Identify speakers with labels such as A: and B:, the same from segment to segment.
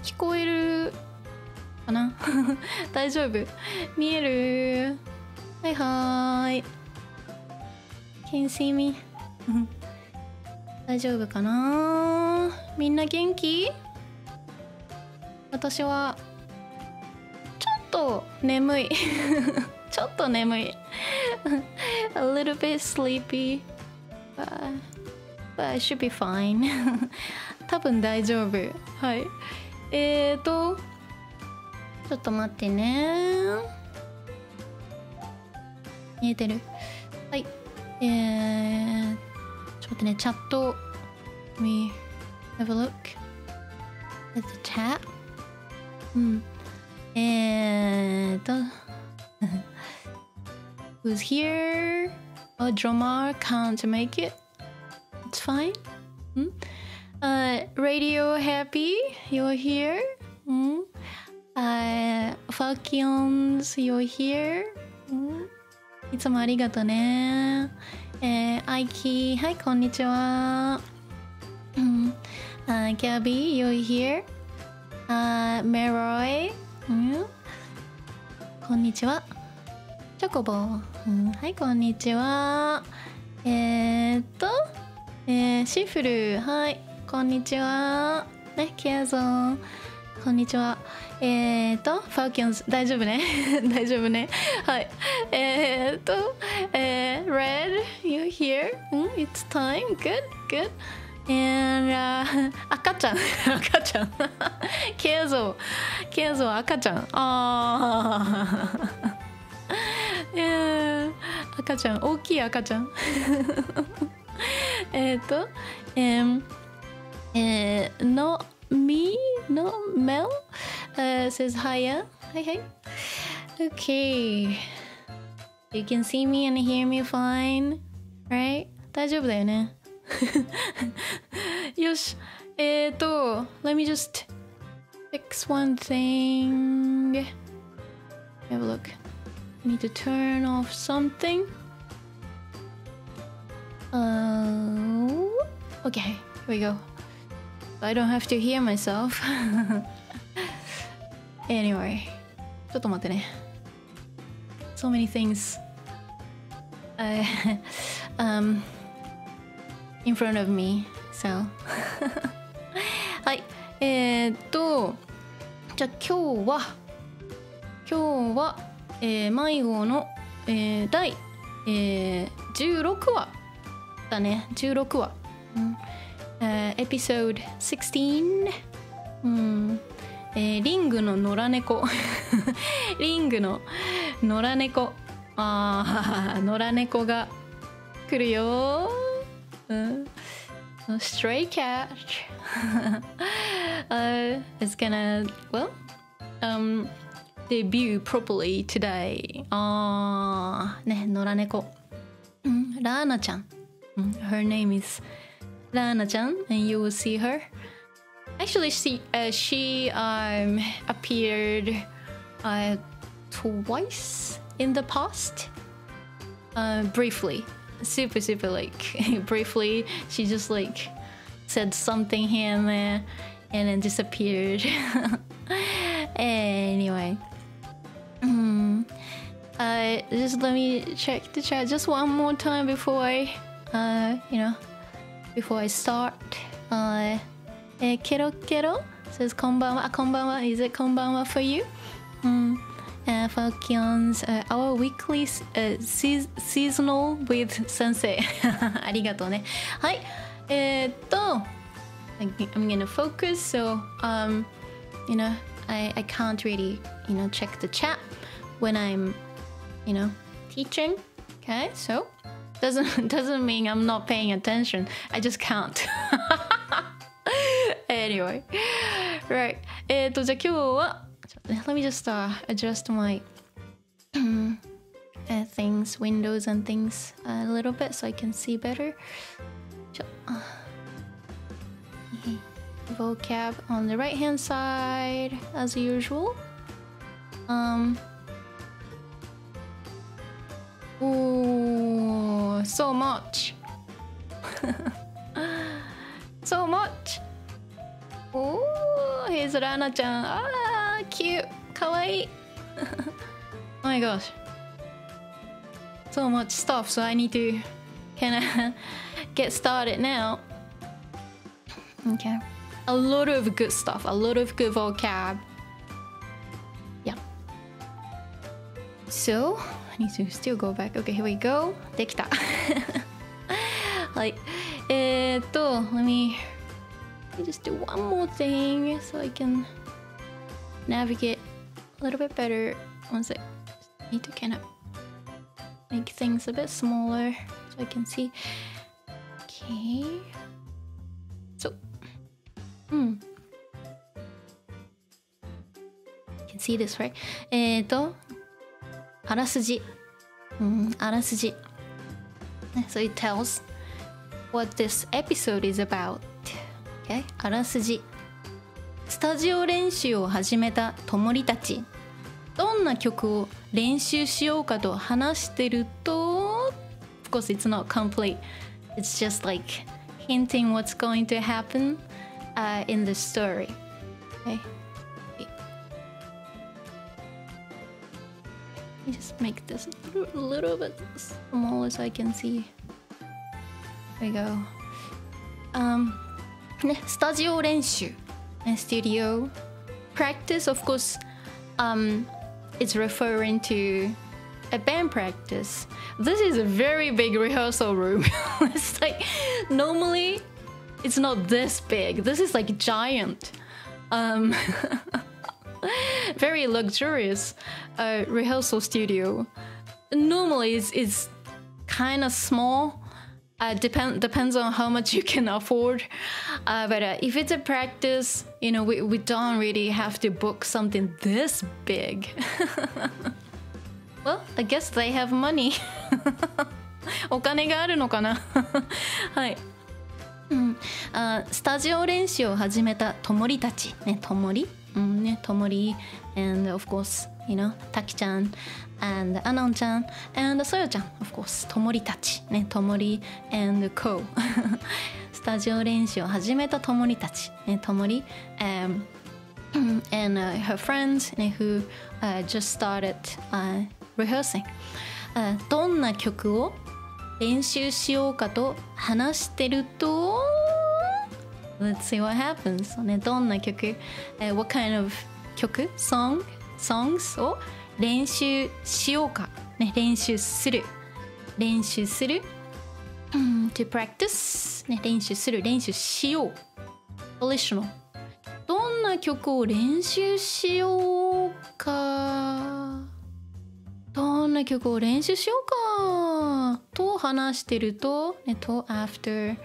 A: 聞こえるかな大丈夫見えるはいはーい Can you see me? 大丈夫かなみんな元気私はちょっと眠いちょっと眠いA little bit sleepy but I should be fine 多分大丈夫はいちょっと待ってね見えてるはいちょっと待ってねチャット Let me have a look at the chat Who's here? A drummer can't make it. It's fine. Radio Happy, you're here. Falcons, you're here. いつもありがとね。アイキー、はい、こんにちは。Gabby, you're here. Meroy, こんにちは。チョコボ、はい、こんにちは。シーフル、はい、こんにちは。ね、ケアゾン、こんにちは。ファーキョンズ、大丈夫ね大丈夫ね。はい。Red, you're here? It's time? Good, good. And 赤ちゃん赤ちゃんケアゾー赤ちゃん赤ちゃん大きい赤ちゃんNo Mel says hiya. Hi. Okay. You can see me and hear me fine, right? 大丈夫だよねよしlet me just fix one thing. Have a look. I need to turn off something. Okay, here we go. I don't have to hear myself. Anyway, ちょっと待ってね。So many things in front of me. So はい。じゃあ今日はMyGoの、第、16話だね。16話。エピソード16。リングの野良猫リングの野良猫野良猫が来るよStray cat is gonna debut properly today ね野良猫ラーナちゃんHer name is Raana chan, and you will see her. Actually, she appeared twice in the past. Briefly, super like briefly. She just like said something here and there, and then disappeared. Anyway, just let me check the chat just one more time before I, before I start. Kero says konbanwa. Konbanwa, is it konbanwa for you? Falcons, our weekly seasonal with sensei. ありがとうね。はい。I'm gonna focus, so I can't really, check the chat when I'm, teaching. Okay, so doesn't mean I'm not paying attention. I just can't. Anyway, right. じゃあ今日はlet me just adjust my things, windows and things a little bit so I can see better. Vocab on the right hand side as usual. Oh, so much. So much. Oh, here's Raana chan. Ah, cute. Kawaii. Oh my gosh. So much stuff, so I need to kind of get started now. Okay. A lot of good stuff, a lot of good vocab. Yeah. So, I need to still go back. Okay, here we go. できた。はい。let me just do one more thing so I can navigate a little bit better. One sec. Just need to kind of make things a bit smaller so I can see. Okay. So, you can see this, right? あらすじ。あらすじ。So it tells what this episode is about. Okay? あらすじ。スタジオ練習を始めたともりたち。どんな曲を練習しようかと話してると Of course it's not complete. It's just like hinting what's going to happen in the story. Okay? Let me just make this a little bit smaller so I can see. There we go. ね、スタジオ練習、ね、studio practice, of course, it's referring to a band practice. This is a very big rehearsal room. It's like normally it's not this big. This is like giant. Very luxurious rehearsal studio. Normally it's kind of small. Depends on how much you can afford. But if it's a practice, you know, we don't really have to book something this big. Well, I guess they have money. お金があるのかなはい。スタジオ練習を始めたともりたち。ね、ともり、ね、ともり and of course, you know, Taki chan and Anon chan and Soyo chan, of course, ともりたち。ね、ともり and Co. スタジオ練習を始めたともりたち。ね、ともり and her friends, ね、who just started rehearsing. どんな曲を練習しようかと話してると Let's see what happens. ね、どんな曲、what kind of 曲 songs を練習しようか、ね、練習する to practice、ね、練習する練習しよう volitional どんな曲を練習しようかどんな曲を練習しようかと話してると、ね、と after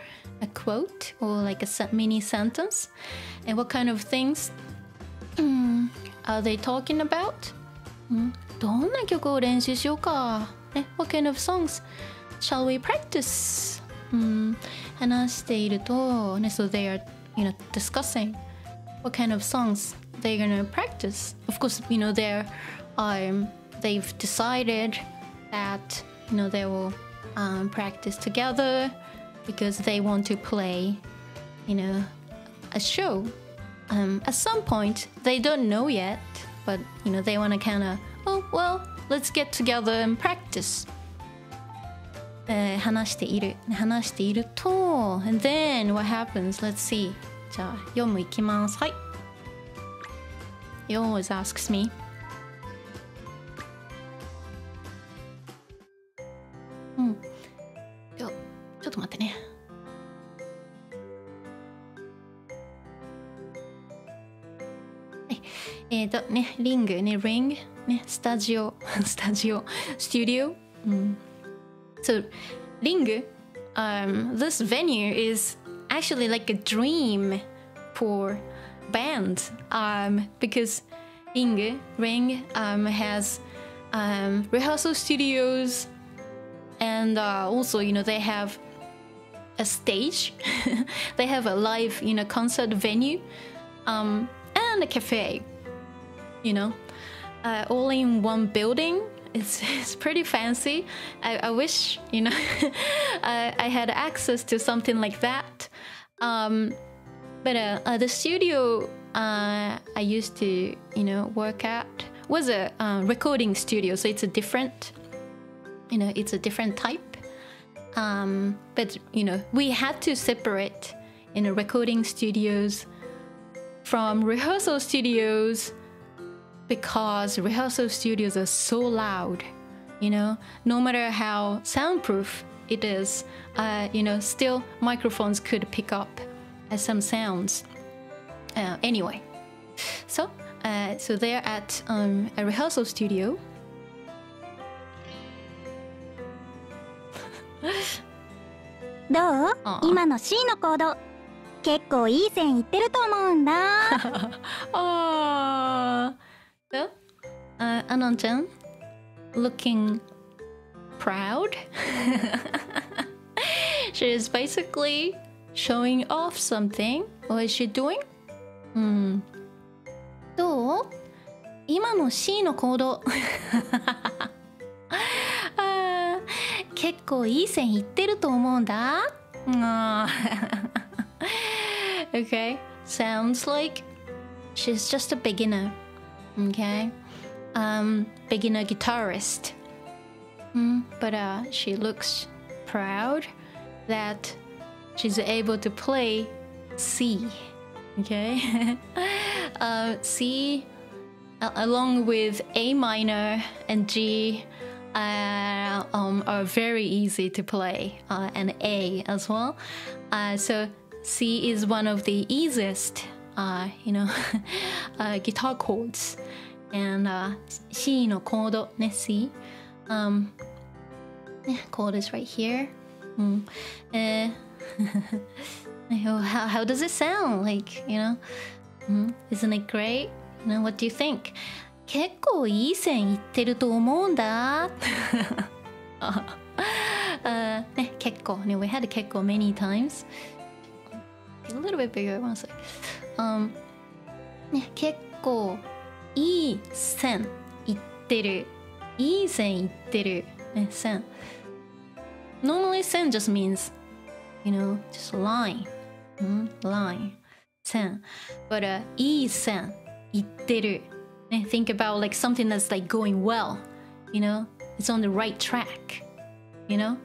A: a quote or like a mini sentence and what kind of things are they talking about? どんな曲を練習しようか、ね、what kind of songs shall we practice? 話していると、ね、so they are, you know, discussing what kind of songs they're gonna practice. Of course, you know, they've decided that, you know, they will practice together because they want to play, you know, a show. At some point, they don't know yet, but, you know, they want to kind of, oh, well, let's get together and practice. 話していると and then what happens? Let's see. じゃあ読むいきます。はい。He always asks me. ちょっと待ってね。はい。ね、リングね、RiNGね、スタジオ、スタジオ、studio. So, RiNG, this venue is actually like a dream for bands because RiNG has rehearsal studios and also, you know, they have a stage, they have a live, you know, concert venue and a cafe, you know, all in one building. It's pretty fancy. I wish, you know, I had access to something like that. But the studio I used to, work at was a recording studio, so it's a different, it's a different type. But we had to separate, recording studios from rehearsal studios because rehearsal studios are so loud. No matter how soundproof it is, still microphones could pick up some sounds. Anyway, so they're at a rehearsal studio.
B: どう？今の C のコード結構いい線いってると思うんだ。
A: So, Anon-chan, looking proud. She is basically showing off something. What is she doing? どう？今の C のコード結構いい線いってると思うんだ。Okay, sounds like she's just a beginner. Okay, beginner guitarist. But she looks proud that she's able to play C. Okay, C along with A minor and G are very easy to play, and A as well. So C is one of the easiest, guitar chords. And C のコードね C. Chord is right here. How does it sound? Like, isn't it great? What do you think? 結構いい線いってると思うんだ。結構ね、we had 結構 many times. A little bit bigger, one sec. 結構いい線いってる。いい線いってる。ね、線。Normally 線 just means, just line. Line. 線。But いい線いってる。Think about like something that's like going well, it's on the right track, so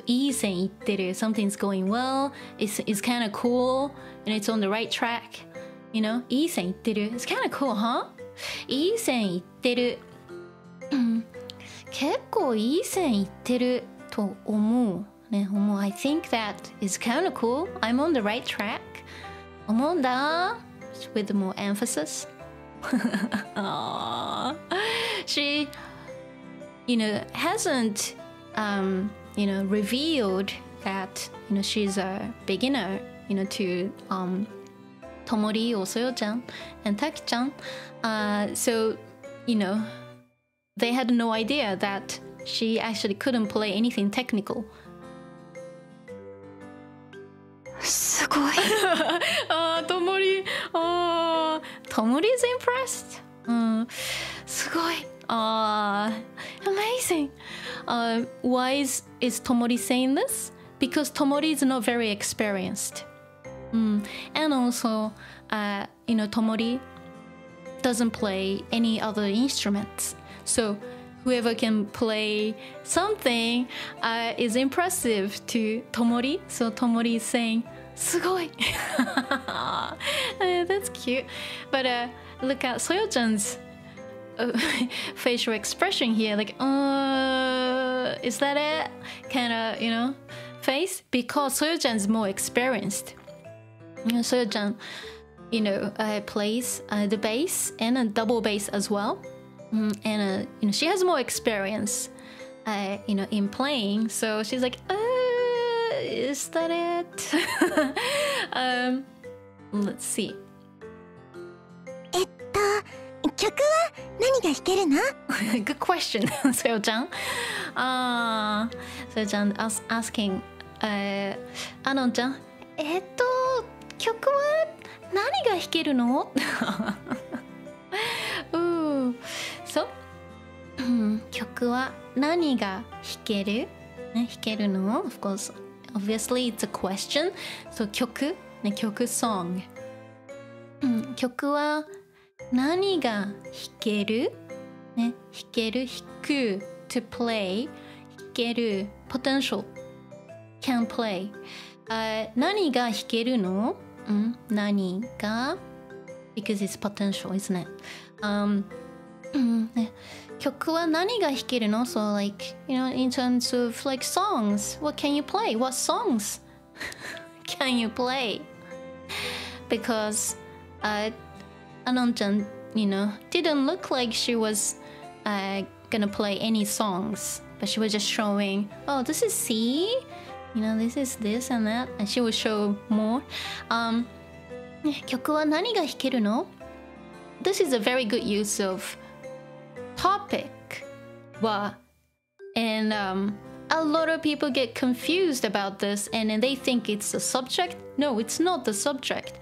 A: いい線いってる something's going well, it's kind of cool and it's on the right track, いい線いってる it's kind of cool, huh? いい線いってる結構いい線いってると思うね、I think that is kind of cool, I'm on the right track 思うんだ with more emphasis. She, hasn't, revealed that, she's a beginner, to Tomori or Soyo-chan and Taki-chan. So, they had no idea that she actually couldn't play anything technical.
B: すごい。
A: Tomori is impressed. すごい。Amazing. Why is Tomori saying this? Because Tomori is not very experienced. And also, Tomori doesn't play any other instruments. So whoever can play something is impressive to Tomori. So Tomori is saying, すごい That's cute. But look at Soyo-chan's facial expression here. Like, is that it? Kind of, face? Because Soyo-chan's more experienced. Soyo-chan, plays the bass and a double bass as well. And, she has more experience, in playing. So she's like, is that it? Let's see.
B: 曲は何が弾けるの？
A: Good question, Soyo-chan. Soyo-chan asking, Anon-chan, 曲は何が弾けるの？ So, 曲は何が弾ける？弾けるの？ Of course, obviously it's a question. So 曲、曲 song. 曲は何が弾けるね、弾ける、弾く to play 弾ける potential can play、何が弾けるの、何が because it's potential isn't it、ね、曲は何が弾けるの so like you know in terms of like songs what can you play what songs can you play because Anon-chan you know didn't look like she was gonna play any songs but she was just showing oh this is C you know this is this and that and she would show more 曲は何が弾けるの This is a very good use of topic は and a lot of people get confused about this and then they think it's the subject no it's not the subject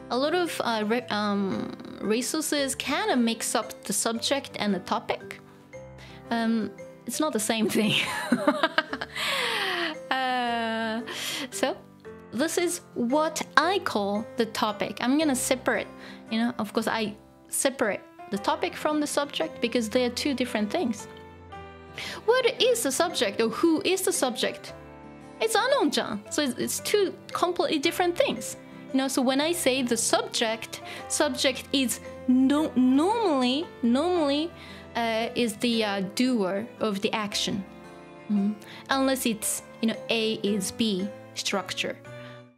A: a lot of resources kind of mix up the subject and the topic it's not the same thing so this is what I call the topic I'm gonna separate you know of course I separate the topic from the subject because they are two different things what is the subject or who is the subject it's Anon-chan so it's two completely different things you know so when I say the subject is normally is the doer of the action unless it's you know A is B structure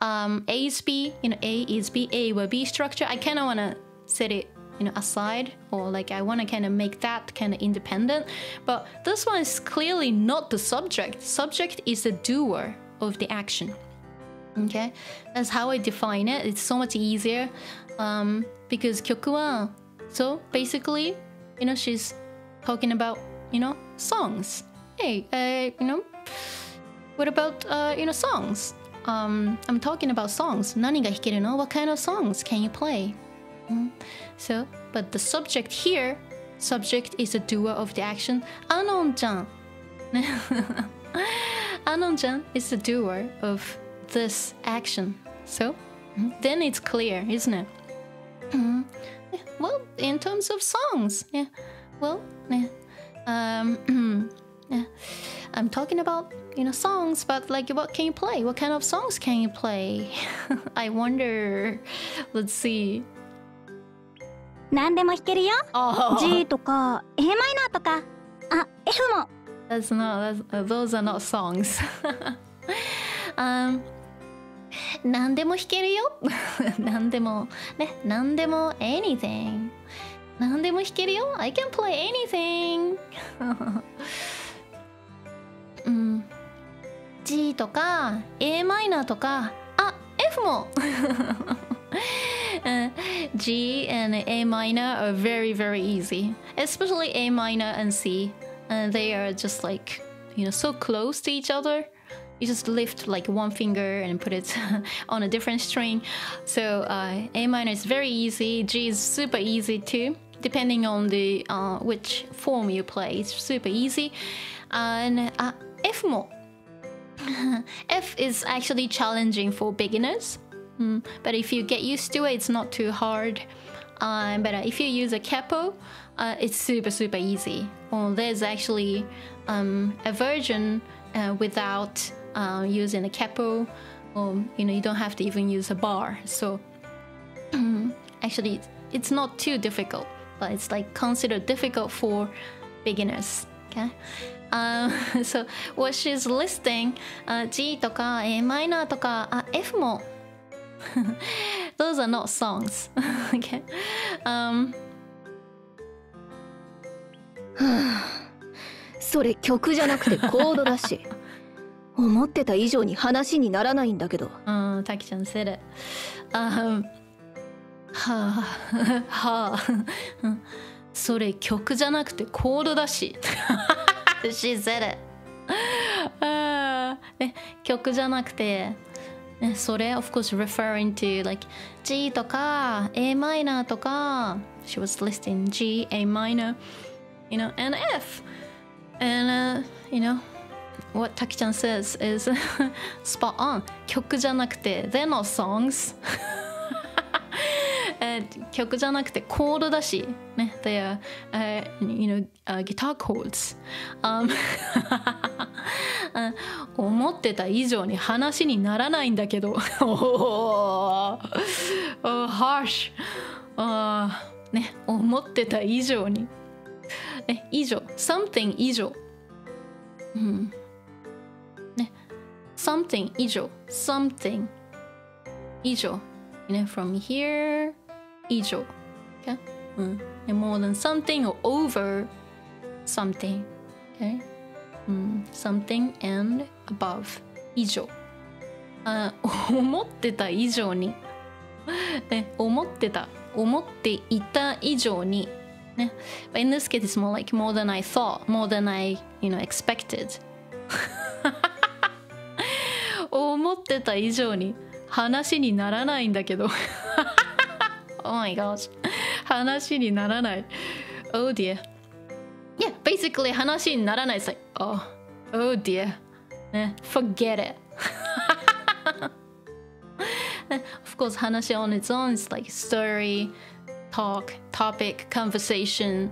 A: A is B you know A is B A or B structure I kind of want to set it you know aside or like I want to kind of make that kind of independent but this one is clearly not the subject is the doer of the action okay that's how I define it it's so much easier because 曲は so basically you know she's talking about you know songs hey you know what about you know songs I'm talking about songs 何が弾けるの what kind of songs can you play so but the subject here subject is the doer of the action Anon-chan Anon-chan is the doer of this action so then it's clear isn't it well in terms of songs yeah well yeah I'm talking about you know songs but like what can you play what kind of songs can you play I wonder let's see
B: 何でも弾けるよ。G とか A マイナーとか、あ、F も。
A: Those are not songs. 何でも弾けるよ。何でもね、何でも anything。何でも弾けるよ。I can play anything. G とか A マイナーとか、あ、F も。G and A minor are very easy, especially A minor and C. They are just like, you know, so close to each other. You just lift like one finger and put it on a different string. So A minor is very easy. G is super easy too, depending on the which form you play. It's super easy. And F も. F is actually challenging for beginners. But if you get used to it, it's not too hard. But if you use a capo, it's super easy. Well, there's actually a version without using a capo, or you know, you don't have to even use a bar. So actually, it's not too difficult, but it's like considered difficult for beginners. Okay. So what she's listing, G とか A マイナーとか F もThose are not songs. Okay.
C: それ曲じゃなくてコードだし思ってた以上に話にならないんだけど。
A: Taki-chan said it. はあそれ曲じゃなくてコードだし。She said it. ね、曲じゃなくてそれ of course referring to like G とか A minor とか she was listing G, A minor, you know, and F. And you know what Taki-chan says is spot on. 曲じゃなくて they're not songs. 曲じゃなくてコードだし、ね、they are, guitar chords. 思ってた以上に話にならないんだけど。harsh. ね、思ってた以上に。以上。something 以上。ね、something 以上。something 以上。from here 以上。Okay? More than something or over something. Okay? Something and above 以上。思ってた以上に。思っていた以上に。ね。But in this case, it's more like more than I thought, more than I, expected. 思ってた以上に話にならないんだけど。Oh my gosh. 話にならない。Oh dear. Yeah, basically 話にならない。It's like, oh dear. ね。Forget it. Of course, 話 on its own is like story, talk, topic, conversation,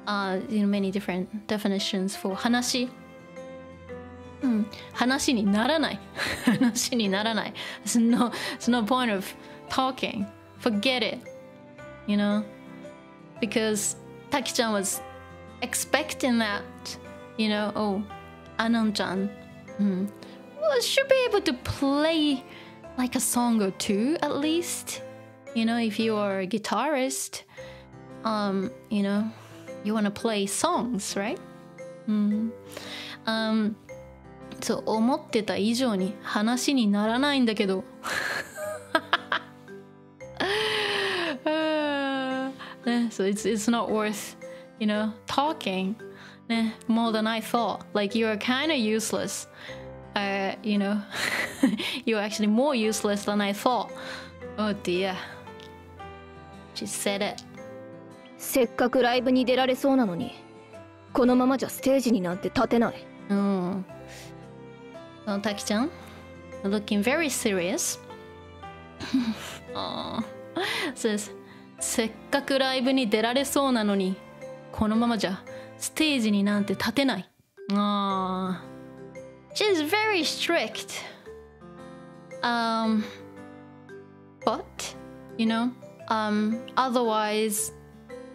A: many different definitions for 話。話にならない。話にならない。There's no point of talking. Forget it. Because Taki-chan was expecting that, oh, Anon-chan should be able to play like a song or two at least. If you are a guitarist, you want to play songs, right? そう思ってた以上に話にならないんだけど。So it's not worth, talking more than I thought. Like you're kind of useless. You're actually more useless than I thought. Oh dear. She said it.
C: せっかくライブに出られそうなのに、このままじゃステージになんて立てない。
A: Taki-chan, looking very serious. Says, せっかくライブに出られそうなのに、このままじゃステージになんて立てない。She's very strict. But, otherwise,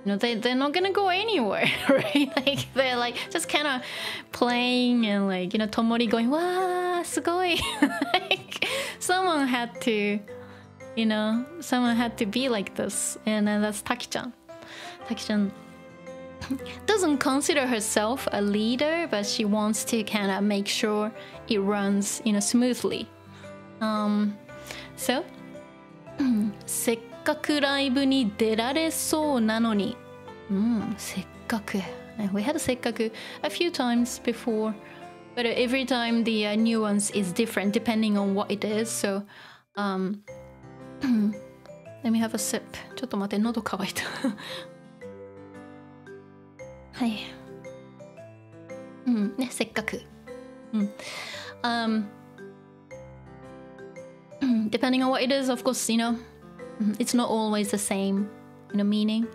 A: they're not gonna go anywhere, right? Like they're like just kind of playing and like Tomori going, "Wow, すごい!" Like someone had to be like this, and that's Taki-chan. Taki-chan doesn't consider herself a leader, but she wants to kind of make sure it runs, smoothly. So, せっかくライブに出られそうなのに、せっかく。We had せっかく a few times before, but every time the nuance is different depending on what it is. So, let me have a sip. ちょっと待って、喉乾いた。はい。ね、せっかく。Depending on what it is, of course, it's not always the same, meaning.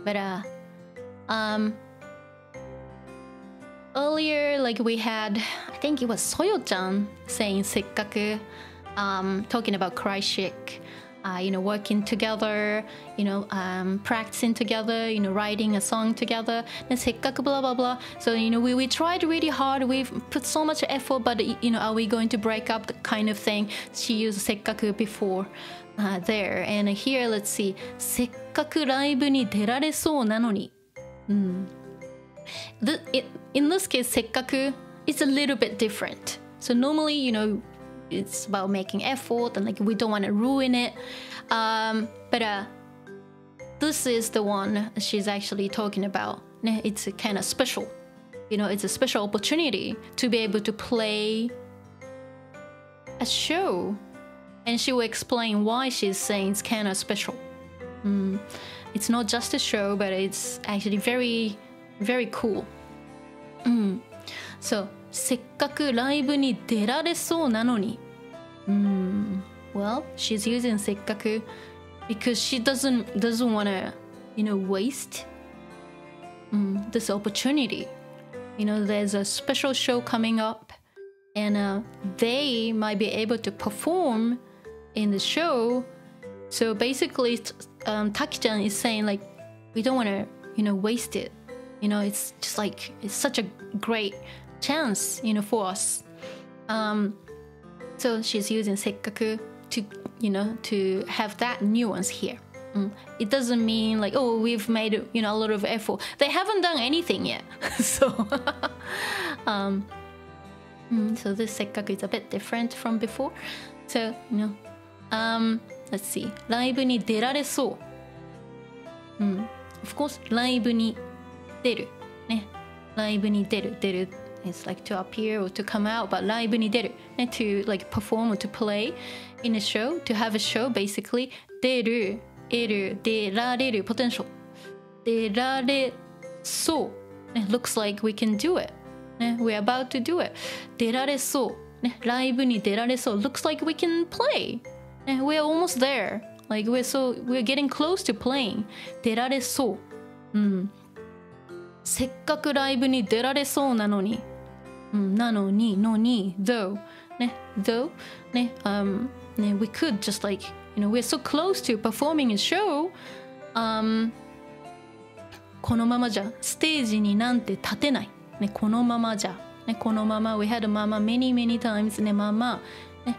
A: But earlier, like we had, I think it was Soyo-chan saying せっかく, talking about cry chic. Working together, practicing together, writing a song together, and せっかく blah blah blah. So we tried really hard. We've put so much effort, but are we going to break up? The kind of thing. She used せっかく before there, and here let's see. せっかくライブに出られそうなのに。In this case, せっかく it's a little bit different. So normally, it's about making effort and like we don't want to ruin it, but this is the one she's actually talking about. It's kind of special, it's a special opportunity to be able to play a show, and she will explain why she's saying it's kind of special. It's not just a show, but it's actually very, very cool. So せっかくライブに出られそうなのに。Well, she's using せっかく because she doesn't want to, waste this opportunity. There's a special show coming up, and they might be able to perform in the show. So basically, Taki-chan is saying like, we don't want to, waste it. It's just like it's such a great chance, for us. So she's using せっかく to, to have that nuance here. It doesn't mean like, oh, we've made, a lot of effort. They haven't done anything yet. So, so this せっかく is a bit different from before. So, let's see. ライブに出られそう。Of course, ライブに出る。ね。ライブに出る。It's like to appear or to come out, but ライブに出る。ね。To like perform or to play in a show, to have a show, basically. 出る。出られる potential 出られそう、ね、looks like we can do it、ね、we're about to do it 出られそう、ね、ライブに出られそう looks like we can play、ね、we're almost there like we're getting close to playing 出られそう、せっかくライブに出られそうなのに、なのにthough ね though ね、ね we could just like we're so close to performing a show. このままじゃステージになんて立てない。ね、このままじゃ。ね、このまま we had mama many times ね、ママ。ね、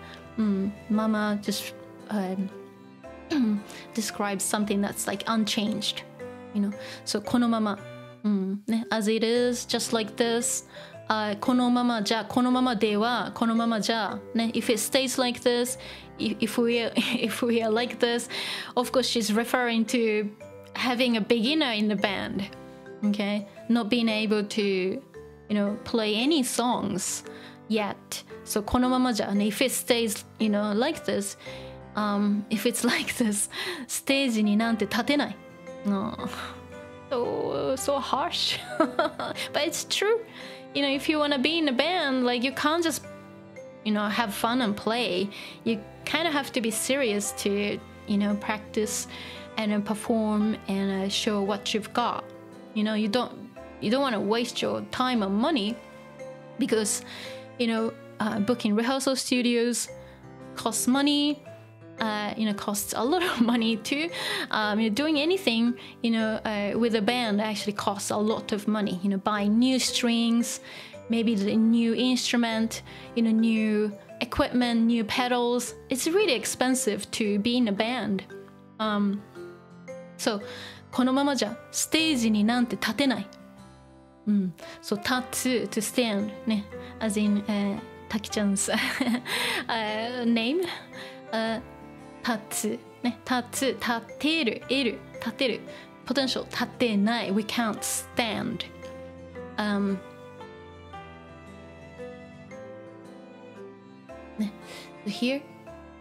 A: mama just describes something that's like unchanged. So このまま。ね、as it is, just like this. このままじゃ、このままでは、このままじゃ。ね、if it stays like this, if we are like this, of course she's referring to having a beginner in the band, okay, not being able to play any songs yet. So このままじゃね if it stays like this, if it's like this ステージになんて立てない、so harsh but it's true. If you want to be in a band, like you can't just have fun and play. You kind of have to be serious to practice and perform and show what you've got. You don't want to waste your time and money because booking rehearsal studios costs money. Costs a lot of money too. Doing anything with a band actually costs a lot of money. Buying new strings, maybe the new instrument, new equipment, new pedals. It's really expensive to be in a band. So このままじゃステージになんて立てない。So 立つ to stand ね as in Taki-chan's name. 立つね立てる立てる potential 立てない we can't stand. So here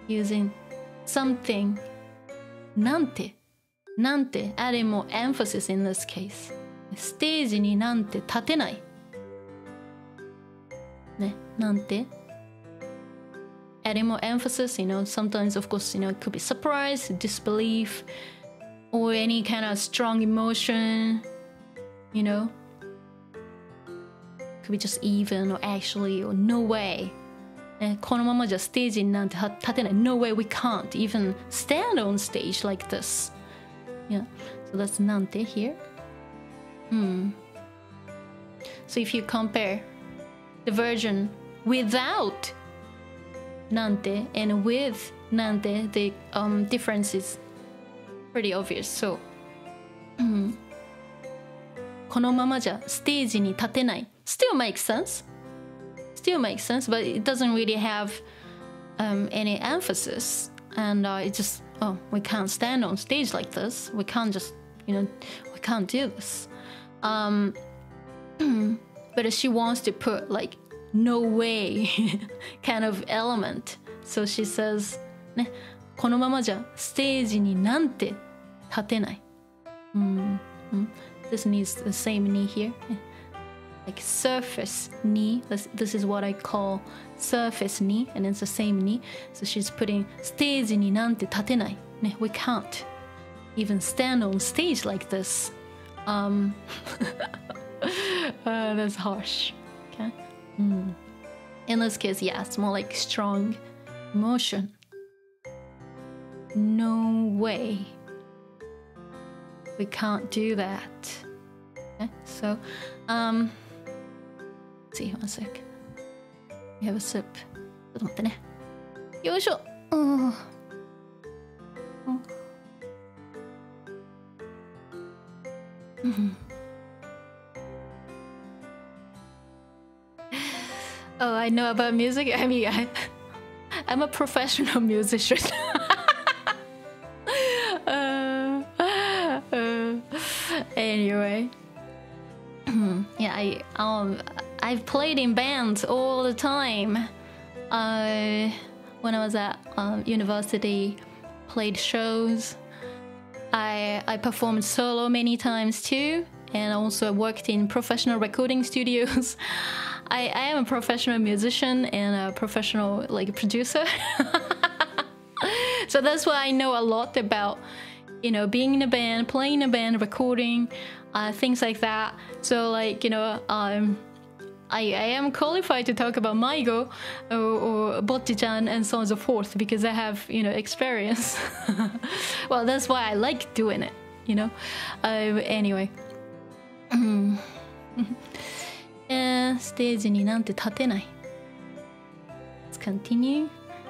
A: using something なんて adding more emphasis in this case. ステージになんて立てないねなんてadding more emphasis, sometimes of course, it could be surprise, disbelief, or any kind of strong emotion, could be just even or actually or no way. このままじゃステージになんて立てない No way we can't even stand on stage like this. Yeah, so that's なんて here. So if you compare the version without なんて and with なんて the difference is pretty obvious. So このままじゃステージに立てない still makes sense, but it doesn't really have any emphasis, and it just we can't stand on stage like this. We can't just we can't do this. But she wants to put like no way kind of element. So she says ねこのままじゃステージになんて立てない。This needs the same knee here. Like surface knee. This is what I call surface knee, and it's the same knee. So she's putting ステージになんて立てない。we can't even stand on stage like this. That's harsh. Okay. In this case, yeah, it's more like strong emotion. No way. We can't do that. Okay, so, let's see, one sec. We have a sip. ちょっと待ってね。よいしょ。Oh, I know about music. I mean, I'm a professional musician. Anyway, yeah, I've played in bands all the time. When I was at university, played shows. I performed solo many times too, and also worked in professional recording studios. I am a professional musician and a professional producer. So that's why I know a lot about, being in a band, playing in a band, recording, things like that. So I am qualified to talk about MyGo or Bocchi-chan and so on and so forth because I have, experience. Well, that's why I like doing it, anyway. ステージになんて立てない。Let's continue.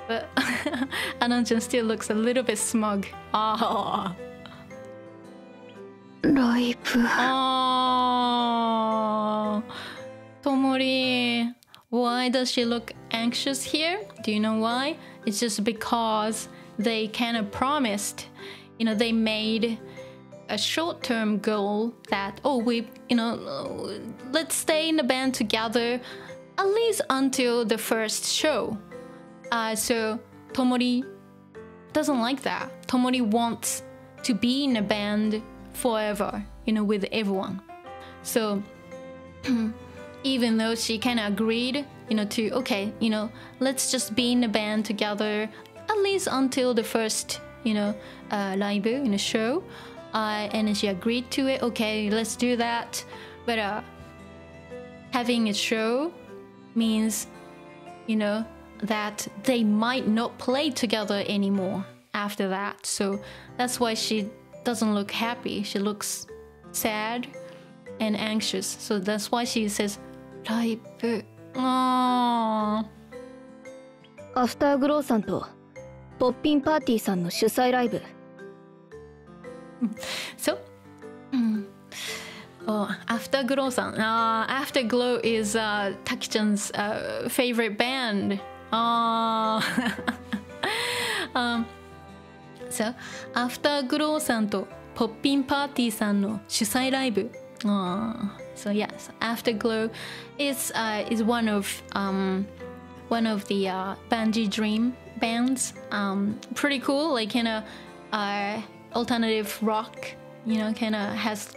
A: But Anon-chan still looks a little bit smug. Ah.
C: ライブ。
A: Tomori, why does she look anxious here? Do you know why? It's just because they kind of promised, they made a short-term goal that, let's stay in the band together at least until the first show. So Tomori doesn't like that. Tomori wants to be in a band forever, with everyone. So even though she kind of agreed, let's just be in a band together at least until the first, live, show. And she agreed to it. Okay, let's do that. But having a show means, that they might not play together anymore after that. So that's why she doesn't look happy. She looks sad and anxious. So that's why she says, "Live." Aww.
C: アフターグローさんとポッピンパーティーさんの主催ライブ。
A: So, Afterglow-san. Afterglow is Taki-chan's favorite band. So, Afterglow-san とポッピンパーティーさんの主催ライブ。So yes, Afterglow is one of the Banji Dream bands. Pretty cool, alternative rock, kind of has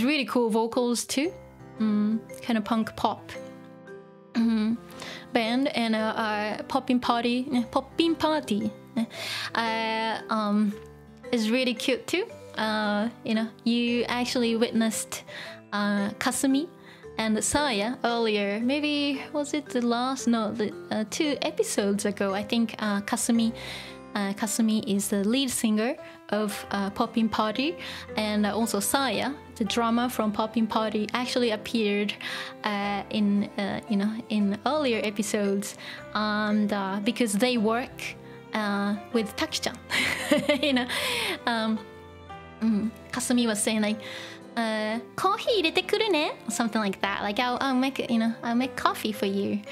A: really cool vocals too. Kind of punk pop band, and Poppin Party is really cute too. You actually witnessed Kasumi and Saya earlier. Maybe was it the 2 episodes ago? I think Kasumi is the lead singer of Poppin Party, and also Saya, the drummer from Poppin Party, actually appeared in earlier episodes, and because they work with Taki-chan. Kasumi was saying coffee 入れてくるね, something like that. I'll make coffee for you.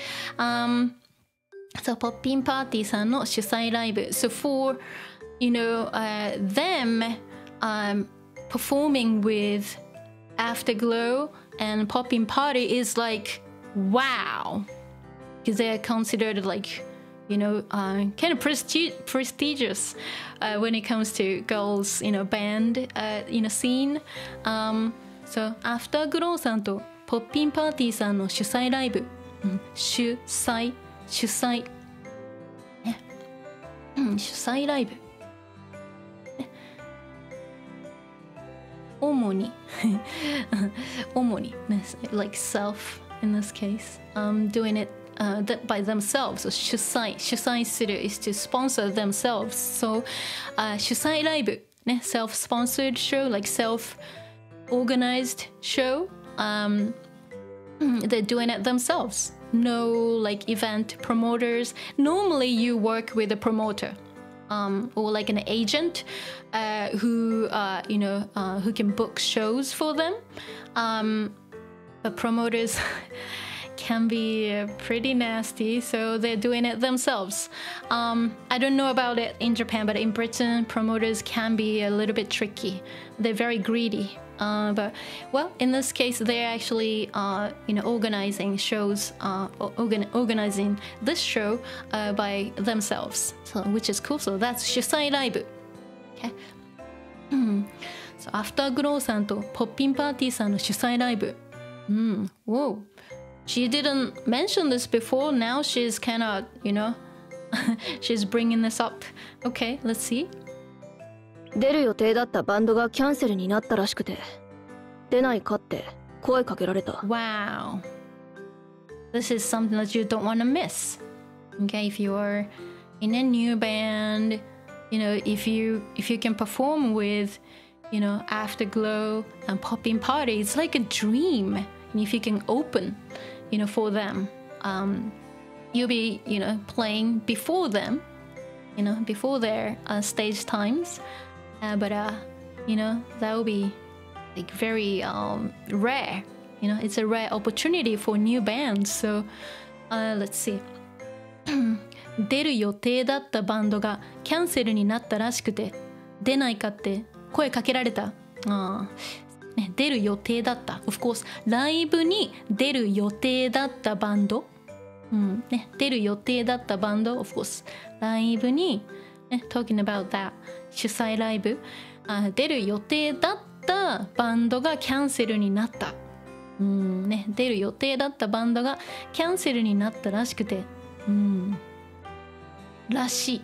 A: So Poppin Party さんの主催ライブ. So for them performing with Afterglow and Poppin Party is wow, because they're considered kind of prestigious when it comes to girls band scene. So Afterglow さんと Poppin Party さんの主催ライブ。主催ライブ。主にlike self in this case, doing it by themselves. 主催する is to sponsor themselves. So 主催ライブね self-sponsored show, like self-organized show. They're doing it themselves. No like event promoters. Normally you work with a promoter, or like an agent who who can book shows for them. But promoters can be pretty nasty, so they're doing it themselves. I don't know about it in Japan, but in Britain, promoters can be a little bit tricky. They're very greedy. But well, in this case, they're actually organizing shows, organizing this show by themselves, so which is cool. So that's 主催ライブ。Okay. So Afterglow さんとポッピンパーティーさんの主催ライブ。Whoa. She didn't mention this before. Now she's kind of, she's bringing this up. Okay, let's see.
C: 出る予定だったバンドがキャンセルになったらしくて、出ないかって声かけられた。
A: Wow. This is something that you don't want to miss. Okay, if you're in a new band, if you can perform with, Afterglow and Poppin Party, it's like a dream. And if you can open, for them, you'll be, playing before them, before their stage times. But that will be like very rare. It's a rare opportunity for new bands. So let's see. 出る予定だったバンドがキャンセルになったらしくて、出ないかって声かけられた。出る予定だった。Of course、ライブに出る予定だったバンド。出る予定だったバンド。Of course、ライブに、talking about that、主催ライブ。出る予定だったバンドがキャンセルになった。出る予定だったバンドがキャンセルになったらしくて。らしい。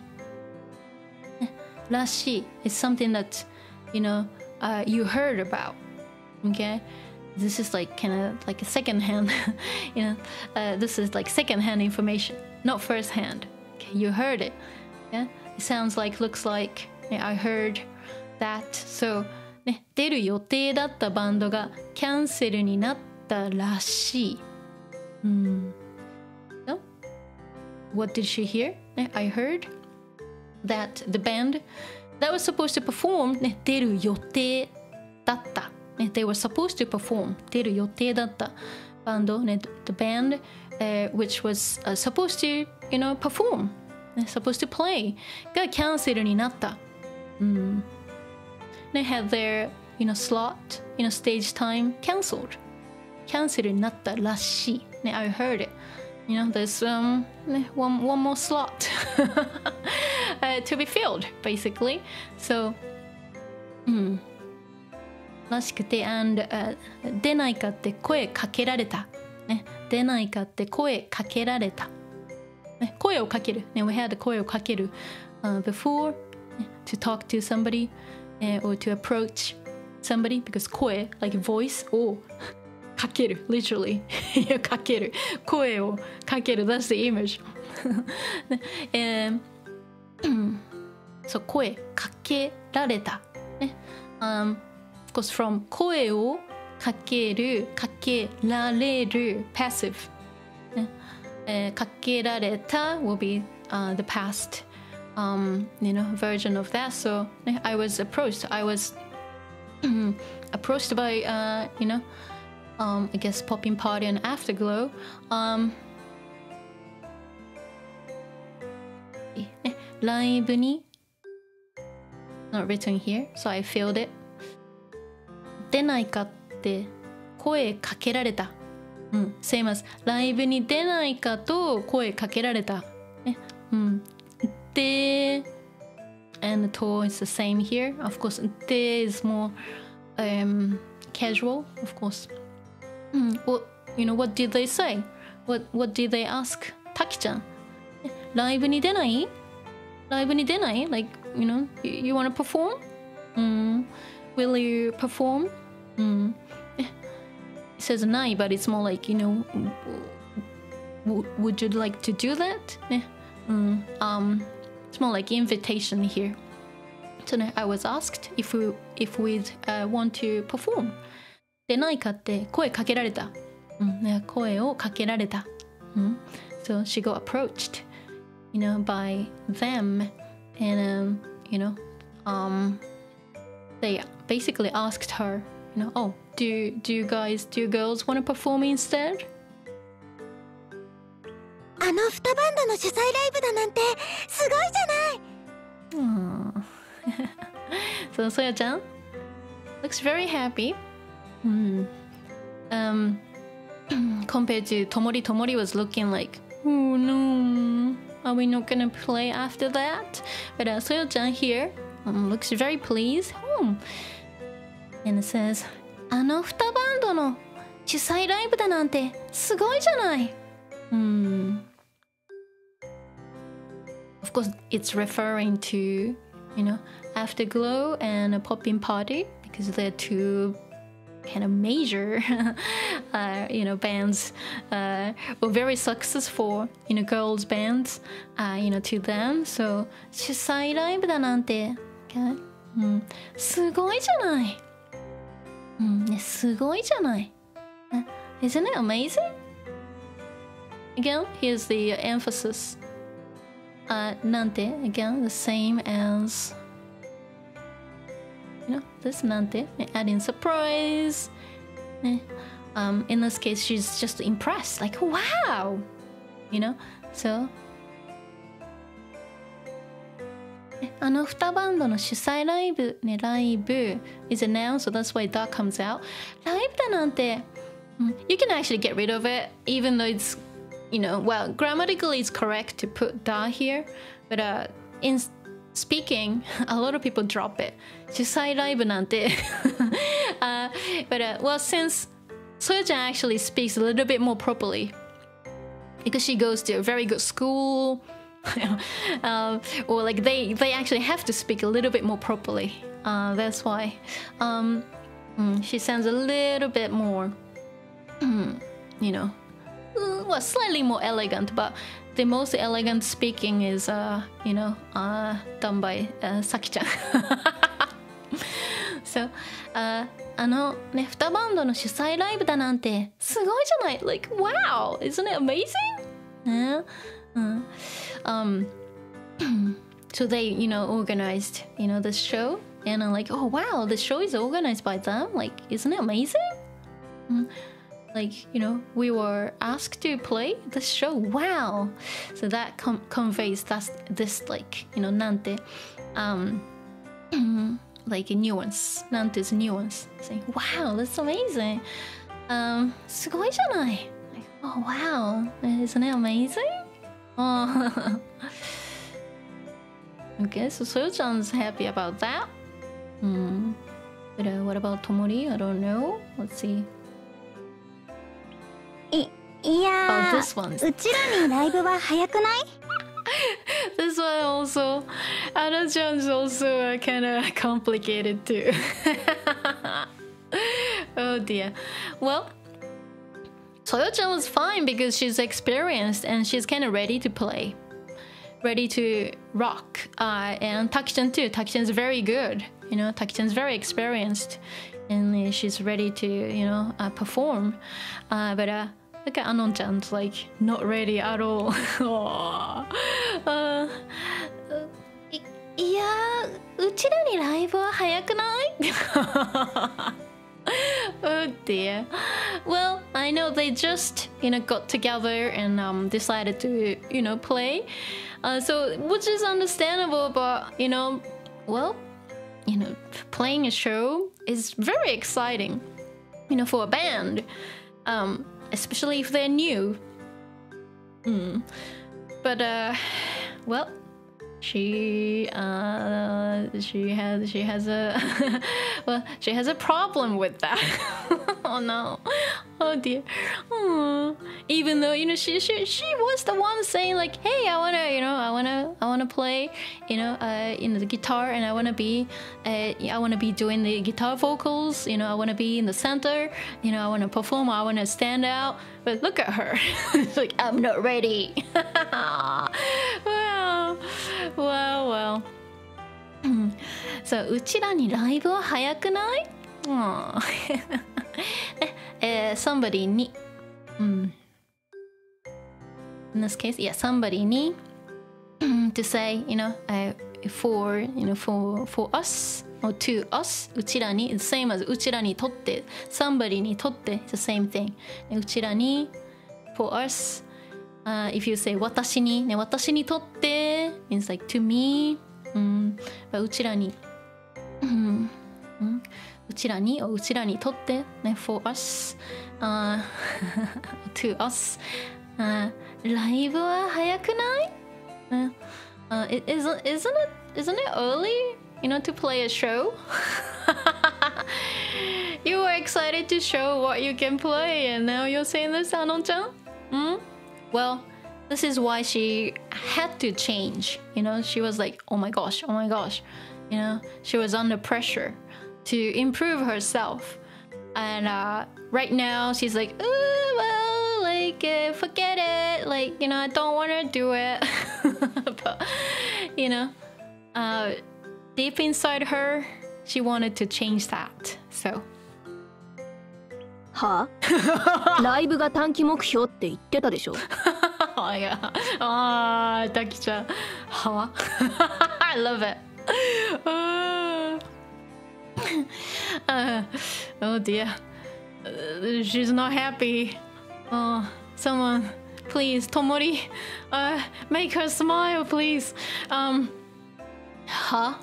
A: らしい。It's something that, you heard about. Okay, this is like kind of like a second-hand, this is like second-hand information, not first-hand. Okay, you heard it. Yeah, it sounds like, looks like, I heard that. So, 出る予定だったバンドがキャンセルになったらしい。So, what did she hear? I heard that the band that was supposed to perform 出る予定だった。They were supposed to perform. 出る予定だったバンド、the band, which was supposed to, perform, supposed to play, がキャンセルになった。They had their, slot, stage time cancelled. キャンセルになったらしい。I heard it. There's one more slot to be filled, basically. So, らしくて、and 出ないかって声かけられた。出ないかって声かけられた。声をかける。We had 声をかける。before, to talk to somebody, or to approach somebody, because 声, like voice をかける。literally. かける。声をかける。That's the image. そう、声かけられた。from 声をかける、かけられる passive、かけられた will be the past version of that. So I was approached by I guess Poppin Party and Afterglow. ライブに not written here, so I filled it. 出ないかって声かけられた。same as ライブに出ないかと声かけられた。で and to is the same here. Of course, で is more casual, of course. What did they say? What did they ask? Taki ちゃん。ライブに出ない？ライブに出ない？ Like, you want to perform? will you perform? It says ない but it's more like, you know, would you like to do that? It's more like invitation here. So I was asked if we'd want to perform. でないかって声かけられた。声をかけられた。So she got approached, you know, by them, and you know, they basically asked her, you know, oh, do you girls want to perform instead?
B: あの2バンドの主催ライブだなんてすごいじゃない。
A: So Soyo-chan looks very happy. Compared to Tomori, Tomori was looking like, oh no, are we not gonna play after that? But Soyo-chan here looks very pleased. And it says, あの2バンドの主催ライブだなんてすごいじゃない。Of course, it's referring to, you know, Afterglow and a Poppin Party, because they're two kind of major, you know, bands, or very successful, you know, girls bands, you know, to them. So, 主催ライブだなんて、すごいじゃない。すごいじゃない。Isn't it amazing? Again, here's the emphasis. なんて again, the same as, you know, this なんて adding surprise. In this case, she's just impressed, like, wow, you know. So あの2バンドの主催ライブね、ライブ is a noun, so that's why that comes out. ライブだなんて、you can actually get rid of it, even though it's, you know, well, grammatically it's correct to put da here, but in speaking, a lot of people drop it. 主催ライブなんてbut well, since Soyo-chan actually speaks a little bit more properly, because she goes to a very good school, or like they actually have to speak a little bit more properly. That's why she sounds a little bit more, you know, well, slightly more elegant, but the most elegant speaking is, you know, done by Saki-chan. So, あのね、2バンドの主催ライブだなんてすごいじゃない。Like, wow, isn't it amazing? So they, you know, organized, you know, this show, and I'm like, oh wow, the show is organized by them. Like, isn't it amazing? Like, you know, we were asked to play this show. Wow. So that conveys this like, you know, なんて like a nuance. なんて is nuance. Saying, wow, that's amazing. すごいじゃない。Like, oh wow, isn't it amazing? Oh. Okay, so Soyo-chan's happy about that. But what about Tomori? I don't know. Let's see.
B: いやー、うちらにライブは早くない？
A: This one also, Anna-chan's also kind of complicated too. Oh dear. Well, Soyo-chan was fine because she's experienced and she's kind of ready to play, ready to rock. And Taki-chan too. Taki-chan's very good. You know, Taki-chan's very experienced, and she's ready to, you know, perform. But look at Anon-chan's like not ready at all. Yeah, うちらにライブは早くない？ Oh dear. Well, I know they just, you know, got together and decided to, you know, play. So, which is understandable, but, you know, well, you know, playing a show is very exciting, you know, for a band, especially if they're new. But, well, she has a well, she has a problem with that. Oh no. Oh dear. Oh. Even though she was the one saying like, hey, I wanna play the guitar, and I wanna be doing the guitar vocals, I wanna be in the center, I wanna perform, I wanna stand out. But look at her. It's like, I'm not ready. Well. So うちらにライブは早くない？somebody に、in this case, yeah, somebody に、to say, for us or to us, うちらに same as うちらにとって somebody にとって it's the same thing. うちらに for us, if you say 私にね、私にとって means like to me, うちらにうちらにとってね for us, to us, ライブは早くない？ isn't it early, to play a show? You were excited to show what you can play, and now you're saying this, Anon-chan? Well, this is why she had to change. She was like, oh my gosh. She was under pressure to improve herself, and right now she's like, well, like forget it, like I don't want to do it. But deep inside her, she wanted to change that. So
C: は？ライブが短期目標って言ってたでしょ。
A: いや、タキちゃん、は？I love it. Oh dear, she's not happy. Oh, someone, please, Tomori, make her smile, please. Huh?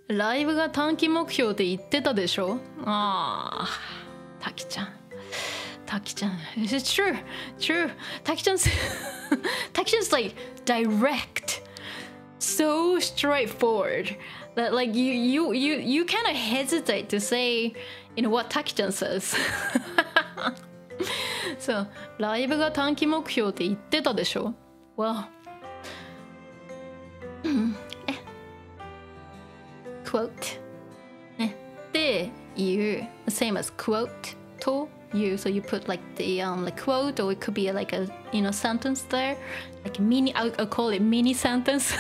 A: ライブが短期目標って言ってたでしょ？タキちゃん。It's true. Taki-chan's like direct, so straightforward that like you kind of hesitate to say what Taki-chan says. So ライブが短期目標って言ってたでしょ？ Well, quote ねっていう same as quote とyou, so you put like the like quote, or it could be like a sentence there, like mini. I'll call it mini sentence.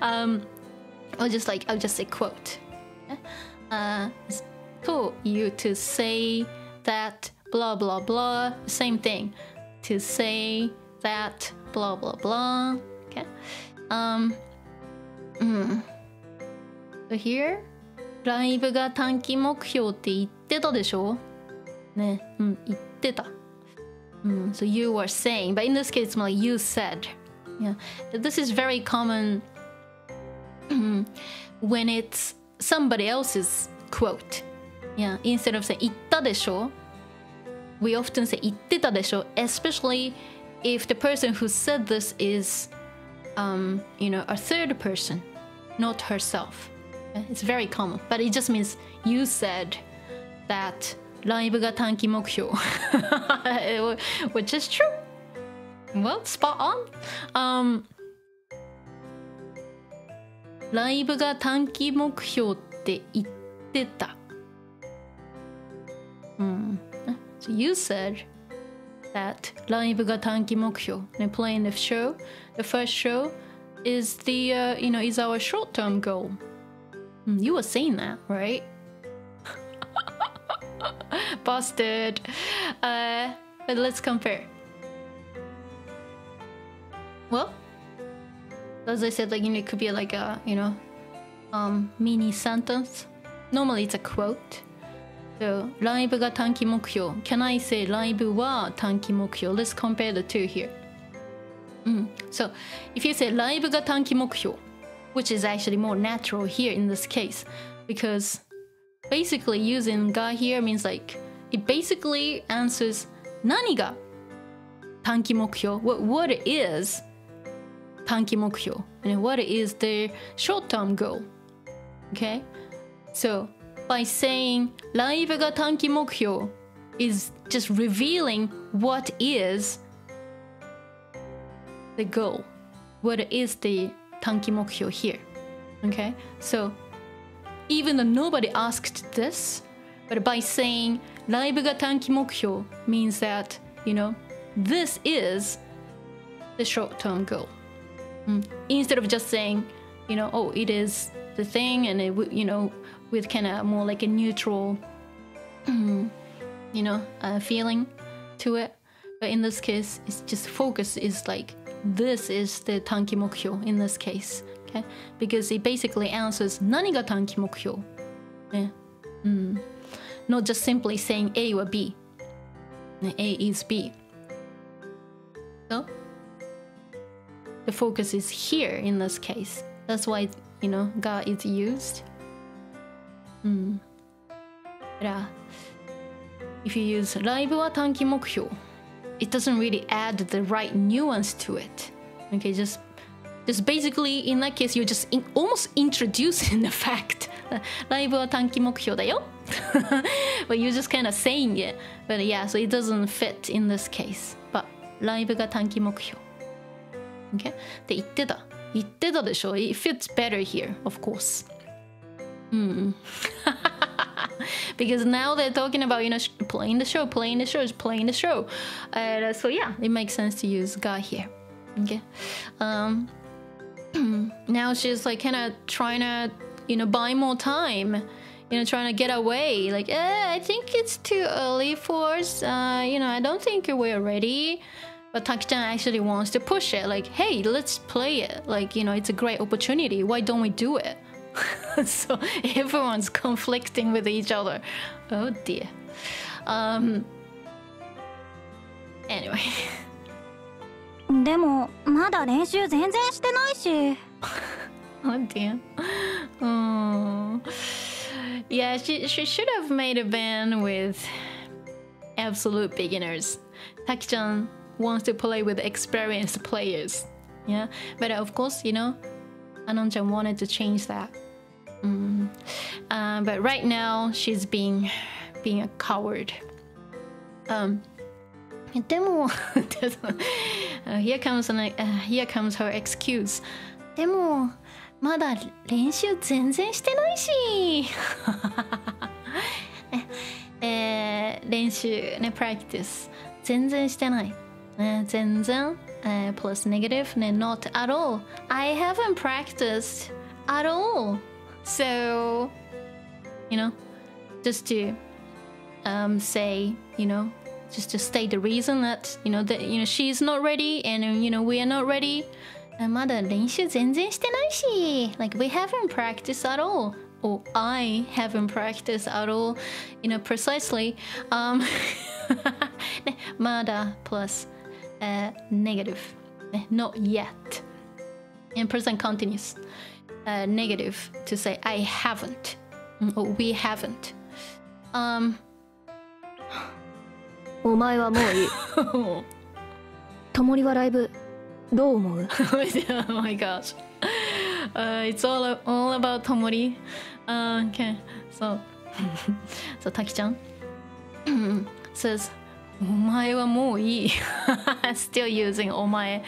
A: I'll just say quote. To you to say that blah blah blah. Same thing. To say that blah blah blah. Okay. So here, ライブが短期目標って言ってたでしょ？ね、言ってた。So you were saying, but in this case, it's more like you said. Yeah, this is very common when it's somebody else's quote. Yeah, instead of saying 言ったでしょ, we often say 言ってたでしょ, especially if the person who said this is, a third person, not herself. Yeah, it's very common, but it just means you said that. ライブが短期目標which is true. Well, spot on. ライブが短期目標って言ってた。So you said that ライブが短期目標 playing the show, the first show is the is our short-term goal. You were saying that, right? Busted. But let's compare. Well, as I said, like it could be like a mini sentence. Normally it's a quote. So ライブが短期目標. Can I say ライブは短期目標? Let's compare the two here. So if you say ライブが短期目標, which is actually more natural here in this case, because basically using ga here means like it basically answers 何が短期目標, what is 短期目標, and what is the short-term goal. Okay? So, by saying ライブが短期目標 is just revealing what is the goal. What is the 短期目標 here? Okay? So, even though nobody asked this, but by saying ライブが短期目標 means that, you know, this is the short-term goal. Instead of just saying, you know, oh, it is the thing, and it, you know, with kind of more like a neutral, you know, feeling to it. But in this case, it's just focus is like, this is the 短期目標 in this case, okay? Because it basically answers 何が短期目標? Not just simply saying A or B. A is B. So, the focus is here in this case. That's why, you know, ga is used. But, if you use ライブは短期目標, it doesn't really add the right nuance to it. Okay, just basically in that case you're just almost introducing the fact that ライブは短期目標だよ. But you're just kind of saying it. But yeah, so it doesn't fit in this case. But ライブが短期目標. Okay? って言ってたでしょ? It fits better here, of course. Because now they're talking about, you know, playing the show. So yeah, it makes sense to use ga here. Okay. Now she's like kind of trying to, you know, buy more time. You know, trying to get away. Like, I think it's too early for us. You know, I don't think we're ready. But Taki-chan actually wants to push it. Like, hey, let's play it. Like, you know, it's a great opportunity. Why don't we do it? So everyone's conflicting with each other. Oh dear. Anyway.
B: でもまだ練習全然してないし。
A: Oh dear. Yeah, she should have made a band with absolute beginners. Taki-chan wants to play with experienced players. Yeah, but of course, you know, Anon-chan wanted to change that. But right now, she's being a coward. でもhere comes her excuse. でもまだ練習全然してないし。練習ね、practice 全然してない。全然 plus negative ね、not at all. I haven't practiced at all. So, you know, just to say, you know, just to state the reason that, you know, that, you know, she's not ready and, you know, we are not ready. まだ練習全然してないし。Like, we haven't practiced at all. Or I haven't practiced at all. You know, precisely. ね、まだ plus negative. ね、not yet. And present continuous. Negative to say I haven't. Or we haven't.
C: お前はもういい。Tomoriはライブどう思う？
A: Oh my gosh. It's all about Tomori. Okay. So Taki-chan says お前はもういい。Still using お前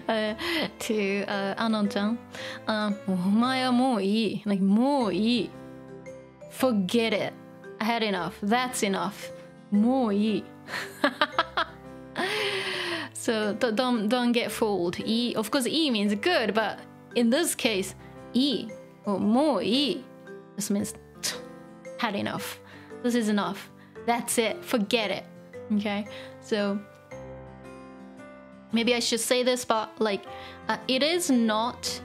A: to Anon-chan. お前はもういい。Like もういい。Forget it. I had enough. That's enough. もういい。So don't get fooled. E, of course, E means good, but in this case, E or もういい just means had enough. This is enough. That's it. Forget it. Okay. So maybe I should say this, but like it is not,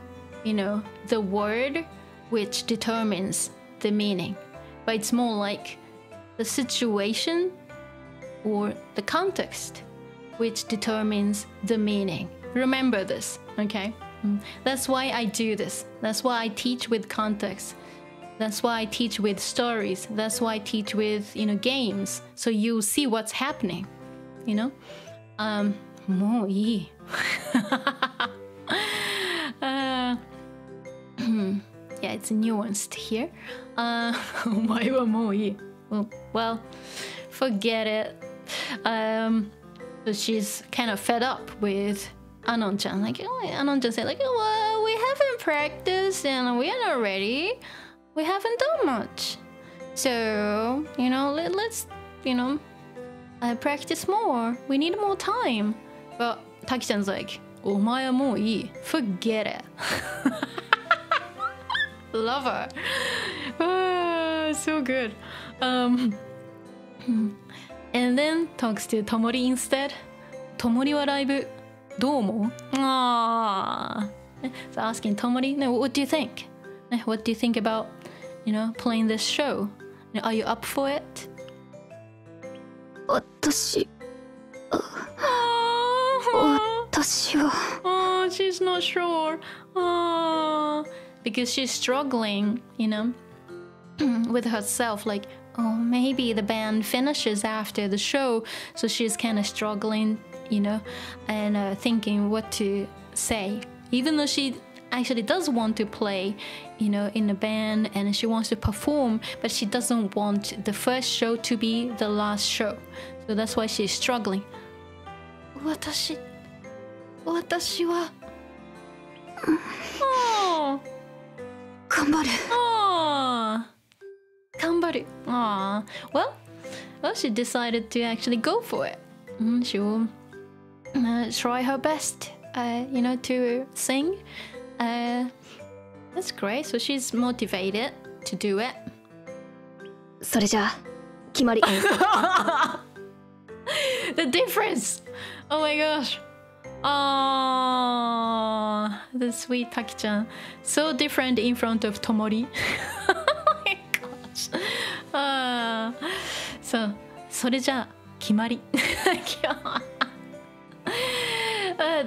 A: you know, the word which determines the meaning, but it's more like the situation or the context which determines the meaning. Remember this, okay? That's why I do this. That's why I teach with context. That's why I teach with stories. That's why I teach with, you know, games. So you see what's happening, you know? もういい。Yeah, yeah, it's nuanced here. お前はもういい。Well, forget it. So she's kind of fed up with Anon-chan. Like, Anon-chan said, like, well, we haven't practiced and we are not ready. We haven't done much. So, let's, practice more. We need more time. But Taki-chan's like, お前はもういい。Forget it. Love her. So good. And then talks to Tomori instead. Tomori はライブどう思う? So asking Tomori, what do you think? What do you think about, playing this show? Are you up for it?
C: 私は
A: she's not sure. Because she's struggling, with herself. Like, maybe the band finishes after the show, so she's kind of struggling, and thinking what to say. Even though she actually does want to play, in a band, and she wants to perform, but she doesn't want the first show to be the last show. So that's why she's struggling. 私は頑張る。Well, she decided to actually go for it. She will try her best, to sing. That's great. So she's motivated to do it.
C: それじゃあ決まり。
A: The difference! Oh my gosh. The sweet Taki-chan. So different in front of Tomori. Oh my gosh. So, それじゃあ決まり。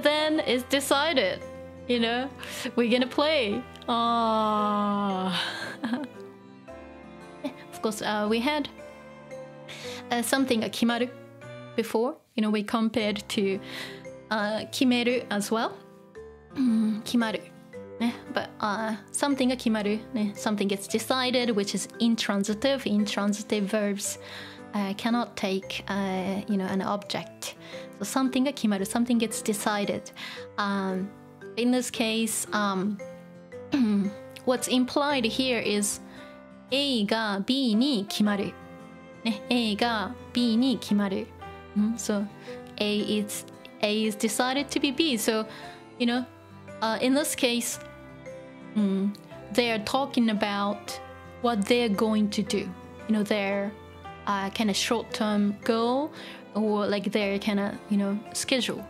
A: Then it's decided. We're gonna play. Of course, we had something が決まる before. We compared to 決める as well. 決まる。But something が決まる。Something gets decided, which is intransitive. Intransitive verbs cannot take an object. So something が決まる. Something gets decided. In this case, what's implied here is A が B に決まる。A が B に決まる。So A is decided to be B. So, in this case, they're talking about what they're going to do. Their kind of short-term goal, or like their kind of, schedule,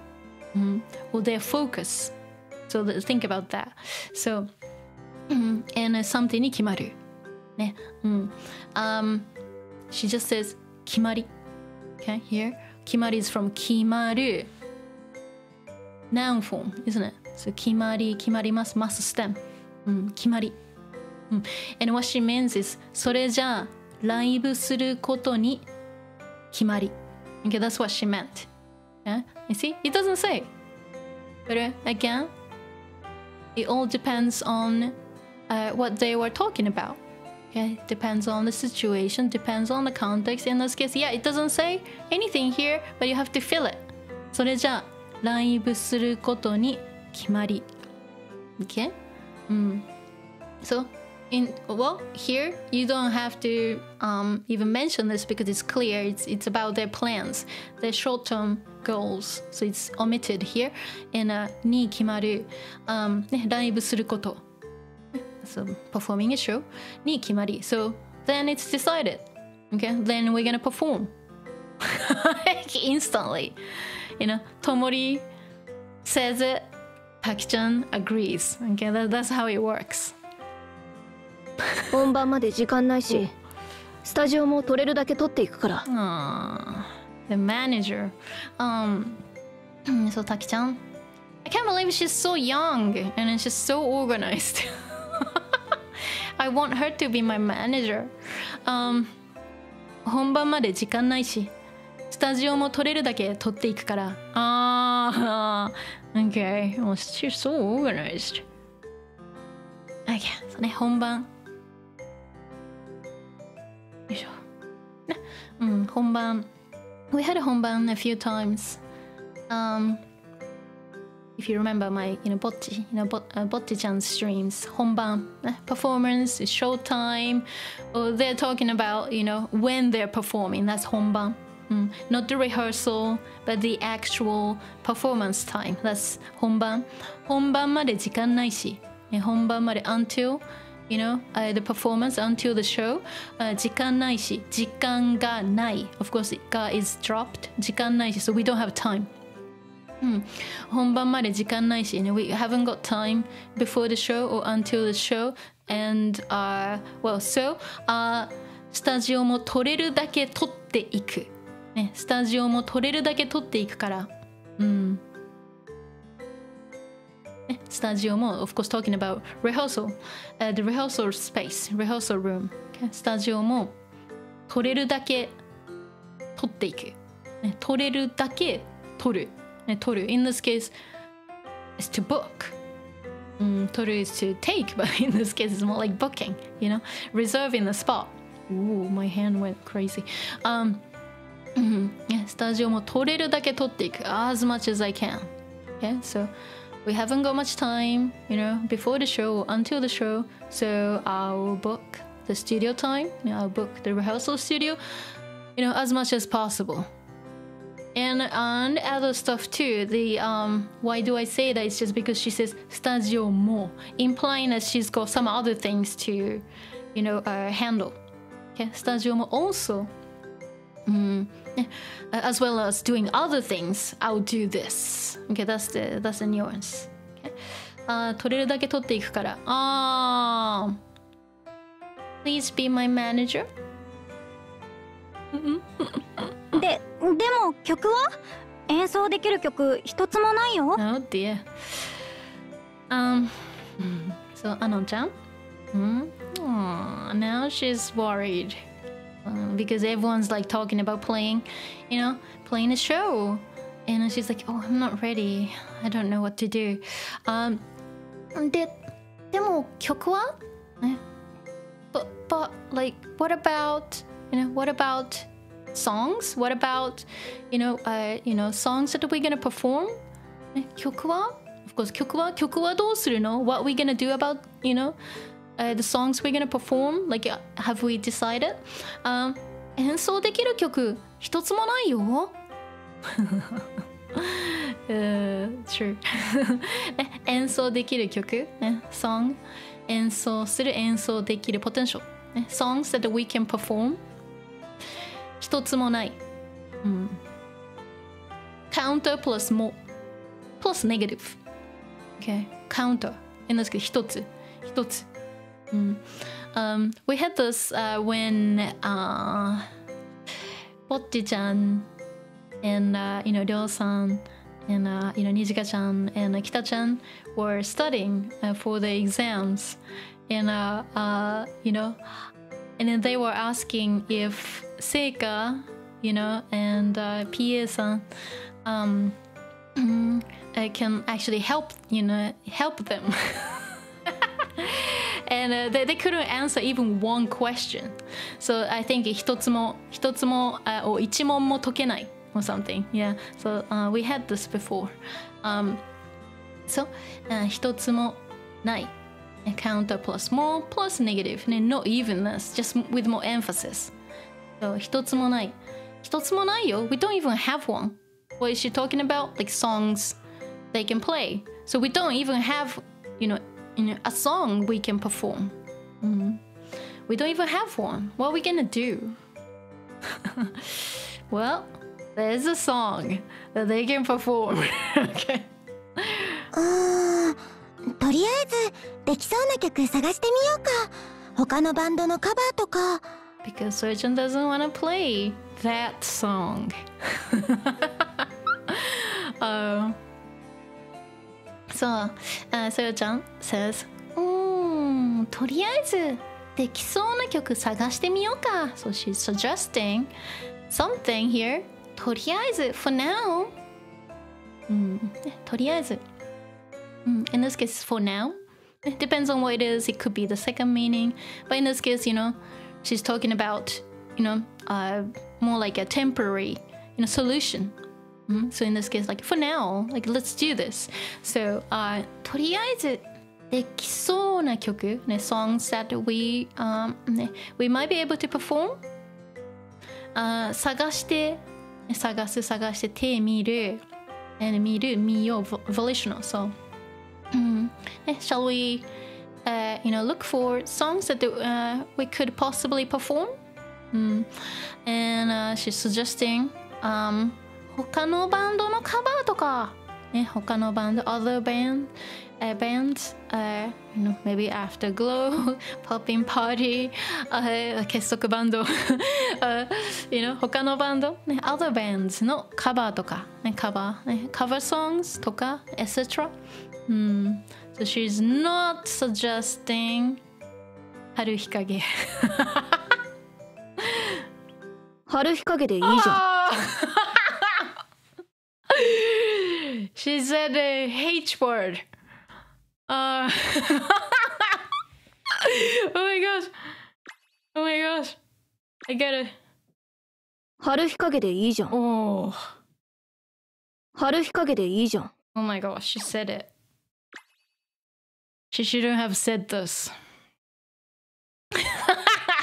A: or their focus. So think about that. So, and something に決まる。She just says 決まり. Okay, here. 決まり is from 決まる noun form, isn't it? So 決まります must stem. 決まり. And what she means is それじゃあライブすることに決まり. Okay, that's what she meant. Yeah? You see? It doesn't say. But again, it all depends on what they were talking about. Okay, depends on the situation, depends on the context. In this case, yeah, it doesn't say anything here, but you have to feel it. それじゃあライブすることに決まり. Okay? So, here you don't have to even mention this because it's clear. It's about their plans, their short-term goals. So it's omitted here. And に決まる、ライブすること。So performing a show に決まり. So then it's decided. Okay, then we're gonna perform. Instantly. Tomori says it, Taki-chan agrees. Okay, that's how it works.
C: 本番まで時間ないし、スタジオも取れるだけ取っていくから。
A: The manager. So Taki-chan, I can't believe she's so young and she's so organized. I want her to be my manager. 本番まで時間ないし、スタジオも取れるだけ取っていくから。Okay. Well, she's so organized. Okay, そうね、本番。よいしょ。ね、本番。We had a 本番 a few times. If you remember my, Bocchi, Bocchi-chan's streams, 本番, performance, showtime, or they're talking about, when they're performing, that's 本番. Not the rehearsal, but the actual performance time, that's 本番. 本番まで時間ないし、本番まで until, the performance, until the show, 時間ないし、時間がない. Of course, が is dropped, 時間ないし, so we don't have time. 本番まで時間ないし、we haven't got time before the show or until the show, and so スタジオも撮れるだけ撮っていく、ね、スタジオも撮れるだけ撮っていくから、スタジオも of course talking about rehearsal, the rehearsal space, rehearsal room, スタジオも撮れるだけ撮っていく、ね、撮れるだけ撮る撮る in this case is to book. 撮る is to take, but in this case it's more like booking, reserving the spot. Ooh, my hand went crazy. スタジオも撮れるだけ撮っていく as much as I can. Okay, so we haven't got much time, before the show or until the show, so I'll book the studio time. I'll book the rehearsal studio, as much as possible.And other stuff too. The why do I say that? It's just because she says studio mo, implying that she's got some other things to, handle. Okay, studio mo also, as well as doing other things. I'll do this. Okay, that's the nuance. Okay, 撮れるだけ撮っていくから。Please be my manager.
B: でも曲は演奏できる曲一つもないよ。
A: Oh dear. So Anon-chan? Now she's worried because everyone's like talking about playing a show, and she's like, oh, I'm not ready. I don't know what to do. でも曲は？ね。But like, what about songs? What about, songs that we're gonna perform? 曲は Of course, 曲はどうするの What we gonna do about, the songs we're gonna perform? Like, have we decided? 演奏できる曲一つもないよ。True. 演奏できる曲、song 演奏できる potential、songs that we can perform一つもない。counter plus more plus negative. Okay, counter ですけど一つ。We had this when Bocchi-chan and Ryo-san and Nijika-chan and Kita-chan were studying for the exams, and and then they were asking if Seika, and PA-san can actually help them. And they couldn't answer even one question. So I think 一つもor 一問も解けない or something. Yeah. So we had this before. So 一つもない。Counter plus more plus negative. Not evenness, just with more emphasis. So 一つもない。一つもないよ。We don't even have one. What is she talking about? Like songs they can play. So we don't even have, a song we can perform. We don't even have one. What are we gonna do? Well, there's a song that they can perform. Okay.
B: とりあえずできそうな曲探してみようか。他のバンドのカバーとか。
A: Because Soyo-chan doesn't want to play that song. So, Soyo-chan says, とりあえずできそうな曲探してみようか。So she's suggesting something here. とりあえず for now. とりあえず。In this case, for now. It depends on what it is. It could be the second meaning. But in this case, she's talking about, more like a temporary, solution. So in this case, like for now, like let's do this. So, とりあえずできそうな曲、songs that we might be able to perform. 探して手見る and 見よう volitional. So, shall we, look for songs that we could possibly perform? And she's suggesting, 他のバンドのカバーとか、他のバンド other bands, maybe Afterglow Poppin Party, 結束バンド他のバンド、other bands のカバーとか、cover songs とか etc. So she's not suggesting 春日陰
C: 春日陰でいいじゃん。
A: She said a H word. Oh my gosh. Oh my gosh. I get it.
C: 春日陰でいいじゃん。
A: Oh.
C: 春日陰でいいじゃん。
A: Oh my gosh, she said it. She shouldn't have said this.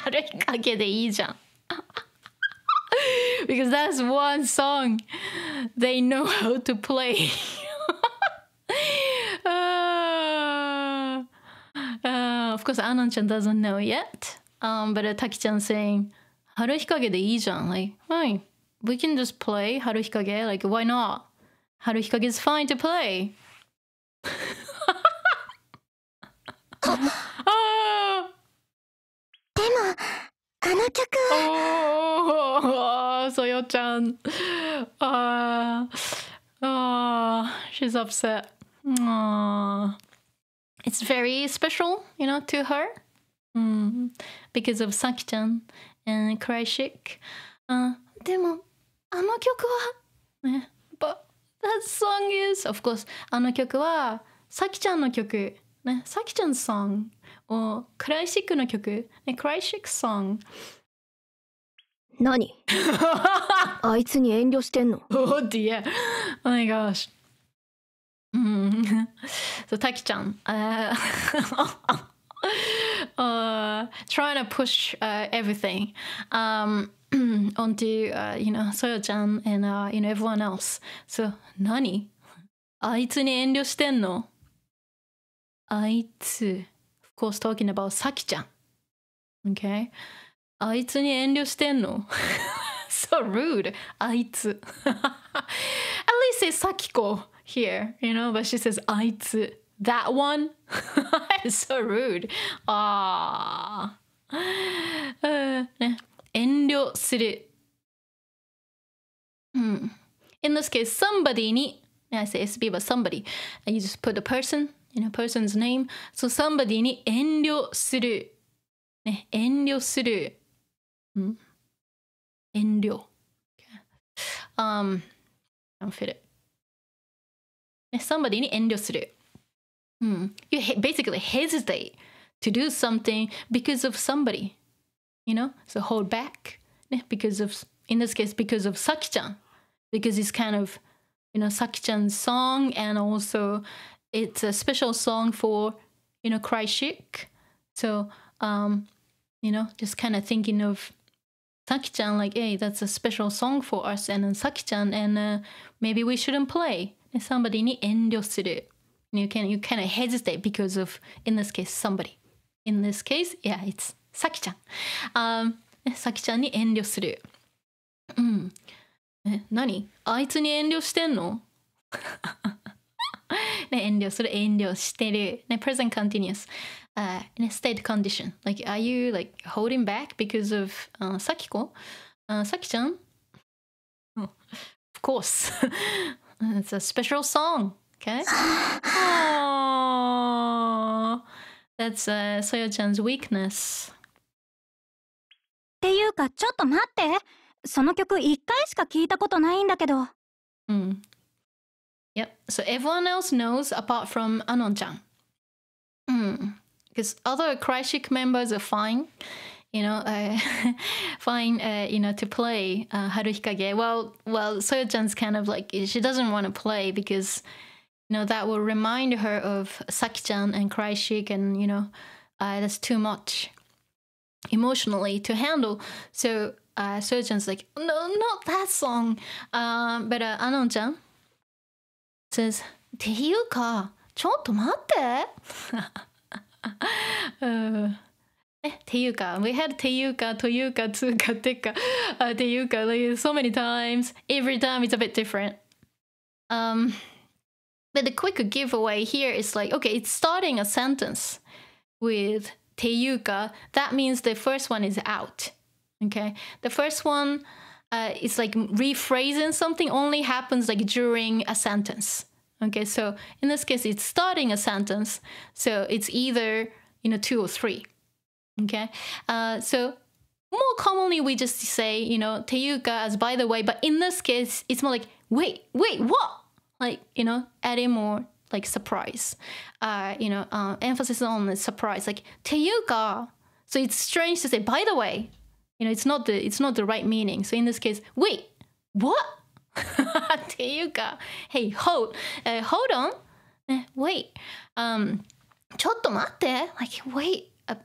A: 春日陰でいいじゃん。Because that's one song they know how to play. Of course, Anon-chan doesn't know yet. But Taki-chan saying, 春日陰でいいじゃん. Like, fine. We can just play 春日陰. Like, why not? 春日陰 is fine to play.
B: でもあの曲
A: はSoyo-chan. She's upset. It's very special, to her. Because of Saki-chan and Cry-chic. でもあの曲はBut that song is, of course, あの曲はSaki-chanの曲。Saki-chan's song. クライシックの曲、クライシックソング。
C: 何あいつに遠慮してんの
A: Oh dear. Oh my gosh. So Taki-chan, trying to push everything onto Soyo-chan and everyone else. So 何あいつに遠慮してんのあいつOf course, talking about Saki-chan. Okay? あいつに遠慮してんの So rude. あいつ At least it's Sakiko here, but she says あいつ That one? It's so rude. 遠慮する In this case, somebody に I say SB, but somebody. You just put a person person's name. So somebody に遠慮する。遠慮する。遠慮。Don't fit it. Somebody に遠慮する。You basically hesitate to do something because of somebody. So hold back. Because of, in this case, because of Saki-chan. Because it's kind of, Saki-chan's song and also it's a special song for, Cry-chic. So, just kind of thinking of Saki-chan like, hey, that's a special song for us and then Saki-chan and maybe we shouldn't play. And somebody に遠慮する. You kind of hesitate because of, in this case, somebody. In this case, yeah, it's Saki-chan. Saki-chan に遠慮する. 何あいつに遠慮してんの遠慮する遠慮してる present continuous state condition like are you like holding back because of Sakiko Saki-chan of course it's a special song okay that's Soyo-chan's weakness
B: っていうかちょっと待ってその曲一回しか聞いたことないんだけど
A: Yep. So everyone else knows apart from Anon-chan. because other Crychic members are fine, fine, to play Haruhikage. Well, Soyo-chan's kind of like, she doesn't want to play because, that will remind her of Saki-chan and Crychic, and, that's too much emotionally to handle. So Soyo-chan's like, no, not that song. But Anon-chan says, っていうか、ちょっと待って。ていうか we had ていうか、というか、つうか、てか、ていうか like so many times. Every time it's a bit different. But the quick giveaway here is like, okay, it's starting a sentence with ていうか. That means the first one is out. Okay, the first one is like rephrasing something only happens like during a sentence. Okay, so in this case, it's starting a sentence, so it's either 2 or 3. Okay, so more commonly we just say ていうか as by the way, but in this case, it's more like wait, what? Like adding more like surprise, emphasis on the surprise, like ていうか. So it's strange to say by the way. It's not the right meaning. So in this case, wait, what? ていうか hey, hold on, wait, ちょっと待って like wait a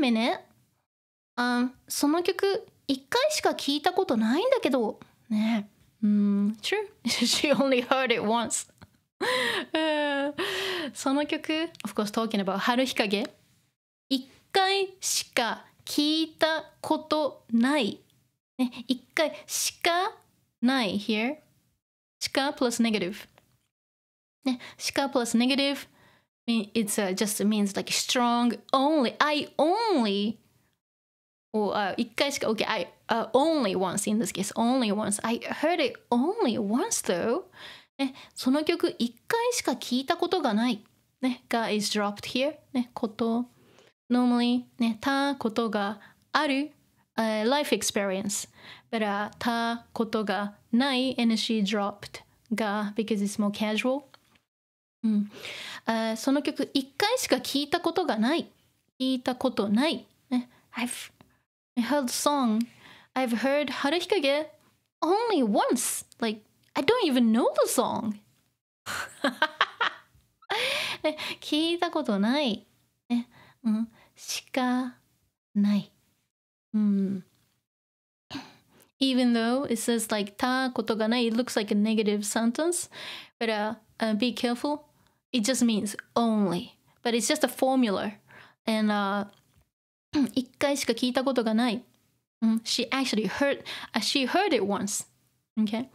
A: minute, その曲1回しか聞いたことないんだけどね。true. She only heard it once. その曲 of course talking about 春日陰1回しか聞いたことない。ね、1回しかない here. しか plus negative. ね、しか plus negative. It's just means like strong only. I only. Or 1回しか okay, I only once in this case. Only once. I heard it only once though. ね、その曲1回しか聞いたことがない。ね、が is dropped here. ね、こと。Normally ね、たことがある、life experience. But たことがない NC dropped が because it's more casual. その曲1回しか聞いたことがない。聞いたことない。ね、I heard the song. I've heard 春日陰 only once. Like, I don't even know the song. ね、聞いたことない。ね、しかない。Even though it says like たことがない, it looks like a negative sentence. But be careful. It just means only. But it's just a formula. And 1回しか聞いたことがない。She actually heard, she heard it once. Okay?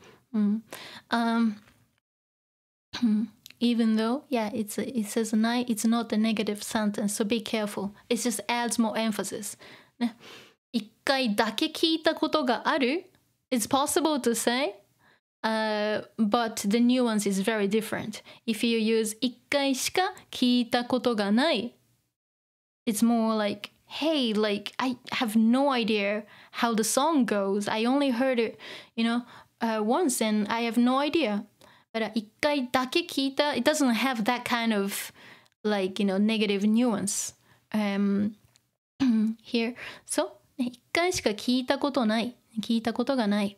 A: Even though, yeah, it says night, it's not a negative sentence, so be careful. It just adds more emphasis. ね、1回だけ聞いたことがある It's possible to say, but the nuance is very different. If you use 1回しか聞いたことがない It's more like, hey, like, I have no idea how the song goes. I only heard it, once and I have no idea. But 1回だけ聞いた it doesn't have that kind of, like, negative nuance here. So, 1回しか聞いたことない。聞いたことがない。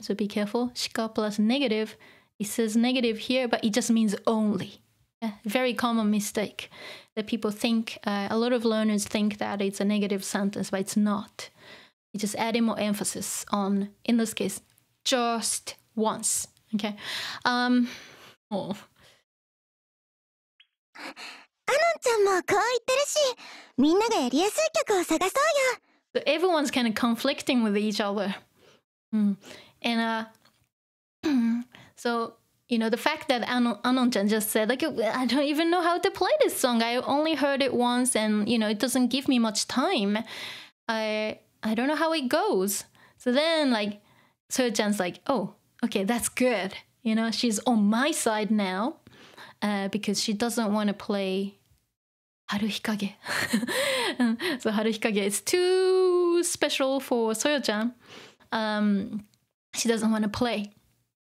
A: So be careful. しか plus negative. It says negative here, but it just means only. A very common mistake that people think, a lot of learners think that it's a negative sentence, but it's not. It's just adding more emphasis on, in this case, just once. Okay.
B: アノンちゃんもこう言ってるし、みんながやりやすい曲を探そうよ。
A: So everyone's kind of conflicting with each other. And so, the fact that Anon-chan just said, like, I don't even know how to play this song. I only heard it once and, it doesn't give me much time. I don't know how it goes. So then, like, Soyo-chan's like, oh, okay, that's good. She's on my side now because she doesn't want to play Haruhikage. So Haruhikage is too special for Soyo-chan. She doesn't want to play.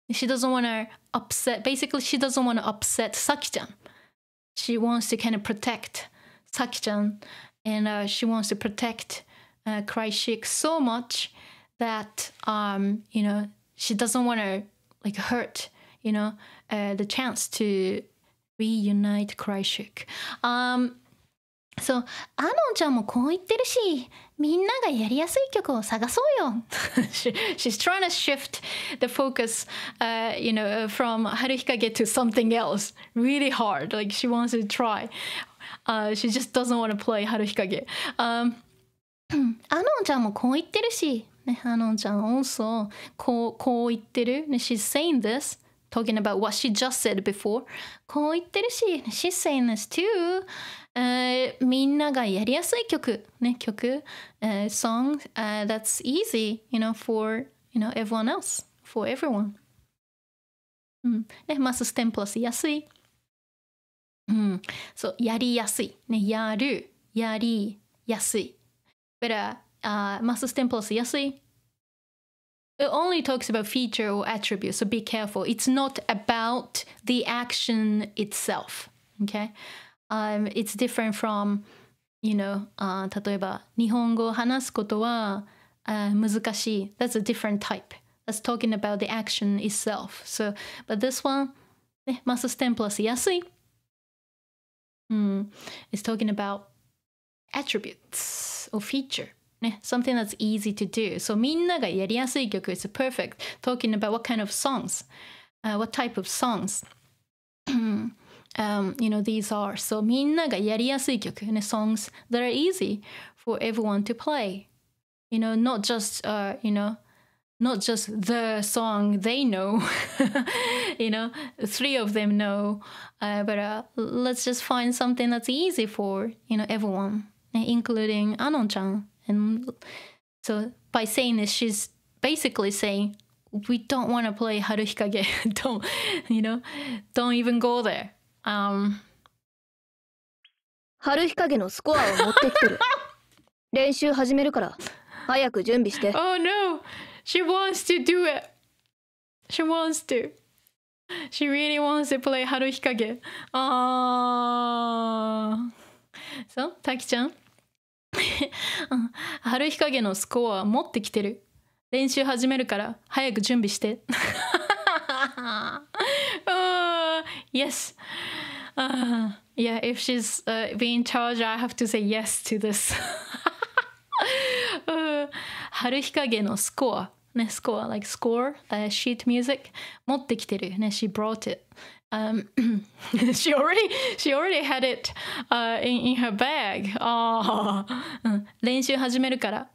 A: She doesn't want to upset. Basically, she doesn't want to upset Saki-chan. she wants to kind of protect Saki-chan, and she wants to protect Cry-shik so much that she doesn't want to like hurt the chance to reunite Cry-shik. So アノンちゃんもこう言ってるし、みんながやりやすい曲を探そうよ。She's trying to shift the focus, from Haruhikage to something else really hard. Like she wants to try. She just doesn't want to play Haruhikage. アノンちゃんもこう言ってるし、ね、アノンちゃん also こう言ってる。ね、she's saying this, talking about what she just said before. こう言ってるし、she's saying this too. みんながやりやすい曲、ね、song that's easy, for, everyone else, for everyone. ね、マスステンプラス安い。そう、やりやすい。ね、やりやすい。But, マスステンプラス安い。It only talks about feature or attribute, so be careful. It's not about the action itself, okay? It's different from, 例えば日本語を話すことは、難しい。That's a different type. That's talking about the action itself. So, but this one, ね、マスステンプラス安い。It's talking about attributes or feature. ね、something that's easy to do. So みんながやりやすい曲 is perfect. Talking about what kind of songs, what type of songs, these are. So みんながやりやすい曲、ね、songs that are easy for everyone to play. Not just, not just the song they know. Three of them know. But let's just find something that's easy for, everyone, including Anon-chan. And so by saying this, she's basically saying, we don't want to play Haruhikage. Don't even go there.
C: Haruhikage のスコアを持ってきてる。練習始めるから早く準備して。
A: Oh no! She wants to do it. She wants to. She really wants to play Haruhikage. So, Taki-chan? 春日陰のスコア持ってきてる。練習始めるから早く準備して。Yes. Yeah, if she's being in charge, I have to say yes to this. 春日陰のスコア。ね、スコア、like score, sheet music 持ってきてる。ね、she brought it. She already had it in her bag. 練習始めるから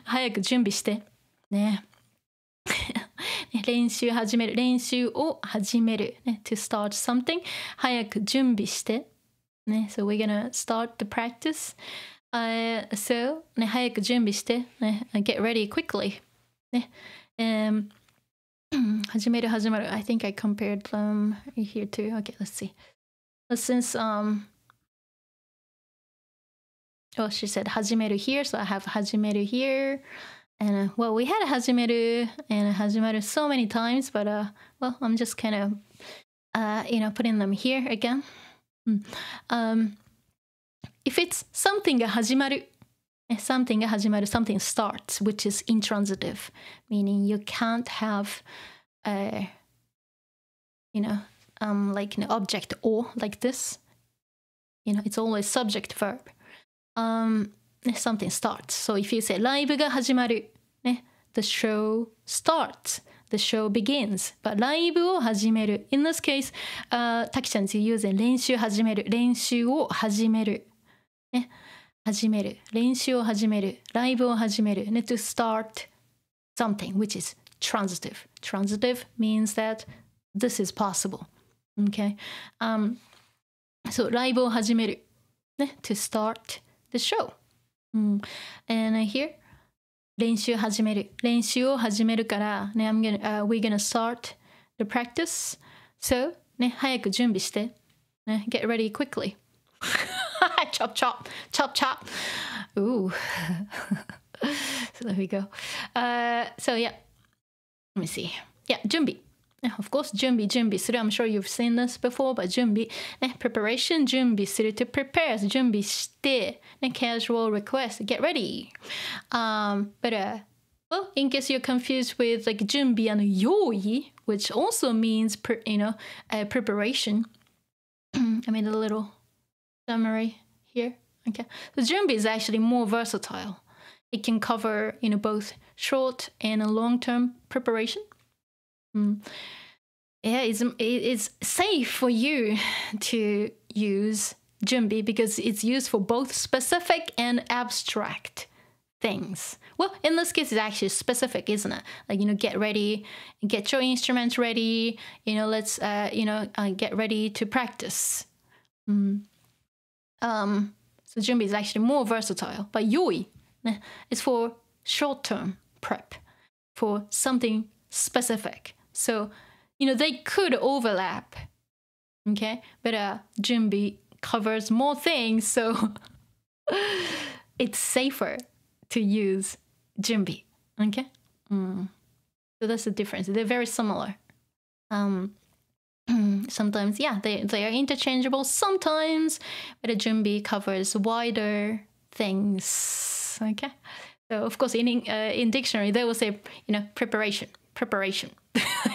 A: 早く準備してね。練習を始める、ね、to start something 早く準備してね。So we're gonna start the practice. So ね、早く準備してね。Get ready quickly ね。始める。I think I compared them here too. Okay, let's see. Since she said 始める here, so I have 始める here. And well, we had 始める and 始まる so many times, but well, I'm just kind of putting them here again. If it's something が始まる something が始まる something starts, which is intransitive, meaning you can't have like an object or like this. It's always subject verb. Something starts. So if you say ライブが始まる、ね、the show starts, the show begins. But ライブを始める in this case, Taki-chan is using 練習を始める、ね、始める、練習を始める、ライブを始める、ね、to start something, which is transitive. Transitive means that this is possible. Okay? So ライブを始める、ね、to start the show. And here 練習を始めるからね、we're gonna start the practice. So ね、早く準備して、ね、get ready quickly. Chop. Ooh. So there we go. So yeah, let me see. Yeah, 準備。Of course, 準備する. I'm sure you've seen this before, but 準備, preparation, 準備する to prepare, 準備して, casual request, get ready. But well, in case you're confused with like 準備 and 用意, which also means preparation. I made a little summary here. Okay, so 準備 is actually more versatile. It can cover both short and long-term preparation. Yeah, it's safe for you to use 準備 because it's used for both specific and abstract things. Well, in this case, it's actually specific, isn't it? Like, get ready, get your instruments ready, let's, get ready to practice. So 準備 is actually more versatile. But 用意 is for short-term prep, for something specific. So, they could overlap, okay? But 準備 covers more things, so it's safer to use 準備, okay? So that's the difference. They're very similar. Sometimes, yeah, they are interchangeable sometimes, but 準備 covers wider things, okay? So, of course, in dictionary, they will say, preparation.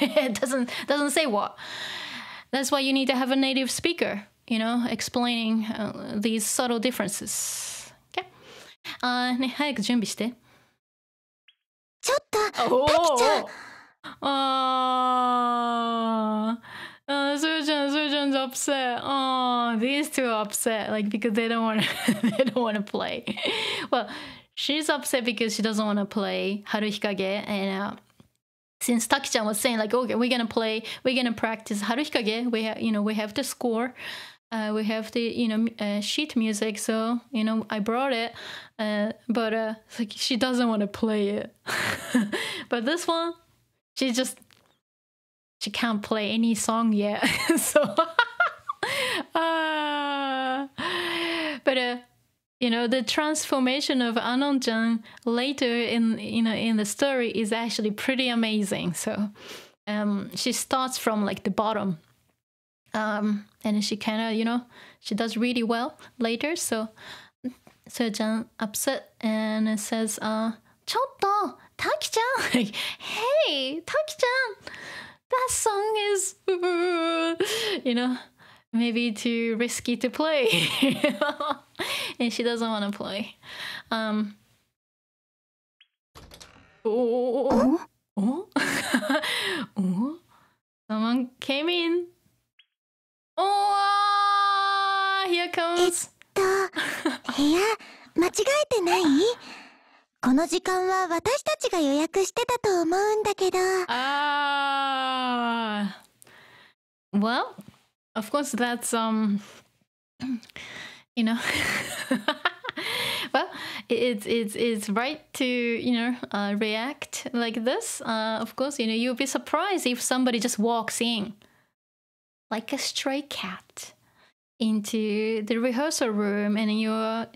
A: It doesn't say what. That's why you need to have a native speaker, explaining these subtle differences. Okay? ね、早く準備して。
B: ちょっと、タキちゃん。
A: Soyo's upset. Oh, these two are upset, like because they don't want to play. Well, she's upset because she doesn't want to play Haruhikage, and since Taki-chan was saying like, okay, we're gonna practice Haruhikage. We have to score. We have the sheet music, so I brought it, but like she doesn't want to play it. But this one, she can't play any song yet. So, but the transformation of Anon-chan later in the story is actually pretty amazing. So, she starts from like the bottom, and she kind of she does really well later. So, Soyo-chan upset and says, ちょっと Taki-chan, like, hey, Taki-chan, that song is, maybe too risky to play. And she doesn't want to play. Someone came in. Oh, here comes.
B: 部屋、間違えてない？この時間は私たちが予約してたと思うんだけど。
A: Well, of course that's well, it's right to react like this. Of course, you'll be surprised if somebody just walks in like a stray cat into the rehearsal room, and you're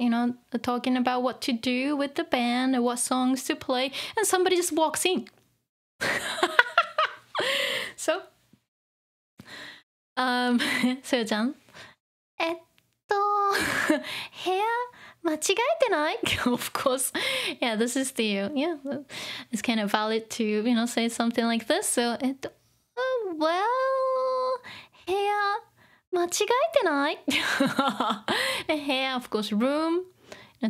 A: talking about what to do with the band and what songs to play, and somebody just walks in. So, Soyo-chan, 部屋間違えてない? Of course, yeah, this is it's kind of valid to say something like this. So, well, 部屋間違えてない? Here, of course, room.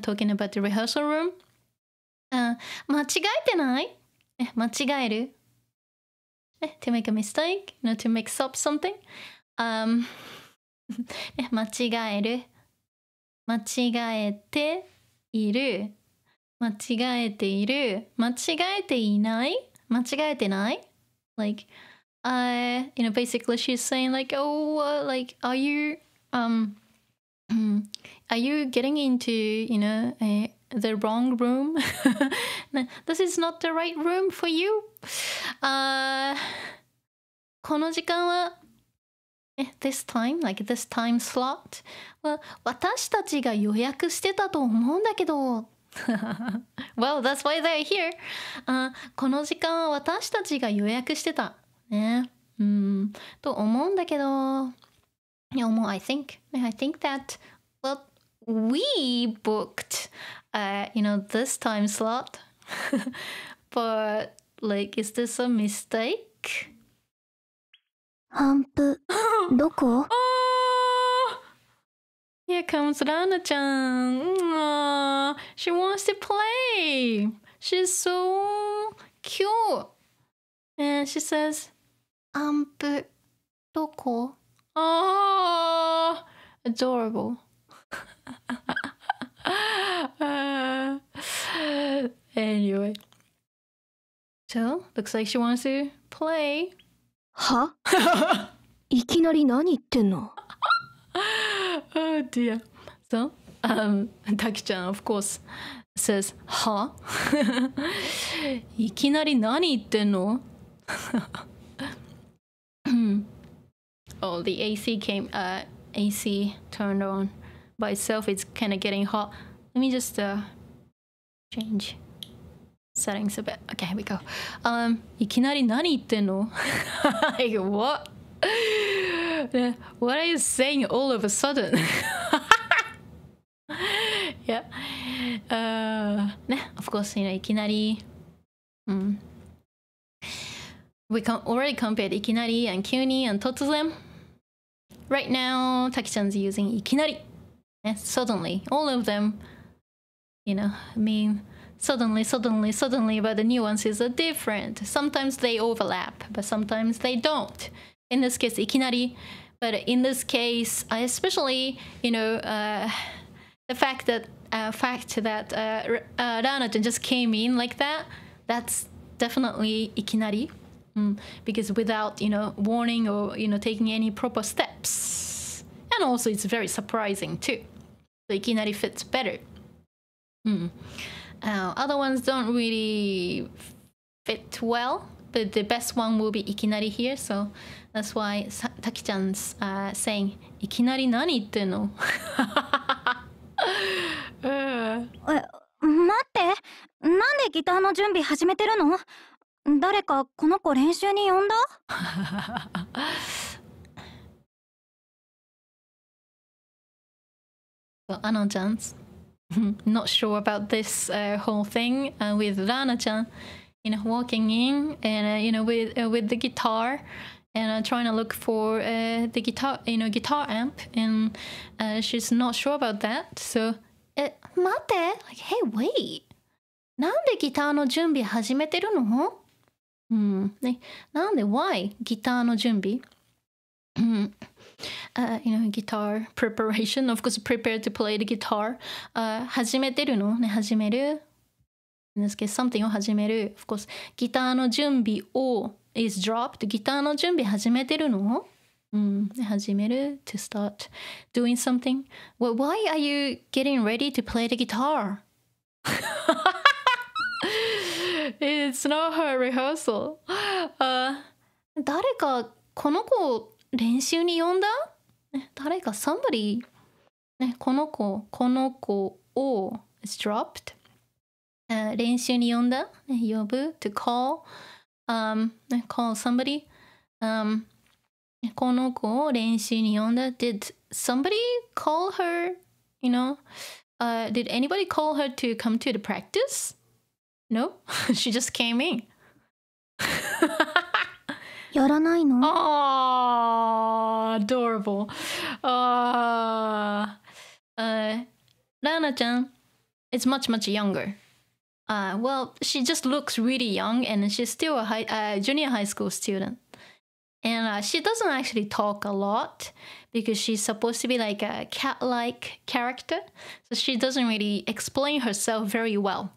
A: Talking about the rehearsal room. 間違えてない? 間違える? To make a mistake, to mix up something. 間違える. 間違えている. 間違えている. 間違えていない? 間違えてない? Like, basically she's saying like, like, are you getting into, the wrong room? This is not the right room for you. この時間は this time, like this time slot, well, 私たちが予約してたと思うんだけど。Well, that's why they're here. この時間は私たちが予約してた。ね。と思うんだけど、I think that, well, we booked, this time slot. But, like, is this a mistake?
B: 反復どこ？
A: Here comes Raana-chan. She wants to play. She's so cute. And she says, 反復どこ？ Adorable. Anyway. So, looks like she wants to play.
C: は？いきなり何言ってんの？
A: Oh dear. So, Taki-chan, of course, says, は？いきなり何言ってんの？ Oh, the AC AC turned on by itself. It's kind of getting hot. Let me just change settings a bit. Okay, here we go. いきなり何言ってんの？ Like, what? What are you saying all of a sudden? Yeah. Of course, いきなり。We already compared いきなり and 急に and 突然。Right now, Taki-chan's using いきなり. Suddenly. All of them, mean suddenly, but the nuances are different. Sometimes they overlap, but sometimes they don't. In this case, いきなり. But in this case, especially, the fact that Raana-chan just came in like that, that's definitely いきなり. Because without, warning or, taking any proper steps. And also it's very surprising too. So いきなり fits better. Other ones don't really fit well. But the best one will be いきなり here. So that's why Taki-chan's saying いきなり何言ってんの？
B: 待って、なんでギターの準備始めてるの？誰かこの子練習に呼んだ？
A: So Anon-chan's not sure about this whole thing with Raana-chan, walking in and with the guitar and trying to look for the guitar amp, and she's not sure about that. So 待って、like, hey, wait, なんでギターの準備始めてるの？なんで why ギターの準備guitar preparation, of course, prepare to play the guitar. 始めてるのね、始める。In this case, something を始める。Of course, ギターの準備を is dropped. ギターの準備始めてるの始める to start doing something. Well, why are you getting ready to play the guitar? It's not her rehearsal. 誰かこの子練習に呼んだ？誰か somebody この子を is dropped. 練習に呼んだ？呼ぶ to call call somebody. この子を練習に呼んだ。Did somebody call her? Did anybody call her to come to the practice? No, she just came in.
B: やらないの？
A: Oh, adorable. Raana-chan is much younger. Well, she just looks really young, and she's still a junior high school student. And she doesn't actually talk a lot because she's supposed to be like a cat-like character. So she doesn't really explain herself very well.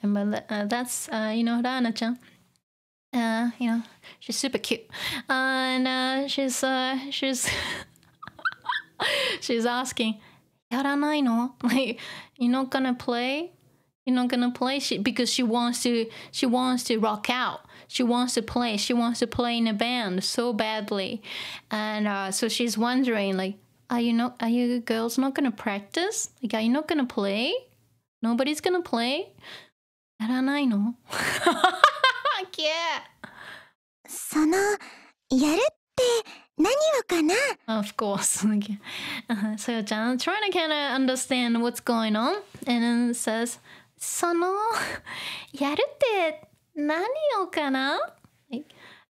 A: But that's, Raana-chan. She's super cute. And she's she's asking, やらないの? Like, you're not gonna play? You're not gonna play? Because she wants to rock out. She wants to play. She wants to play in a band so badly. And so she's wondering, like, are you girls not gonna practice? Like, are you not gonna play? Nobody's gonna play? やらないの? Yeah.
B: やるって何をかな？
A: Of course. Soyo-chan trying to kind of understand what's going on and then says, やるって何をかな? Like,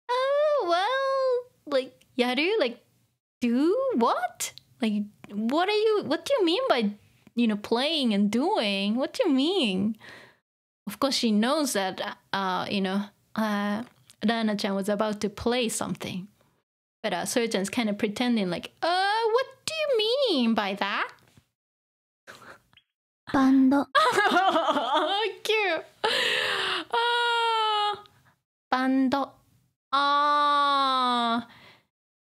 A: oh, well, like, やる? Like, do what? Like, what do you mean by, playing and doing? What do you mean? Of course, she knows that, Raana-chan was about to play something. But Soyo-chan's kind of pretending like, what do you mean by that?
B: バンド。
A: Cute. Bando.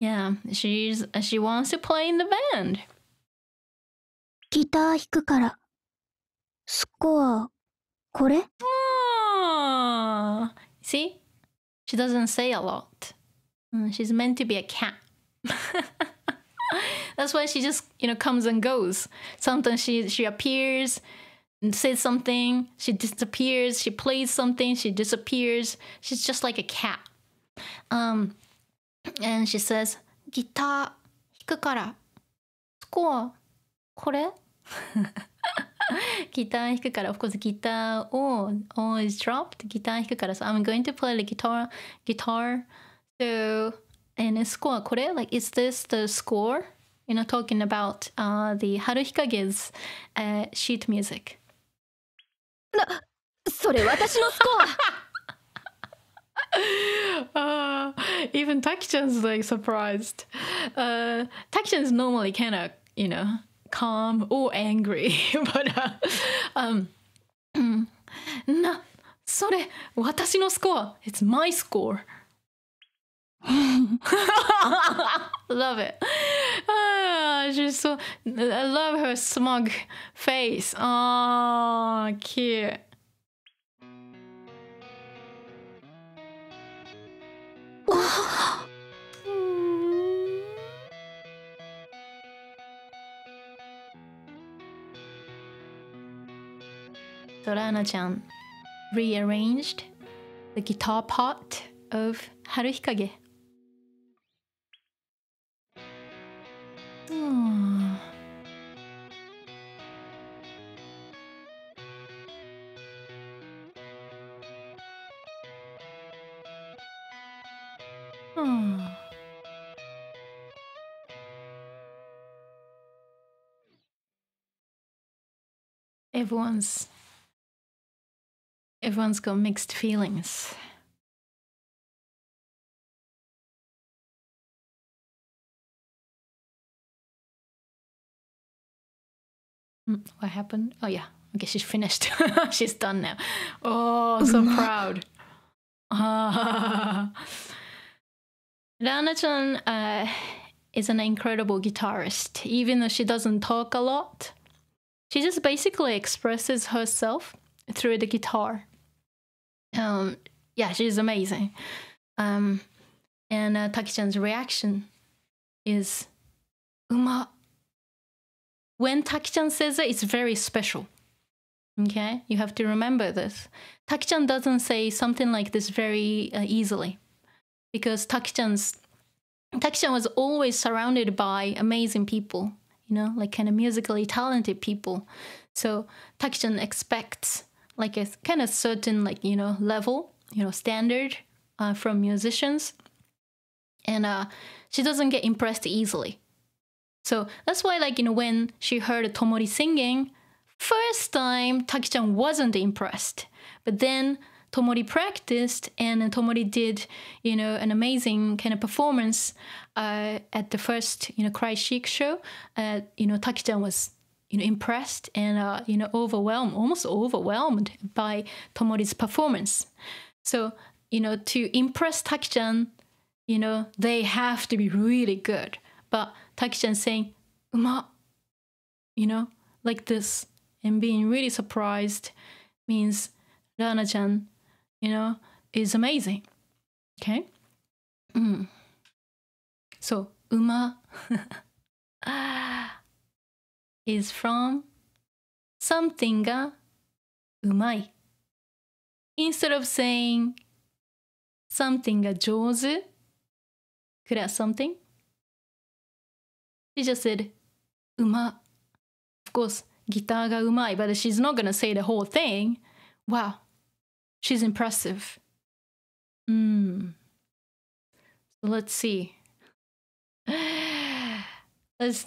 A: Yeah, she wants to play in the band.
B: ギター弾くから。スコア、これ？
A: See? She doesn't say a lot. She's meant to be a cat. That's why she just, comes and goes. Sometimes she appears and says something, she disappears, she plays something, she disappears. She's just like a cat. And she says, ギター弾くから。スコア、これ？ギター弾くから。Of course, ギターを always dropped. ギター弾くから。So I'm going to play the guitar. So, and score これ? Like, is this the score? Talking about the Haruhikage's sheet music.
C: それ私のスコア。
A: Even Taki-chan's like surprised. Taki-chan's normally kind of, calm or angry. But, それ私のスコア. It's my score. Love it. She's so. I love her smug face. Oh, cute. So Raana-chan rearranged the guitar part of Haruhikage. Everyone's got mixed feelings. What happened? Oh yeah. Okay, she's finished. She's done now. Oh, so proud. Raana-chan is an incredible guitarist. Even though she doesn't talk a lot, she just basically expresses herself through the guitar. Yeah, she's amazing. And Taki-chan's reaction is uma. When Taki-chan says it, it's very special. Okay? You have to remember this. Taki-chan doesn't say something like this very easily. Because Taki-chan was always surrounded by amazing people. Like kind of musically talented people. So Taki-chan expects like a kind of certain level, standard from musicians. And she doesn't get impressed easily. So that's why, when she heard Tomori singing, first time Taki-chan wasn't impressed. But then Tomori practiced and Tomori did, an amazing kind of performance at the first, Cry Chic show. Taki-chan was, impressed and, almost overwhelmed by Tomori's performance. So, to impress Taki-chan, they have to be really good. But Taki-chan saying, uma, like this, and being really surprised means Raana-chan, is amazing. Okay? So, uma is from something ga umai. Instead of saying something が上手 good at something. She just said うま of course ギターがうまい but she's not gonna say the whole thing. Wow, she's impressive. So let's see. Let's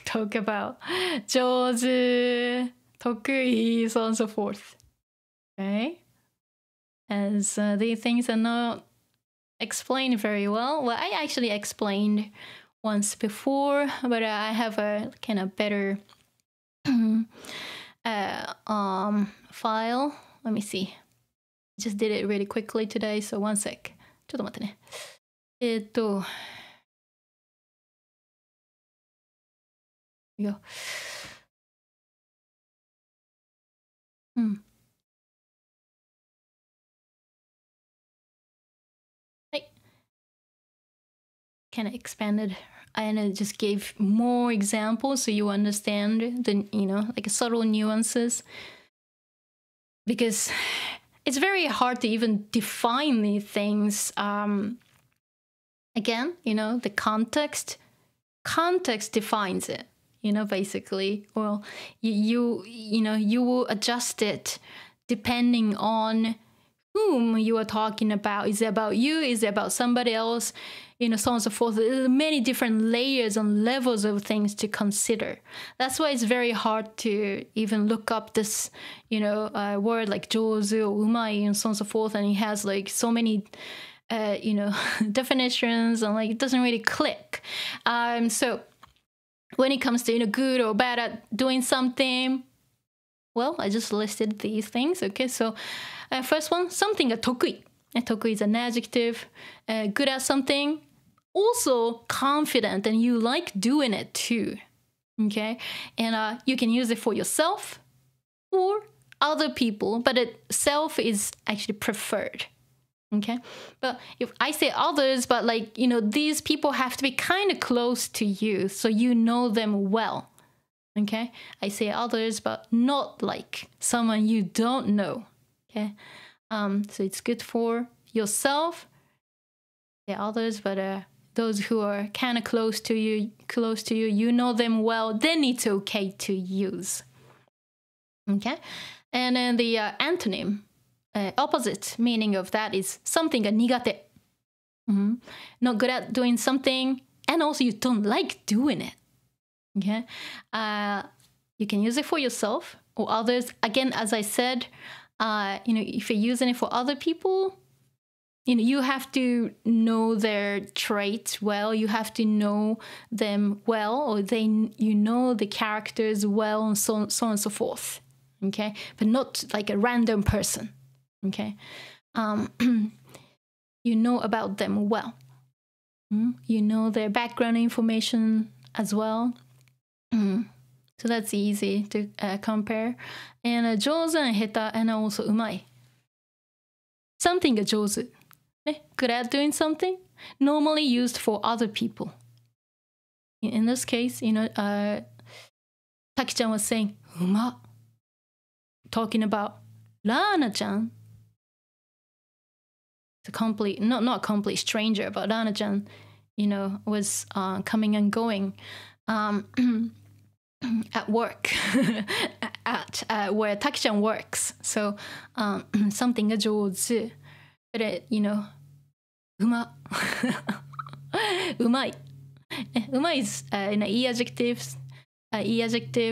A: talk about 上手 得意 so on and so forth. Okay, as these things are not explained very well. Well, I actually explained once before, but I have a kind of better file. Let me see. Just did it really quickly today, so one sec. ちょっと待ってね。いや。Kind of expanded and just gave more examples so you understand the, like subtle nuances, because it's very hard to even define these things. Again, the context defines it, basically. Well, you will adjust it depending on whom you are talking about. Is it about you? Is it about somebody else? So on and so forth. There's many different layers and levels of things to consider. That's why it's very hard to even look up this, word like 上手 or うまい and so on and so forth. And it has like so many, definitions, and like it doesn't really click. So when it comes to, good or bad at doing something, well, I just listed these things. Okay, so first one, something が得意. 得意 is an adjective. Good at something. Also confident, and you like doing it too. Okay, and you can use it for yourself or other people, but self is actually preferred. Okay, but if I say others, but like, these people have to be kind of close to you, so you know them well. Okay, I say others, but not like someone you don't know. Okay, so it's good for yourself. Say others, but those who are kind of close to you, you know them well, then it's okay to use. Okay, and then the antonym, opposite meaning of that is something が苦手. Not good at doing something, and also you don't like doing it. Okay, you can use it for yourself or others. Again, as I said, if you're using it for other people, you have to know their traits well. You have to know them well, or the characters well, and so on and so forth. Okay, but not like a random person. Okay, you know about them well. You know their background information as well. So that's easy to compare. And 上手 and 下手 and also うまい. Something が上手. Good at doing something. Normally used for other people. In this case, Taki-chan was saying うま. Talking about Raana-chan. It's a complete, not a complete stranger, but Raana-chan, was coming and going. At work, at where Taki-chan works. So something が上手. But うま. うまい. うま is an e-adjective,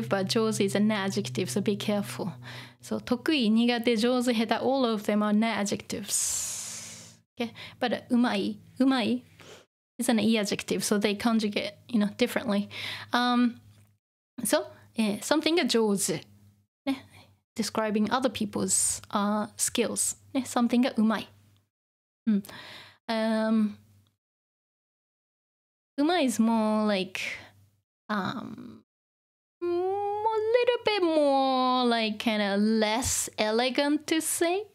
A: but 上手 is an adjective, so be careful. So 得意、苦手、上手、下手, all of them are adjectives. Okay, but うまい is an e-adjective, so they conjugate, differently. So, something が上手. Describing other people's skills. Something がうまい. うまい is more like a little bit more like kind of less elegant to say.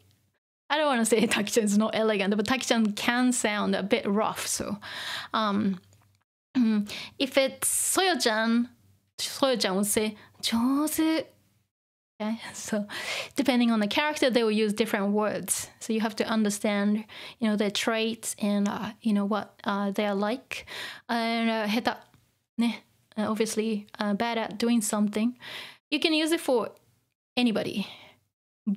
A: I don't want to say Taki-chan is not elegant, but Taki-chan can sound a bit rough. So, if it's Soyo-chan would say 上手. Okay, so depending on the character, they will use different words. So you have to understand, their traits and what they are like. And 下手ね, obviously bad at doing something. You can use it for anybody,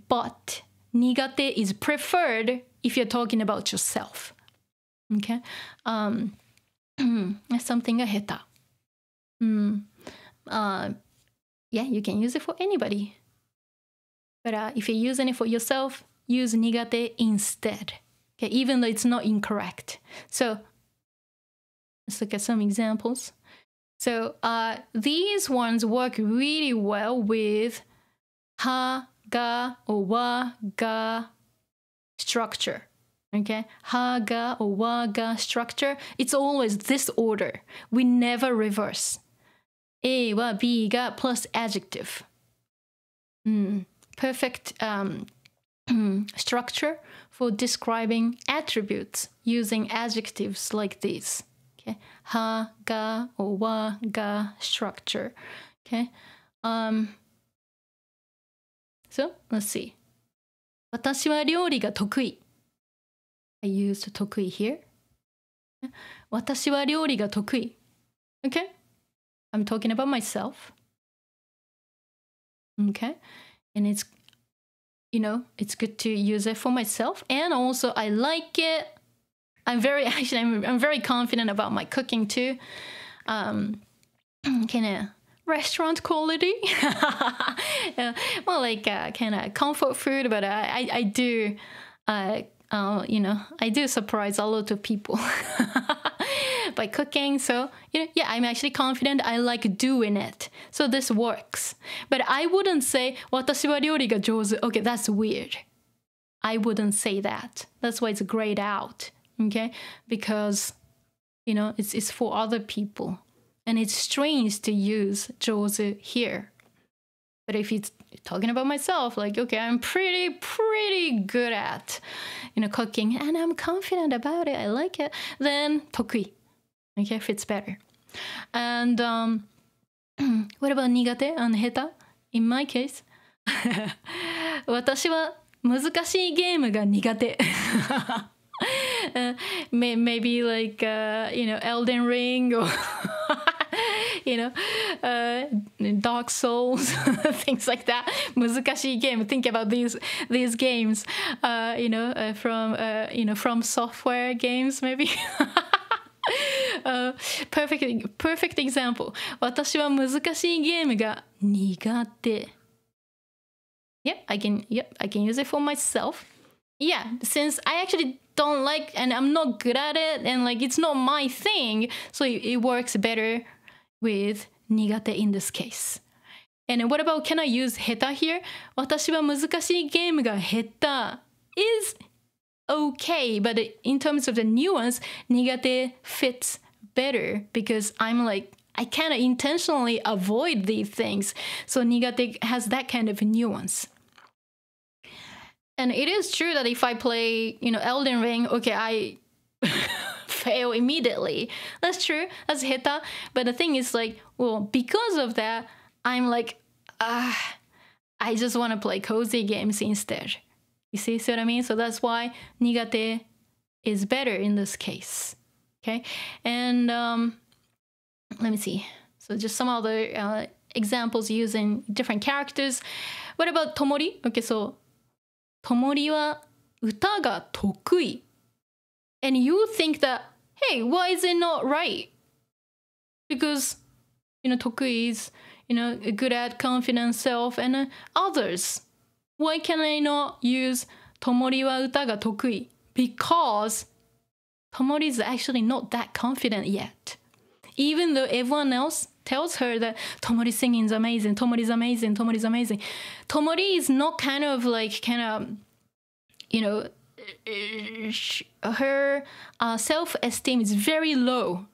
A: but 苦手 is preferred if you're talking about yourself. Okay, something が下手. Yeah, you can use it for anybody. But if you're using it for yourself, use 苦手 instead. Okay, even though it's not incorrect. So let's look at some examples. So these ones work really well with は ga or わ ga structure. Okay, は ga or わ ga structure. It's always this order. We never reverse. A は B が plus adjective. Perfect structure for describing attributes using adjectives like these. Okay, は ga or わ ga structure. Okay, so let's see. 私は料理が得意. I used 得意 here. 私は料理が得意. Okay, I'm talking about myself. Okay, and it's good to use it for myself, and also I like it. I'm very confident about my cooking too. Kind of restaurant quality. More like kind of comfort food, but I do I do surprise a lot of people by cooking. So yeah, I'm actually confident. I like doing it. So this works. But I wouldn't say 私は料理が上手. Okay, that's weird. I wouldn't say that. That's why it's grayed out. Okay, because it's for other people, and it's strange to use 上手 here. But if it's talking about myself, like, okay, I'm pretty good at cooking, and I'm confident about it, I like it, then 得意. Okay, fits better. And what about 苦手 and 下手? In my case, 私は難しいゲームが苦手. Maybe like Elden Ring or Dark Souls, things like that. 難しいゲーム. Think about these games, from software games maybe. Perfect example. 私は難しいゲームが苦手. I can use it for myself. Yeah, since I actually don't like, and I'm not good at it, and like it's not my thing, so it works better with 苦手 in this case. And what about, can I use 下手 here? 私は難しいゲームが下手 is okay, but in terms of the nuance, 苦手 fits better because I'm like, I kind of intentionally avoid these things. So 苦手 has that kind of nuance. And it is true that if I play, Elden Ring, okay, I fail immediately. That's true. That's 下手. But the thing is like, well, because of that, I'm like, I just want to play cozy games instead. You see what I mean? So that's why 苦手 is better in this case. Okay? And let me see. So just some other examples using different characters. What about Tomori? Okay, so Tomori は歌が得意. And you think that, hey, why is it not right? Because, 得意 is, good at confident self and others. Why can I not use 友利は歌が得意? Because Tomori is actually not that confident yet. Even though everyone else tells her that Tomori's singing is amazing, Tomori's amazing, Tomori's amazing. Tomori is not her self-esteem is very low.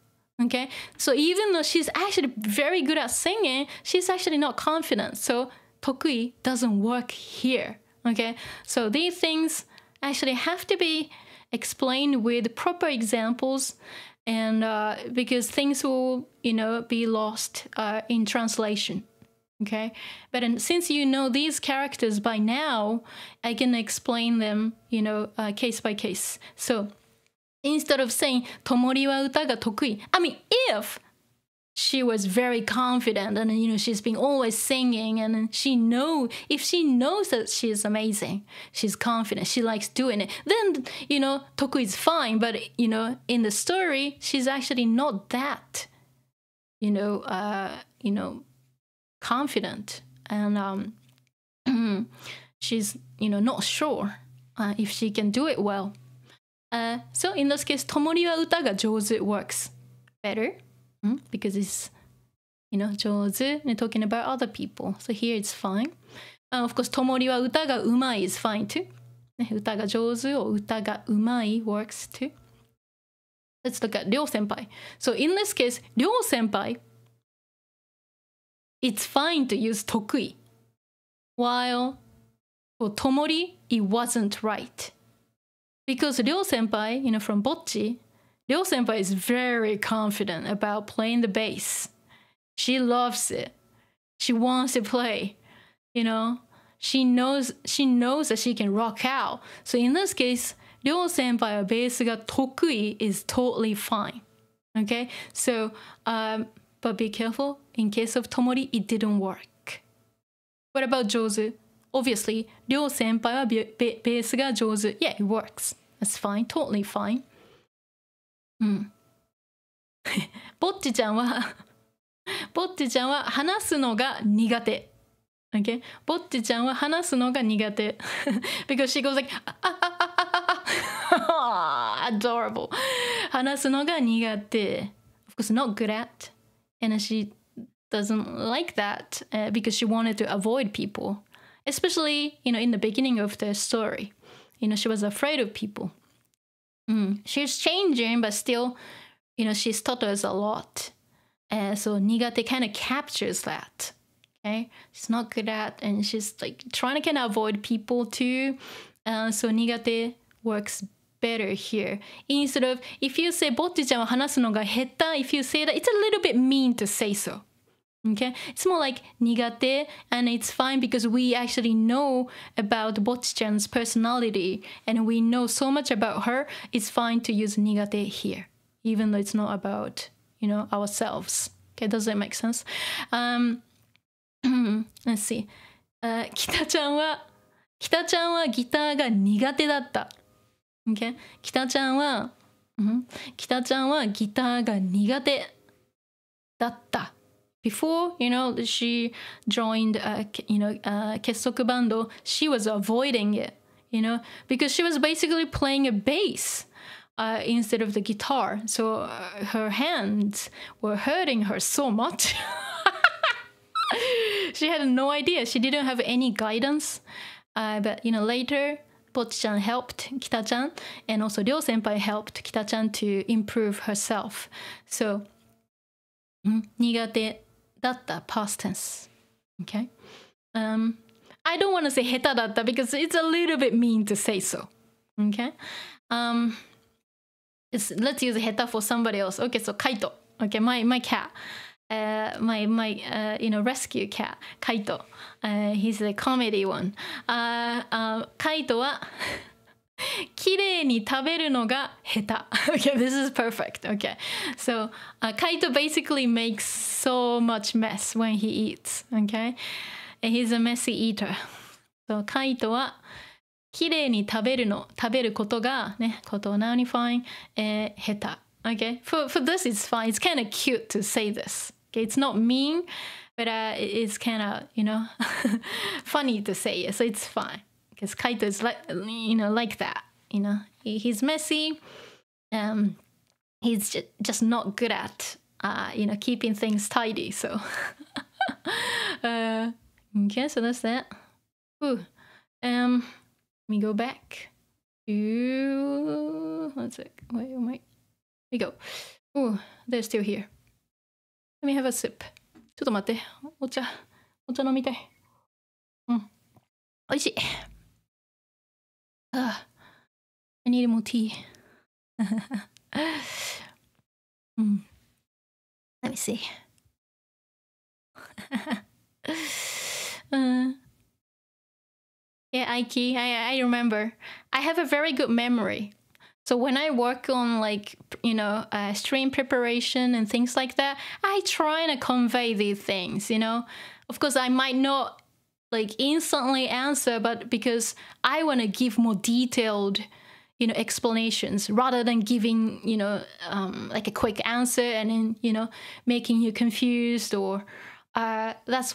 A: Okay, so even though she's actually very good at singing, she's actually not confident. So 得意 doesn't work here. Okay, so these things actually have to be explained with proper examples, and because things will, be lost in translation. Okay, but since you know these characters by now, I can explain them, case by case. So instead of saying ともりは歌が得意, I mean, if she was very confident and she's been always singing and if she knows that she's amazing, she's confident, she likes doing it, then 得意 is fine. But in the story, she's actually not that confident, and she's not sure if she can do it well. So in this case, ともりは歌が上手 works better because it's上手 talking about other people. So here it's fine. Of course, ともりは歌がうまい is fine too. 歌が上手 or 歌がうまい works too. Let's look at りょう先輩. So in this case, りょう先輩, it's fine to use 得意. While for ともり, it wasn't right. Because りょう先輩, from Bocchi, りょう先輩 is very confident about playing the bass. She loves it. She wants to play. She knows that she can rock out. So in this case, りょう先輩はベースが得意 is totally fine. Okay? So, but be careful. In case of ともり, it didn't work. What about 上手? Obviously, りょう先輩はベースが上手. Yeah, it works. That's fine. Totally fine. ぼっちちゃんは話すのが苦手。Okay? ぼっちちゃんは話すのが苦手。Because she goes like, adorable. 話すのが苦手。Of course, not good at. And she doesn't like that because she wanted to avoid people. Especially, in the beginning of the story. She was afraid of people. She's changing, but still, she stutters a lot. So 苦手 kind of captures that. Okay? She's not good at, and she's like trying to kind of avoid people too. So 苦手 works better here. Instead of, if you say ぼっちちゃんは話すのが下手, if you say that, it's a little bit mean to say so. Okay? It's more like 苦手, and it's fine because we actually know about ぼっちちゃん's personality, and we know so much about her. It's fine to use 苦手 here, even though it's not about, ourselves. Okay, does that make sense? Let's see. 北ちゃんはギターが苦手だった。Okay? 北ちゃんはギターが苦手だった。Before, she joined, 結束バンド, she was avoiding it, because she was basically playing a bass instead of the guitar. So her hands were hurting her so much. She had no idea. She didn't have any guidance. But, later, ぼっちちゃん helped 北ちゃん, and also りょう先輩 helped 北ちゃん to improve herself. So, 苦手だった past tense. Okay? I don't want to say 下手だった because it's a little bit mean to say so. Okay? Let's use 下手 for somebody else. Okay, so Kaito. Okay, my cat. My rescue cat, Kaito. He's the comedy one. Kaito はきれいに食べるのが下手。Okay, this is perfect. Okay, so Kaito basically makes so much mess when he eats. Okay, and he's a messy eater. So Kaito はきれいに食べることがね、ことを nounifying 下手。Okay, for this it's fine. It's kind of cute to say this. Okay, it's not mean, but it's kind of funny to say it. So it's fine because Kaito is like that. He's messy. He's just not good at keeping things tidy. So okay, so that's that. Let me go back to one sec. Wait. We go. Oh, they're still here. Let me have a sip. ちょっと待って。お茶飲みたい。おいしい。I need more tea. Let me see. Yeah, Aiki, I remember. I have a very good memory. So when I work on like, stream preparation and things like that, I try to convey these things, Of course, I might not like instantly answer, but because I want to give more detailed, explanations rather than giving, like a quick answer and then, making you confused or that's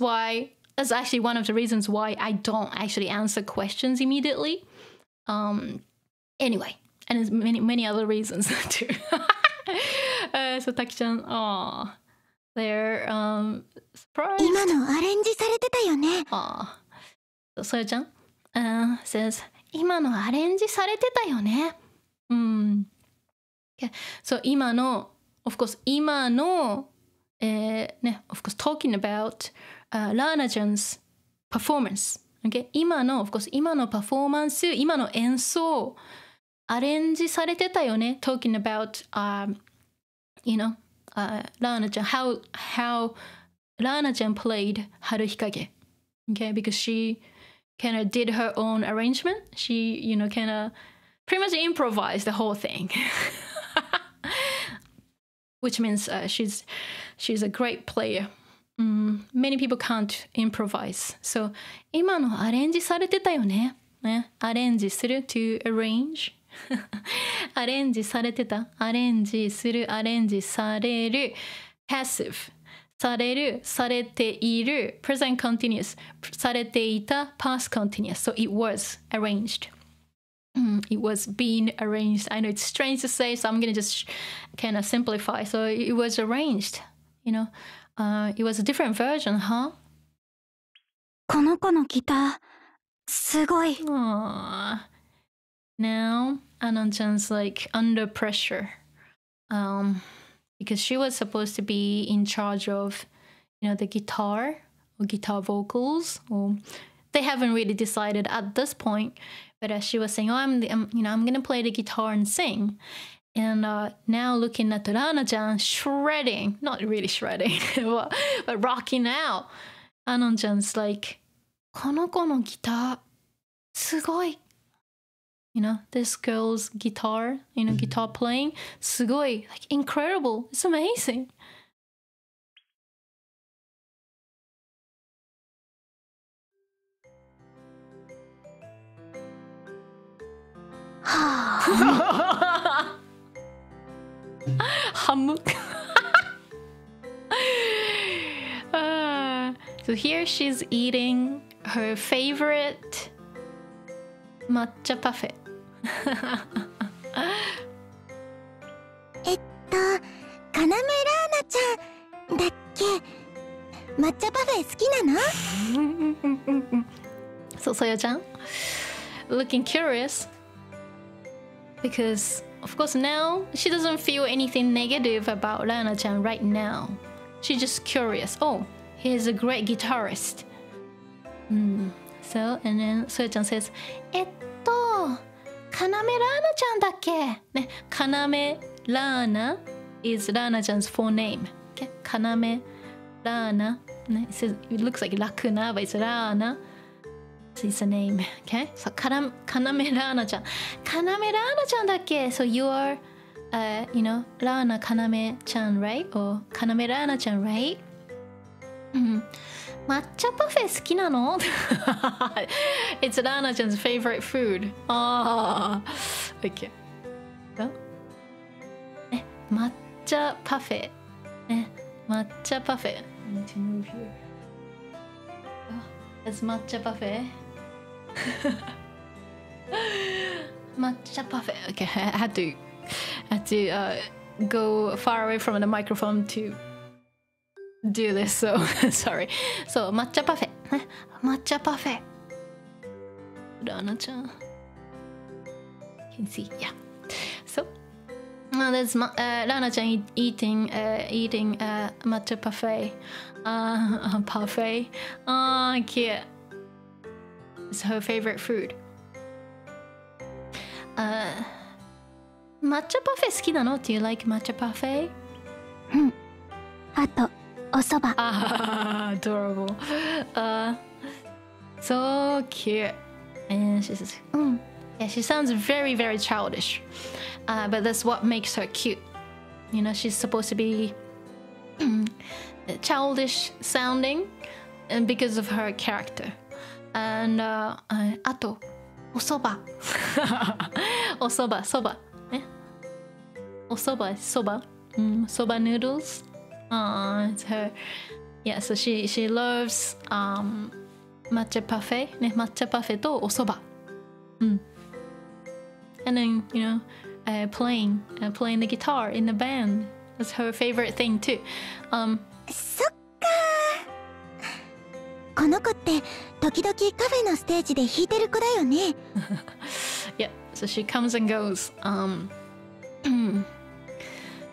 A: actually one of the reasons why I don't actually answer questions immediately. Anyway, and there's many other reasons too. So Taki-chan, they're surprised.
B: 今のアレンジされてたよね。
A: So Soyo-chan says, 今のアレンジされてたよね。Okay. So 今の of course 今のof course talking about Raana-chan's performance. Okay. 今の of course 今のパフォーマンス、今の演奏アレンジされてたよね。Talking about Raana-chan, how Raana-chan played Haru Hikage. Okay, because she kind of did her own arrangement. She, kind of pretty much improvised the whole thing. Which means she's a great player. Many people can't improvise. So, 今のアレンジされてたよね。アレンジする to arrange. アレンジされてた。アレンジする。アレンジされる。passive. される。されている。present continuous. されていた。past continuous. So it was arranged. It was being arranged. I know it's strange to say, so I'm going to just kind of simplify. So it was arranged. It was a different version, huh?
B: この子のギター、すごい。
A: Now, Anon-chan's like under pressure. Because she was supposed to be in charge of, the guitar or guitar vocals. Or they haven't really decided at this point. But she was saying, I'm going to play the guitar and sing. And now looking at Raana-chan shredding, not really shredding, but rocking out. Anon-chan's like, この子のギター、すごい。This girl's guitar, guitar playing, すごい, like incredible. It's amazing. Hamuk. So here she's eating her favorite matcha parfait.
B: カナメラーナちゃんだっけ？抹茶パフェ好きなの？
A: So Soyo-chan, looking curious because of course now she doesn't feel anything negative about Raana-chan right now. She's just curious. Oh, he's a great guitarist. So and then Soyo-chan says, カナメラーナちゃんだっけ？ね、カナメラーナ is Raana-chan's full name. Okay? カナメラーナ。ね、it looks like ラクナ but it's Raana. So it's a name. Okay? So カナメラーナちゃん。カナメラーナちゃんだっけ？ So you are, Raana Kaname chan, right? Or カナメラーナちゃん right? 抹茶パフェ好きなの？ It's Raana-chan's favorite food. Okay. 抹茶パフェ。抹茶パフェ。I need to move here. It's 抹茶パフェ。抹茶パフェ。Okay, I had to go far away from the microphone to do this, so sorry. So, matcha parfait. Matcha parfait. Raana-chan. You can see, yeah. So, there's Raana-chan eating matcha parfait. Parfait. Cute. It's her favorite food. Matcha parfait 好きなの? Do you like matcha parfait?
B: あとお蕎麦。
A: Adorable. so cute. And she says, yeah, she sounds very, very childish. But that's what makes her cute. You know, she's supposed to be childish sounding and because of her character. And あとお蕎麦お蕎麦蕎麦ねお蕎麦蕎麦蕎麦 noodles. It's her. Yeah, so she loves matcha parfait ね抹茶パフェとお蕎麦。And then, you know, playing the guitar in the band. That's her favorite thing too.
B: そっかこの子って時々カフェのステージで弾いてる子だよね。
A: Yeah, so she comes and goes. And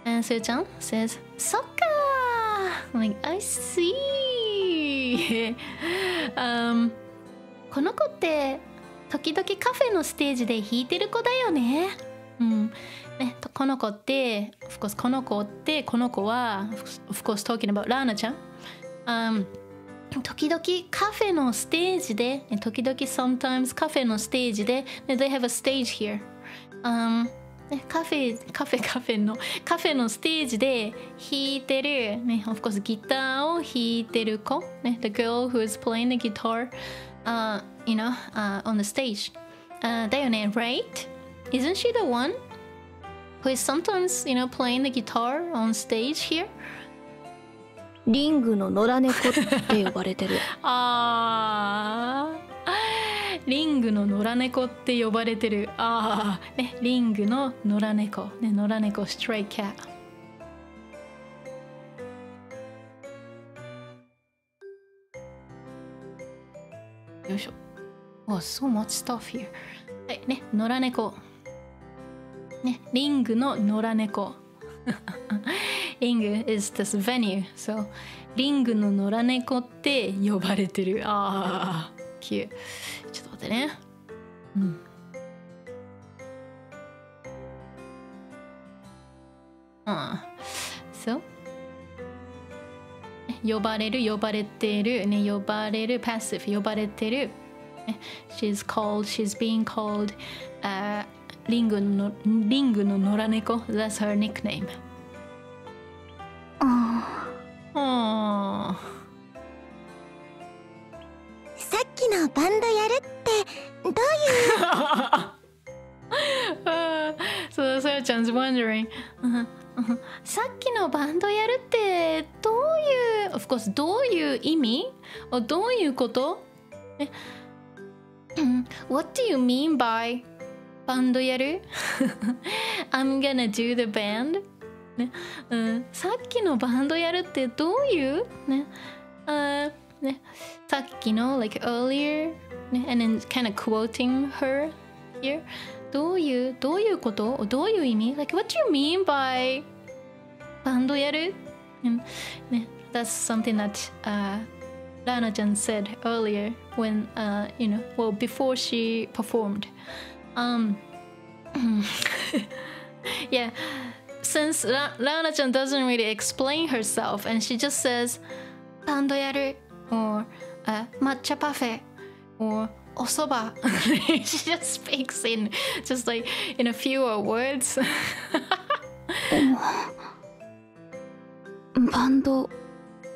A: Soyo-chan says, そっか like, I see. この子って時々カフェのステージで弾いてる子だよね。ね、この子って、of course この子ってこの子は of course talking about ラーナちゃん。時々カフェのステージで、時々 sometimes カフェのステージで、they have a stage here. カフェのステージで弾いてる、ね、of course ギターを弾いてる子、ね、the girl who is playing the guitar, you know, on the stage. だよね、right? Isn't she the one who is sometimes, you know, playing the guitar on stage here?
C: リングの野良猫って呼ばれてる。
A: リングの野良猫って呼ばれてる。ね、リングの野良猫。ね、野良猫、stray cat。よいしょ。Oh, so much stuff here. はい、ね、野良猫。ね、リングの野良猫。リング is this venue. So, リングの野良猫って呼ばれてる。cute. ちょっと待ってね。So, 呼ばれる、呼ばれてる、ね、呼ばれる、passive、呼ばれてる。She's being called, リングの野良猫。That's her nickname.
B: さっきのバンドやるってどういう
A: So Soyo-chan's wondering. さっきのバンドやるってどういう Of course どういう意味どういうことWhat do you mean by バンドやるI'm gonna do the band ね、さっきのバンドやるってどういうね、ね、さっきの like earlier ね、and then kind of quoting her here どういうことどういう意味 like what do you mean by バンドやる、ね、that's something that Raana-chan said earlier when you know well before she performed yeah since Raana-chan doesn't really explain herself and she just says バンドやる or 抹茶パフェ or お蕎麦 she just speaks in just like in a fewer words
C: バンド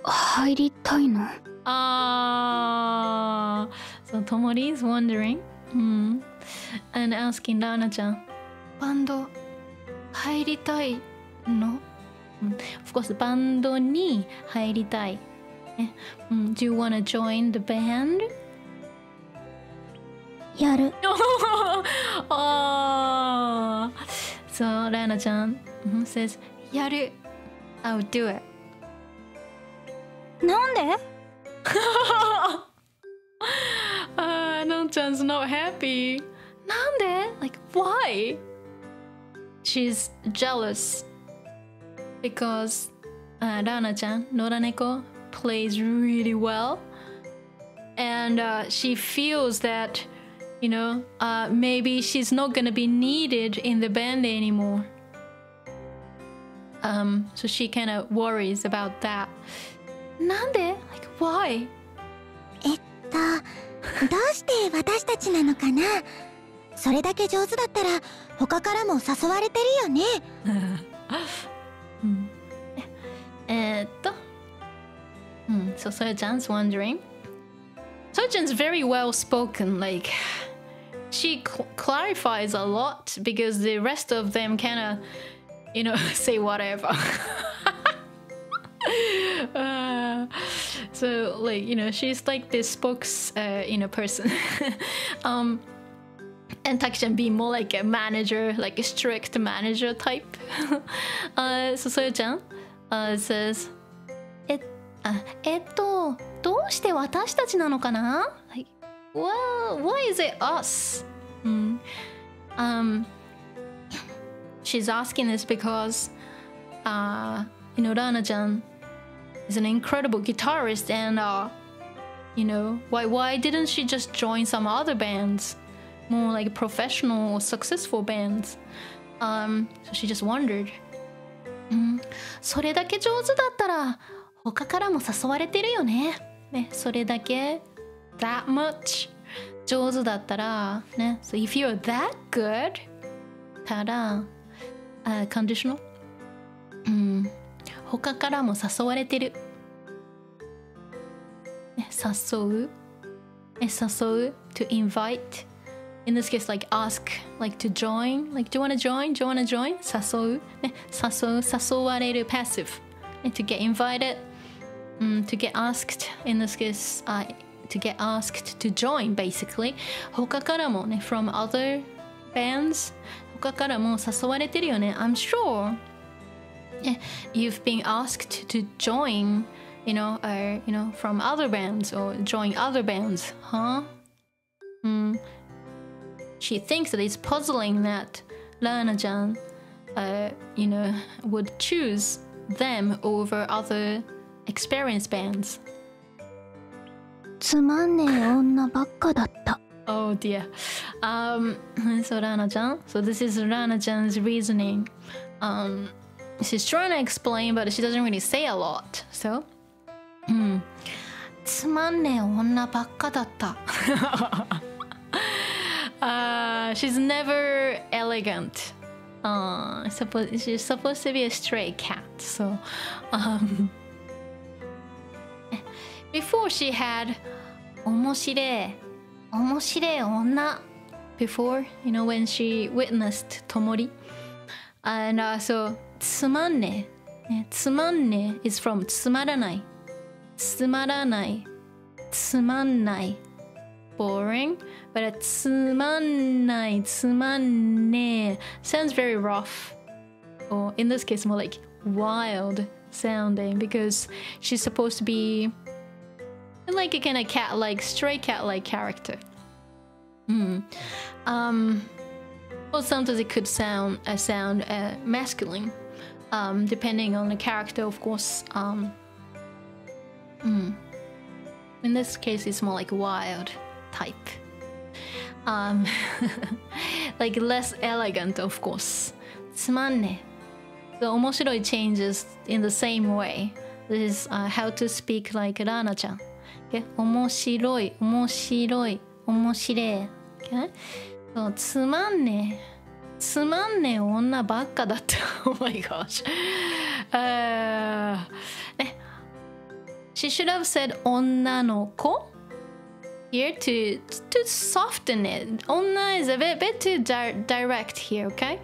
C: 入りたいの
A: so Tomori is wondering and asking Raana-chan バンド入りたいの、of course バンドに入りたい、do you wanna join the band?
B: やる
A: so Raana-chan says やる I'll do it
B: なんで
A: Anon-chan's not happy なんで like why she's jealous because Raana-chan, 野良猫 plays really well and she feels that you know maybe she's not gonna be needed in the band anymore so she kind of worries about that なんで like why
B: どうして私たちなのかな。それだけ上手だったら他からも誘われてるよね。
A: So Soyo-chan's wondering. Soyo-chan's very well spoken, like she clarifies a lot because the rest of them kind of, say whatever. So like, she's like this spokes, person. And Taki-chan being more like a manager, like a strict manager type. So Soyo-chan says, どうして私たちなのかな? Like, well, why is it us? She's asking this because, Raana-chan is an incredible guitarist, and why didn't she just join some other bands, more like professional or successful bands? So she just wondered. それだけ上手だったら他からも誘われてるよね。それだけ that much 上手だったらね。So if you're that good たら、conditional、他からも誘われてる。誘う to invite. In this case, like ask, like to join, like do you want to join? Do you want to join? 誘う、誘われる passive. To get invited, to get asked. In this case, to get asked to join, basically. 他からもね、from other bands. 他からも誘われてるよね。I'm sure you've been asked to join, from other bands or join other bands, huh? She thinks that it's puzzling that Raana-chan, would choose them over other experienced bands.
B: つまんねえ女ばっかだった。
A: Oh dear. So Raana-chan. So this is Raana-chan's reasoning. She's trying to explain, but she doesn't really say a lot. So,
B: つまんねえ女ばっかだった。
A: she's never elegant. She's supposed to be a stray cat. So, before she had 面白い女 before, when she witnessed Tomori. And so つまんねえ is from つまらない boring, but つまんねえ sounds very rough, or in this case more like wild sounding, because she's supposed to be like a kind of cat-like, stray cat-like character. Well, sometimes it could sound masculine, depending on the character, of course. In this case, it's more like wild type. Like less elegant, of course. つまんねえ The 面白い changes in the same way. This is how to speak like Raana-chan. Okay? 面白い Okay? So, つまんねえ女ばっかだった。Oh my gosh. She should have said 女の子 here to soften it. 女 is a bit too direct here, okay?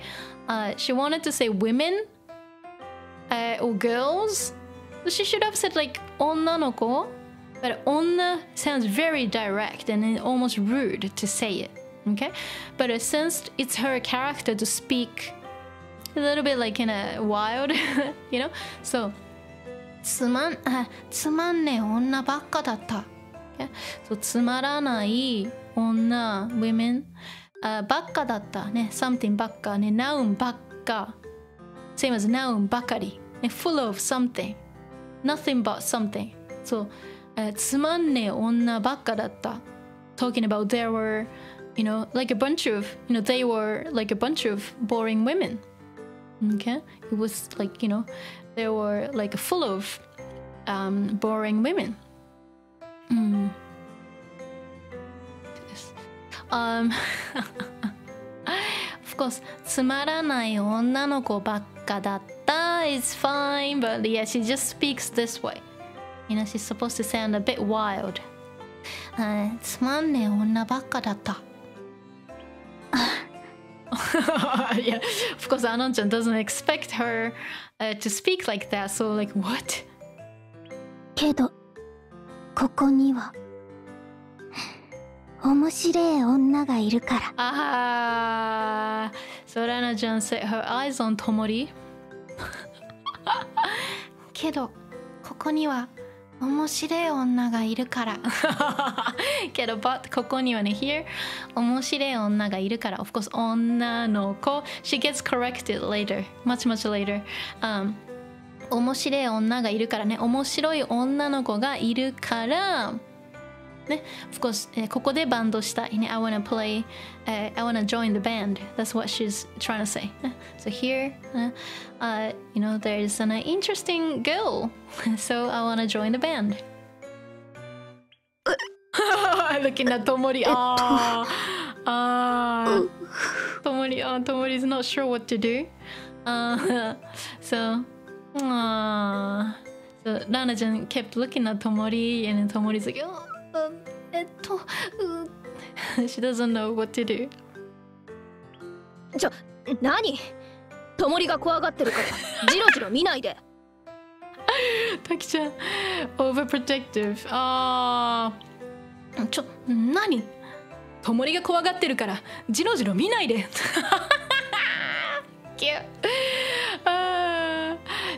A: She wanted to say women or girls. So she should have said like 女の子, but 女 sounds very direct and almost rude to say it. Okay, but since it's her character to speak a little bit like in a wild, so つまんねえ女ばっかだった。Okay? So つまらない女 women ばっかだったね something ばっかね noun ばっか same as noun ばかりね full of something nothing but something. So つまんねえ女ばっかだった talking about there were like a bunch of, they were like a bunch of boring women. Okay? It was like, they were like full of Of course, つまらない女の子ばっかだった is fine, but yeah, she just speaks this way. You know, she's supposed to sound a bit wild. つまんねえ女ばっかだった。Yeah, of course, Anon-chan doesn't expect her to speak like that, so like, what?
B: けど、ここには面白い女がいるから。
A: So Raana-chan set her eyes on Tomori. けど、ここには面白い女がいるから。けど、but ここにはね、here 面白い女がいるから。Of course, 女の子。She gets corrected later, much later. 面白い女がいるからね。面白い女の子がいるから。ね、of course, ここでバンドしたいね。I wanna play, I wanna join the band. That's what she's trying to say. So here, you know, there's an interesting girl. So I wanna join the band. Looking at Tomori. Tomori's not sure what to do. So Raana-chan kept looking at Tomori, and Tomori's like, she doesn't know what to do.
C: 何？ともりが怖がってるからジロジロ見ないで。
A: Taki-chan, overprotective. 何？ともりが怖がってるからジロジロ見ないで。Cute.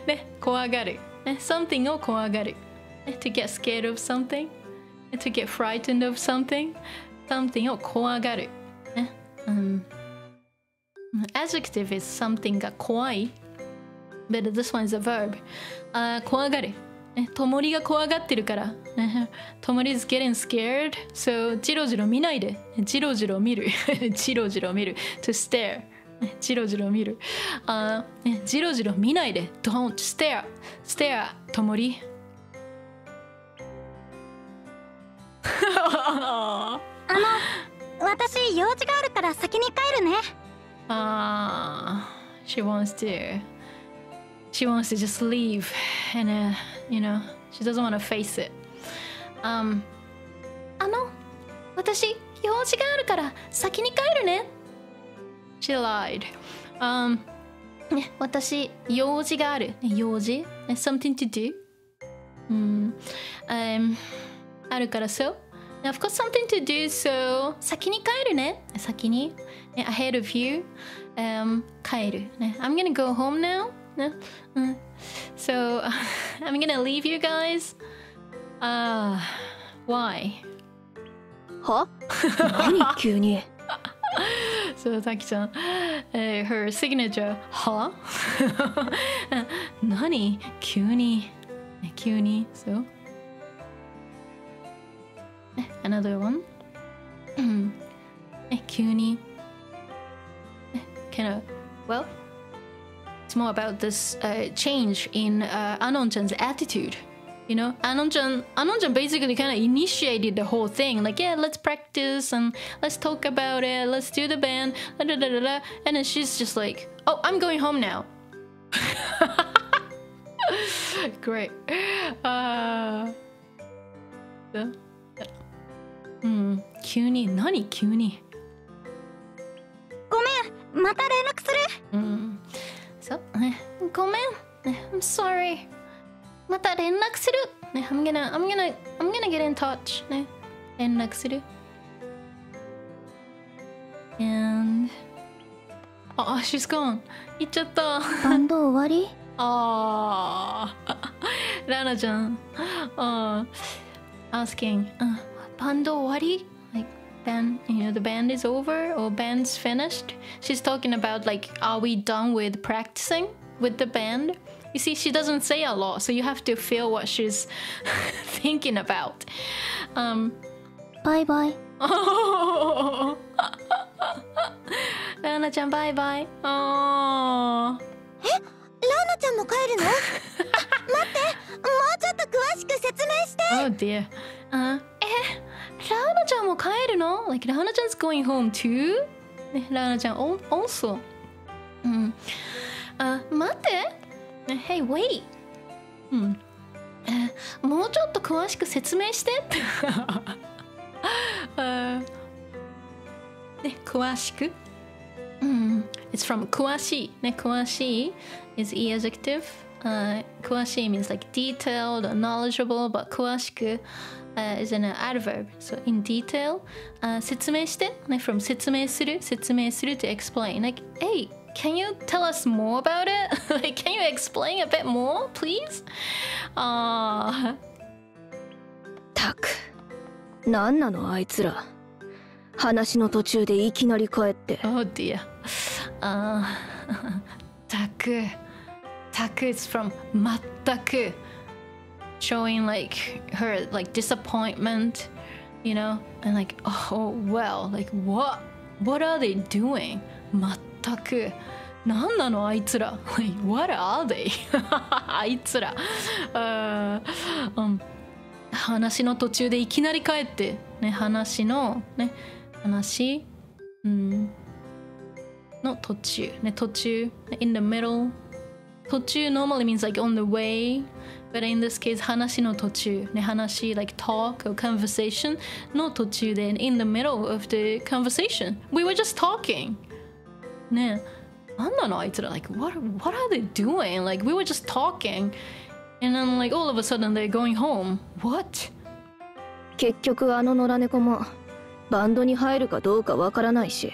A: ね、怖がる。ね、something を怖がる。ね、to get scared of something.To get frightened of something を怖がる、ね、adjective is something が怖い but this one is a verb 怖がる、ね、ともりが怖がってるから、ね、ともり is getting scared so ジロジロ見ないでジロジロ見るジロジロ見る to stare ジロジロ見るジロジロ見ないで don't stare ともり
B: 私用事があるから先に帰るね。
A: She wants to just leave and you know, she doesn't want to face it. 私用事があるから先に帰るね。She lied. ね、私用事がある。用事 something to do. あるから so I've got something to do so 先に帰るね先に、ね、ahead of you、帰る、ね、I'm gonna go home now、ねso I'm gonna leave you guys why
C: は何急に
A: そうTakiちゃん、her signature は何急にそうAnother one. 急に kind of well it's more about this change in Anon-chan's attitude. You know, Anon-chan basically kind of initiated the whole thing. Like, yeah, let's practice and let's talk about it. Let's do the band. And then she's just like, oh, I'm going home now. Great.急に何急に
B: ごめんまた連絡する
A: そうごめん I'm sorry また連絡するね I'm gonna get in touch ね連絡する and she's gone 行っちゃった
B: バンド終わり
A: Raanaちゃんasking band 終わり like then you know the band is over or band's finished she's talking about like are we done with practicing with the band you see she doesn't say a lot so you have to feel what she's thinking about
B: bye bye
A: Raana ちゃんバイバイ
B: ラーナちゃんも帰るの待ってもうちょっと詳しく説明して
A: Oh dear ラーナちゃんも帰るの Like, ラーナちゃん 's going home too? ね、ラーナちゃん also. 待って。Hey, wait. もうちょっと詳しく説明して。ね、詳しく。It's from 詳しい。ね、詳しい is e adjective. 詳しい means like detailed or knowledgeable, but 詳しくis an adverb. So in detail. 説明して。ね、from 説明する to explain. Like, hey, can you tell us more about it? Like, can you explain a bit more, please?
C: たく、なんなのあいつら。話の途中でいきなり帰って。
A: Oh dear. たく is from まったく showing like her like disappointment, you know, and like oh well, like what are they doing? まったくなんなのあいつら Like what are they? あいつら話の途中でいきなり帰ってね話の途中ね途中 in the middle 途中 normally means like on the way, but in this case 話の途中ね話 like talk or conversation の途中で in the middle of the conversation we were just talking ねなんなのあいつら like what are they doing? Like we were just talking and then like all of a sudden they're going home. What?
C: 結局あの野良猫もバンドに入るかどうかわからないし。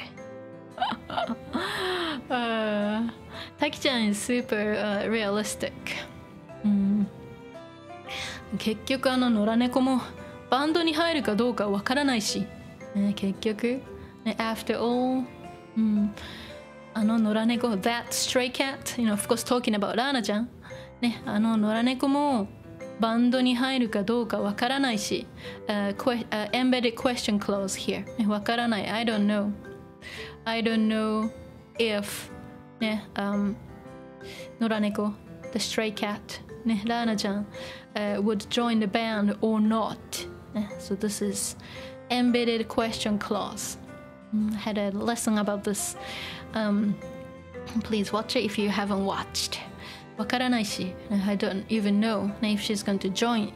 A: Takiちゃん is super realistic. 結局あの野良猫もバンドに入るかどうかわからないし、結局、after all、あの野良猫 that stray cat, you know, of course talking about ラーナちゃん、あの野良猫もバンドに入るかどうかわからないし、embedded question clause here わからない I don't know if 野良猫 the stray cat ラーナちゃん、would join the band or not、so this is embedded question clause. I had a lesson about this. Please watch it if you haven't watched. わからないし I don't even know if she's going to join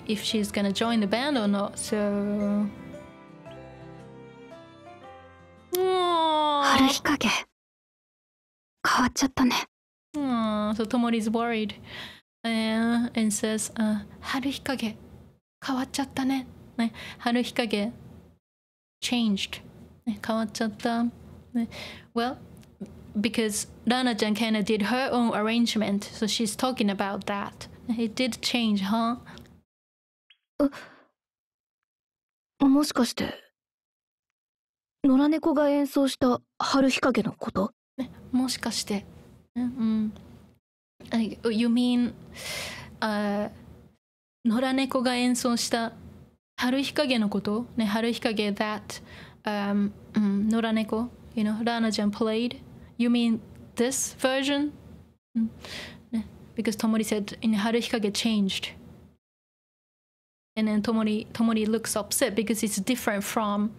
A: the band or not. So
C: 春日陰変わっちゃったね。
A: So Tomori's worried and says 春日陰変わっちゃったね。春日陰 changed 変わっちゃった。Well, because Raana-chan kind of did her own arrangement, so she's talking about that. It did change, huh?
C: もしかして野良猫が演奏した春日陰のこと？
A: もしかして。You mean 野良猫が演奏した春日陰のことね、春日陰 that 野良猫 you know, Raana-chan played? You mean this version? Because Tomori said in Haruhikage changed. And then Tomori looks upset because it's different from,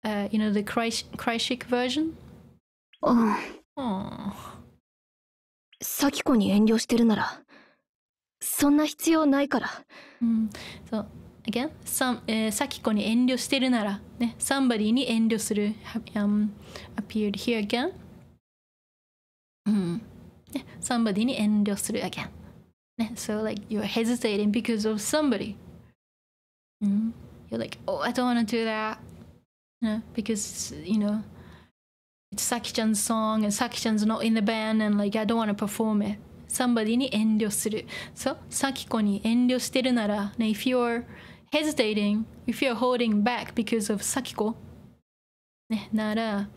A: you know, the Kreishik version.
C: サキ子に遠慮してるなら、そんな必要ないから。
A: So, again, サキ子に遠慮してるなら、ね、somebody に遠慮する、appeared here again. Somebody に遠慮する again. So like you're hesitating because of somebody. You're like, oh, I don't want to do that. Because, you know, it's Saki-chan's song and Saki-chan's not in the band and like I don't want to perform it. Somebody に遠慮する. So, サキ子に遠慮してるなら、ね、if you're hesitating, if you're holding back because of サキ子、ね、なら、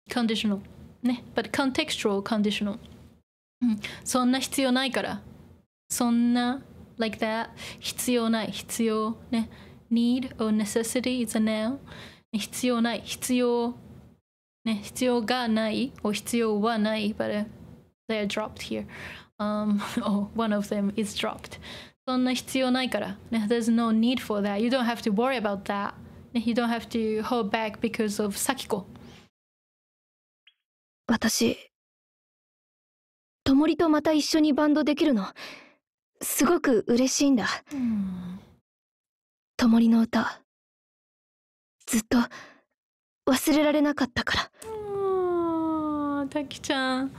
A: conditional. ね、but contextual conditional、そんな必要ないからそんな like that 必要ない必要ね need or necessity is a noun 必要ない必要ね必要がない or 必要はない but they're dropped here or one of them is dropped そんな必要ないから。ね、there's no need for that. You don't have to worry about that. ね、you don't have to hold back because of サキコ。
C: 私、ともりとまた一緒にバンドできるの、すごく嬉しいんだ。ともりの歌、ずっと忘れられなかったから。
A: タキちゃん。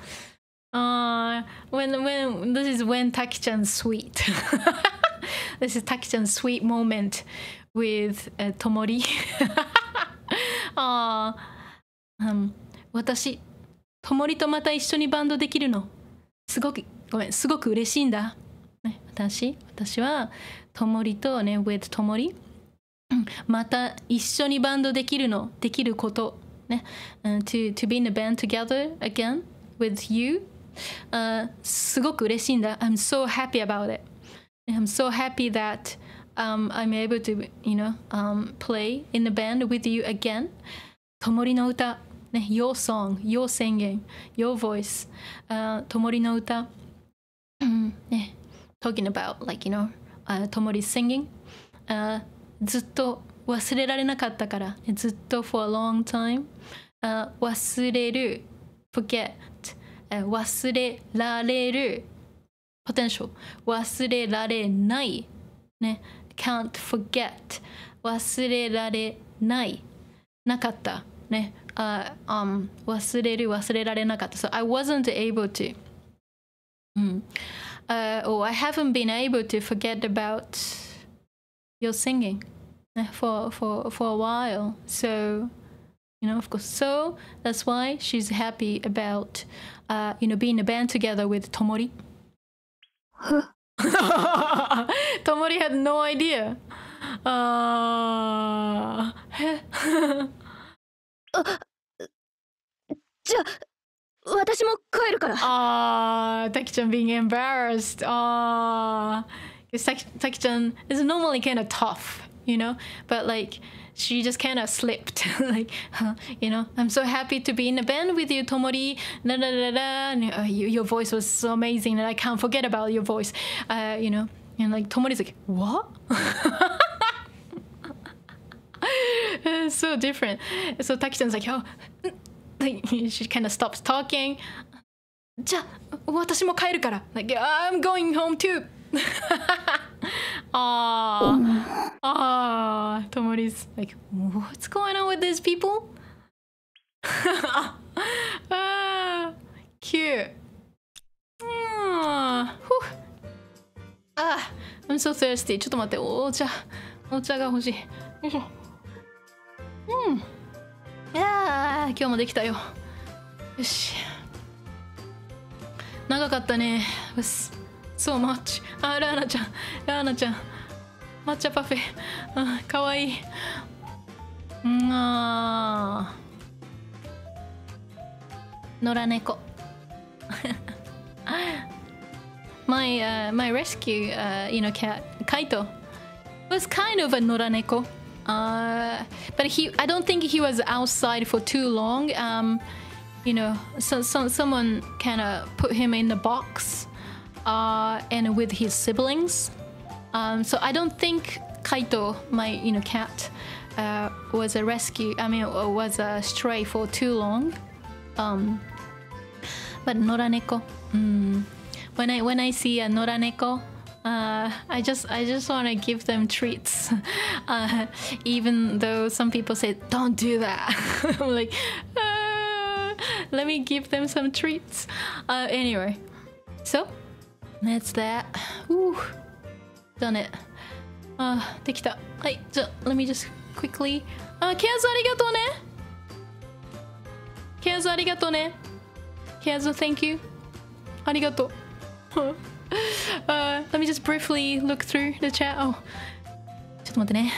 A: when this is when Taki-chan's sweet. This is Taki-chan's sweet moment with Tomori. 私、ともりとまた一緒にバンドできるの、すごく嬉しいんだ。ね、私はともりとね、with ともり、また一緒にバンドできること、ね、to be in a band together again with you. すごく嬉しいんだ。I'm so happy about it. I'm so happy that I'm able to, play in the band with you again. ともりの歌、ね、your song, your singing, your voice. ともりの歌、ね、talking about, like,ともり singing. ずっと忘れられなかったから、ずっと for a long time. 忘れる forget. 忘れられる potential 忘れられないね can't forget 忘れられないなかったね忘れられなかった so I wasn't able to or I haven't been able to forget about your singing for a while so of course. So that's why she's happy about, being a band together with Tomori. Tomori had no idea.
C: じゃあ、私も帰るから。
A: Taki-chan being embarrassed. Taki-chan is normally kind of tough, but like, she just kind of slipped. Like, I'm so happy to be in a band with you, Tomori. Your voice was so amazing, and I can't forget about your voice. And like Tomori's like, what? It's so different. So Taki-chan's like, like, she kind of stops talking. じゃあ、私も帰るから。Like, I'm going home too. Tomori's like, what's going on with these people? Cute. I'm so thirsty. ちょっと待って、お茶が欲しい。よいしょ。今日もできたよ。よし。長かったね。So much. ラーナちゃん。抹茶パフェ。かわいい。野良猫。my rescue, cat, Kaito, was kind of a 野良猫. But I don't think he was outside for too long. Someone kind of put him in the box. And with his siblings, so I don't think Kaito, my cat, was a rescue. Was a stray for too long. But noraneko, when I see a noraneko, I just want to give them treats, even though some people say don't do that. I'm like, let me give them some treats. Anyway, so. That's that. Done it. できた。はい、じゃあ、let me just quickly. ケアズありがとうね。ケアズありがとうね。ケアズ thank you. ありがとう。let me just briefly look through the chat. ちょっと待ってね。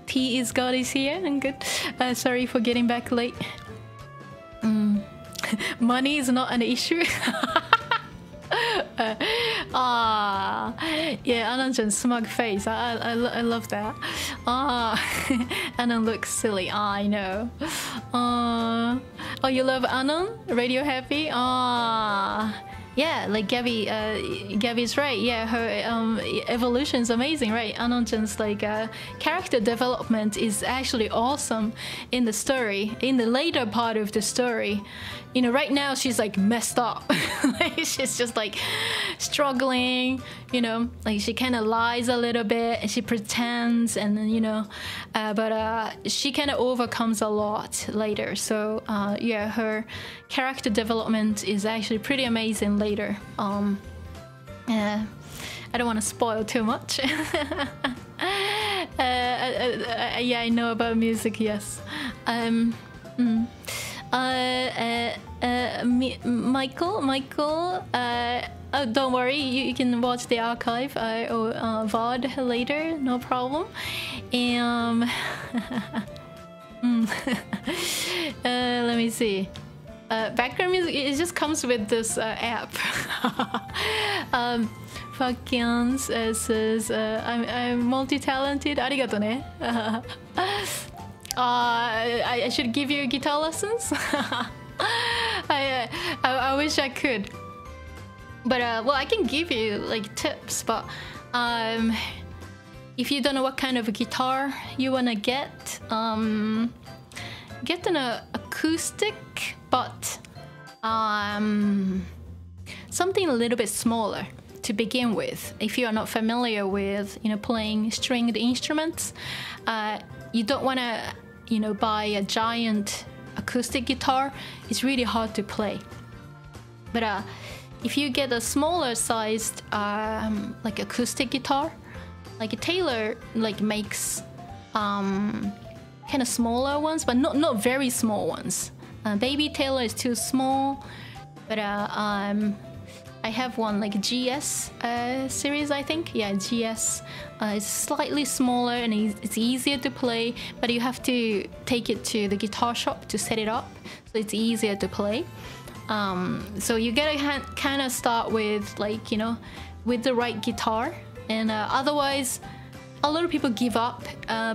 A: T is God is here. I'm good. Sorry for getting back late. Money is not an issue. Yeah, Anon-chan's smug face. I love that. Anon looks silly. I know. Oh, you love Anon? Radio happy? yeah, like Gabby's right. Yeah, her evolution is amazing, right? Anon-chan's like character development is actually awesome in the story, in the later part of the story. You know, right now she's like messed up. Like, she's just like struggling, you know, like she kind of lies a little bit and she pretends, and then, you know, but she kind of overcomes a lot later. So yeah, her character development is actually pretty amazing later. I don't want to spoil too much. Yeah, I know about music, yes. Michael, oh, don't worry, you can watch the archive or VOD later, no problem. Let me see. Background music, it just comes with this app. Fakians says, I'm multi-talented. Arigato ne. I should give you guitar lessons. I wish I could, but well, I can give you like tips. But if you don't know what kind of a guitar you wanna get an acoustic, but something a little bit smaller to begin with. If you are not familiar with, you know, playing stringed instruments, you don't wanna, you know, buy a giant acoustic guitar. It's really hard to play. But if you get a smaller sized like acoustic guitar, like Taylor like makes kind of smaller ones, but not very small ones. Baby Taylor is too small, but I have one like GS series, I think. Yeah, GS. It's slightly smaller and it's easier to play, but you have to take it to the guitar shop to set it up, so it's easier to play. So you gotta kind of start with, like, you know, with the right guitar, and otherwise a lot of people give up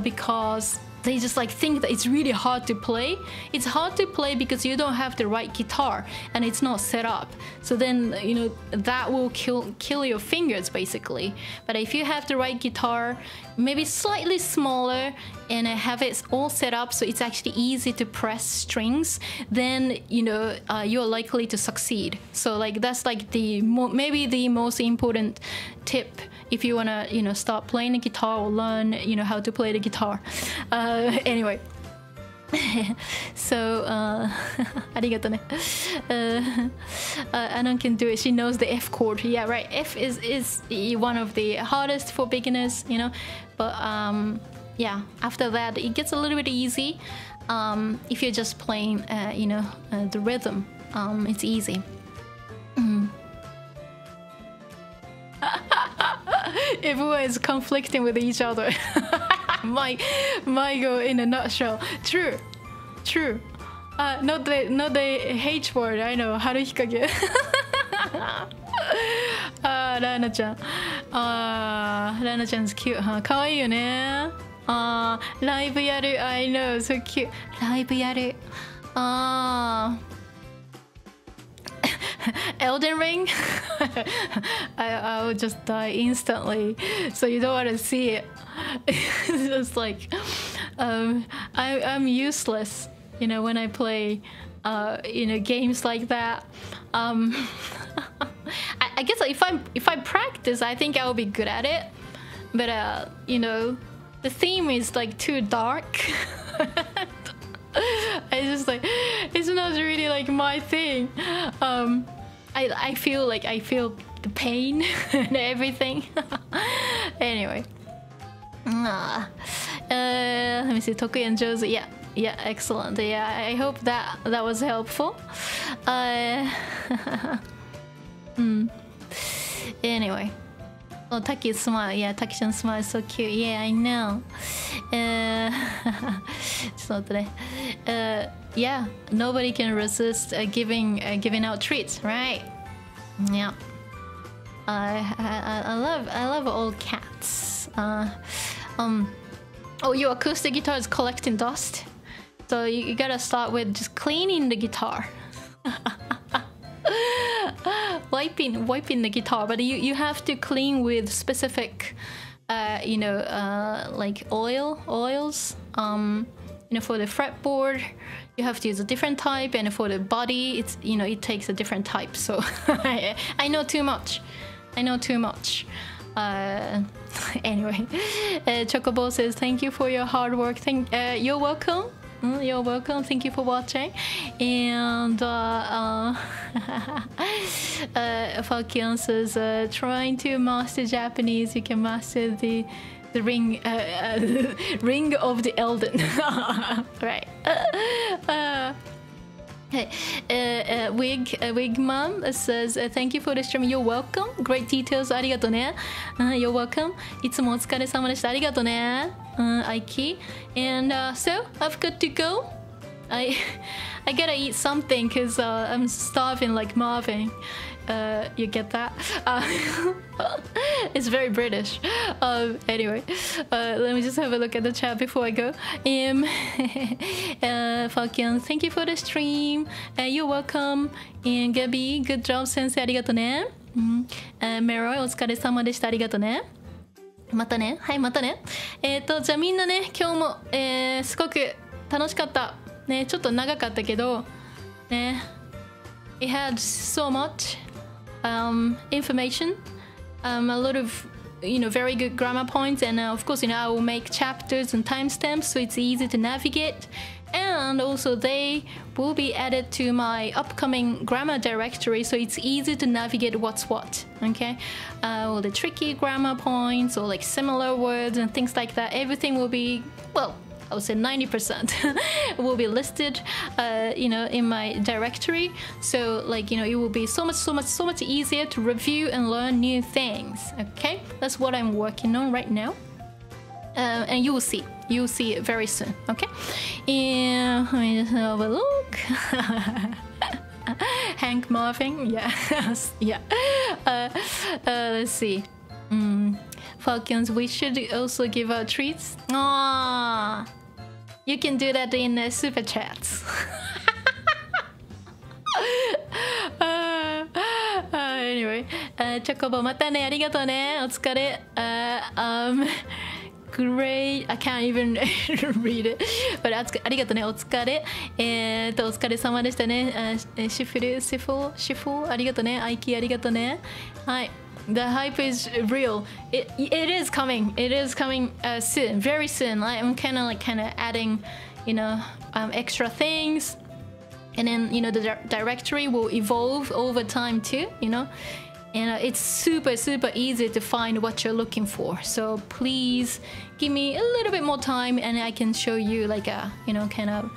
A: because they just like think that it's really hard to play. It's hard to play because you don't have the right guitar and it's not set up. So then, you know, that will kill your fingers basically. But if you have the right guitar, maybe slightly smaller, and have it all set up so it's actually easy to press strings, then, you know, you're likely to succeed. So like that's like maybe the most important tip if you wanna, you know, start playing the guitar or learn, you know, how to play the guitar. Anyway, so arigato ne. Anon can do it. She knows the F chord. Yeah, right. F is one of the hardest for beginners, you know. But yeah, after that it gets a little bit easy. If you're just playing, you know, the rhythm, it's easy. Everyone is conflicting with each other. MyGo in a nutshell. True. Not the H word. I know. Haruhikage. Raana-chan. Raana-chan's cute, huh? Kawaii yo ne. Live yaru. I know. So cute. Live yaru. Elden Ring. I would just die instantly, so you don't want to see it. It's just like I'm useless, you know, when I play you know, games like that. I guess if I practice, I think I will be good at it, but you know, the theme is like too dark. I just like, it's not really like my thing. I feel the pain and everything. Anyway, let me see. Toku and Josie, yeah, excellent. Yeah, I hope that was helpful. Anyway. Oh, Taki's smile. Yeah, Taki-chan smile is so cute. Yeah, I know. Yeah, nobody can resist giving out treats, right? Yeah. I love old cats. Oh, your acoustic guitar is collecting dust, so you gotta start with just cleaning the guitar. wiping the guitar, but you have to clean with specific, like oils. For the fretboard, you have to use a different type, and for the body, it takes a different type. So I know too much. Anyway, Chocobo says thank you for your hard work. You're welcome. You're welcome. Thank you for watching. And Falkion says trying to master Japanese, you can master the ring ring of the Elden. Right. Wig Mom says thank you for the stream. You're welcome. Great details. ありがとね。You're welcome. いつもお疲れ様でした。ありがとね。Aiki. And so I've got to go. I gotta eat something because I'm starving like Marvin. You get that? It's very British. Anyway, let me just have a look at the chat before I go. Falcon, thank you for the stream. You're welcome. And Gabby, good job, sensei. ありがとね。Meroy, お疲れ様でした。ありがとね。またね。はい、またね。じゃあみんなね、今日も、すごく楽しかった。ね、ちょっと長かったけど、ね。It had so much information, a lot of very good grammar points, and of course I will make chapters and timestamps so it's easy to navigate, and also they will be added to my upcoming grammar directory so it's easy to navigate what's what. Okay, all the tricky grammar points or like similar words and things like that, everything will be, well, I would say 90% will be listed, in my directory. So, like, it will be so much easier to review and learn new things. Okay, that's what I'm working on right now, and you will see it very soon. Okay, and let me just have a look. Hank Marvin, yeah. Let's see. Falcons, we should also give out treats. Aww. You can do that in super chats. Anyway, Chocobo, またね、ありがとうね、お疲れ。Great, I can't even read it. But ありがとうね、お疲れ。お疲れ様でしたね。シフル、ありがとうね。アイキー、ありがとうね。はい。The hype is real. It is coming. It is coming soon, very soon. I'm kind of adding, extra things, and then the directory will evolve over time too. And it's super easy to find what you're looking for. So please give me a little bit more time, and I can show you like a kind of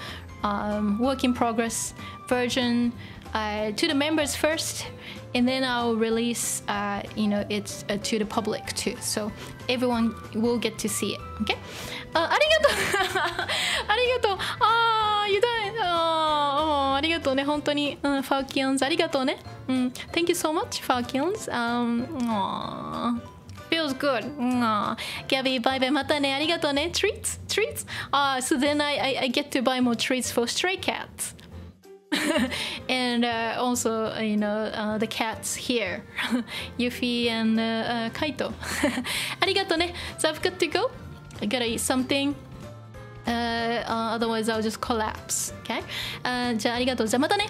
A: work in progress version to the members first. And then I'll release, it to the public too. So everyone will get to see it. Okay? ありがとうありがとうyou died. ありがとうね、本当に。Falcons, ありがとうね。Thank you so much, Falcons. Feels good. Gabby, bye bye. またね、ありがとうね。Treats? So then I get to buy more treats for stray cats. And also, the cats here, Yuffie and Kaito. ありがとうね。So I've got to go. I gotta eat something. Otherwise, I'll just collapse. Okay? じゃあありがとう。じゃあまたね。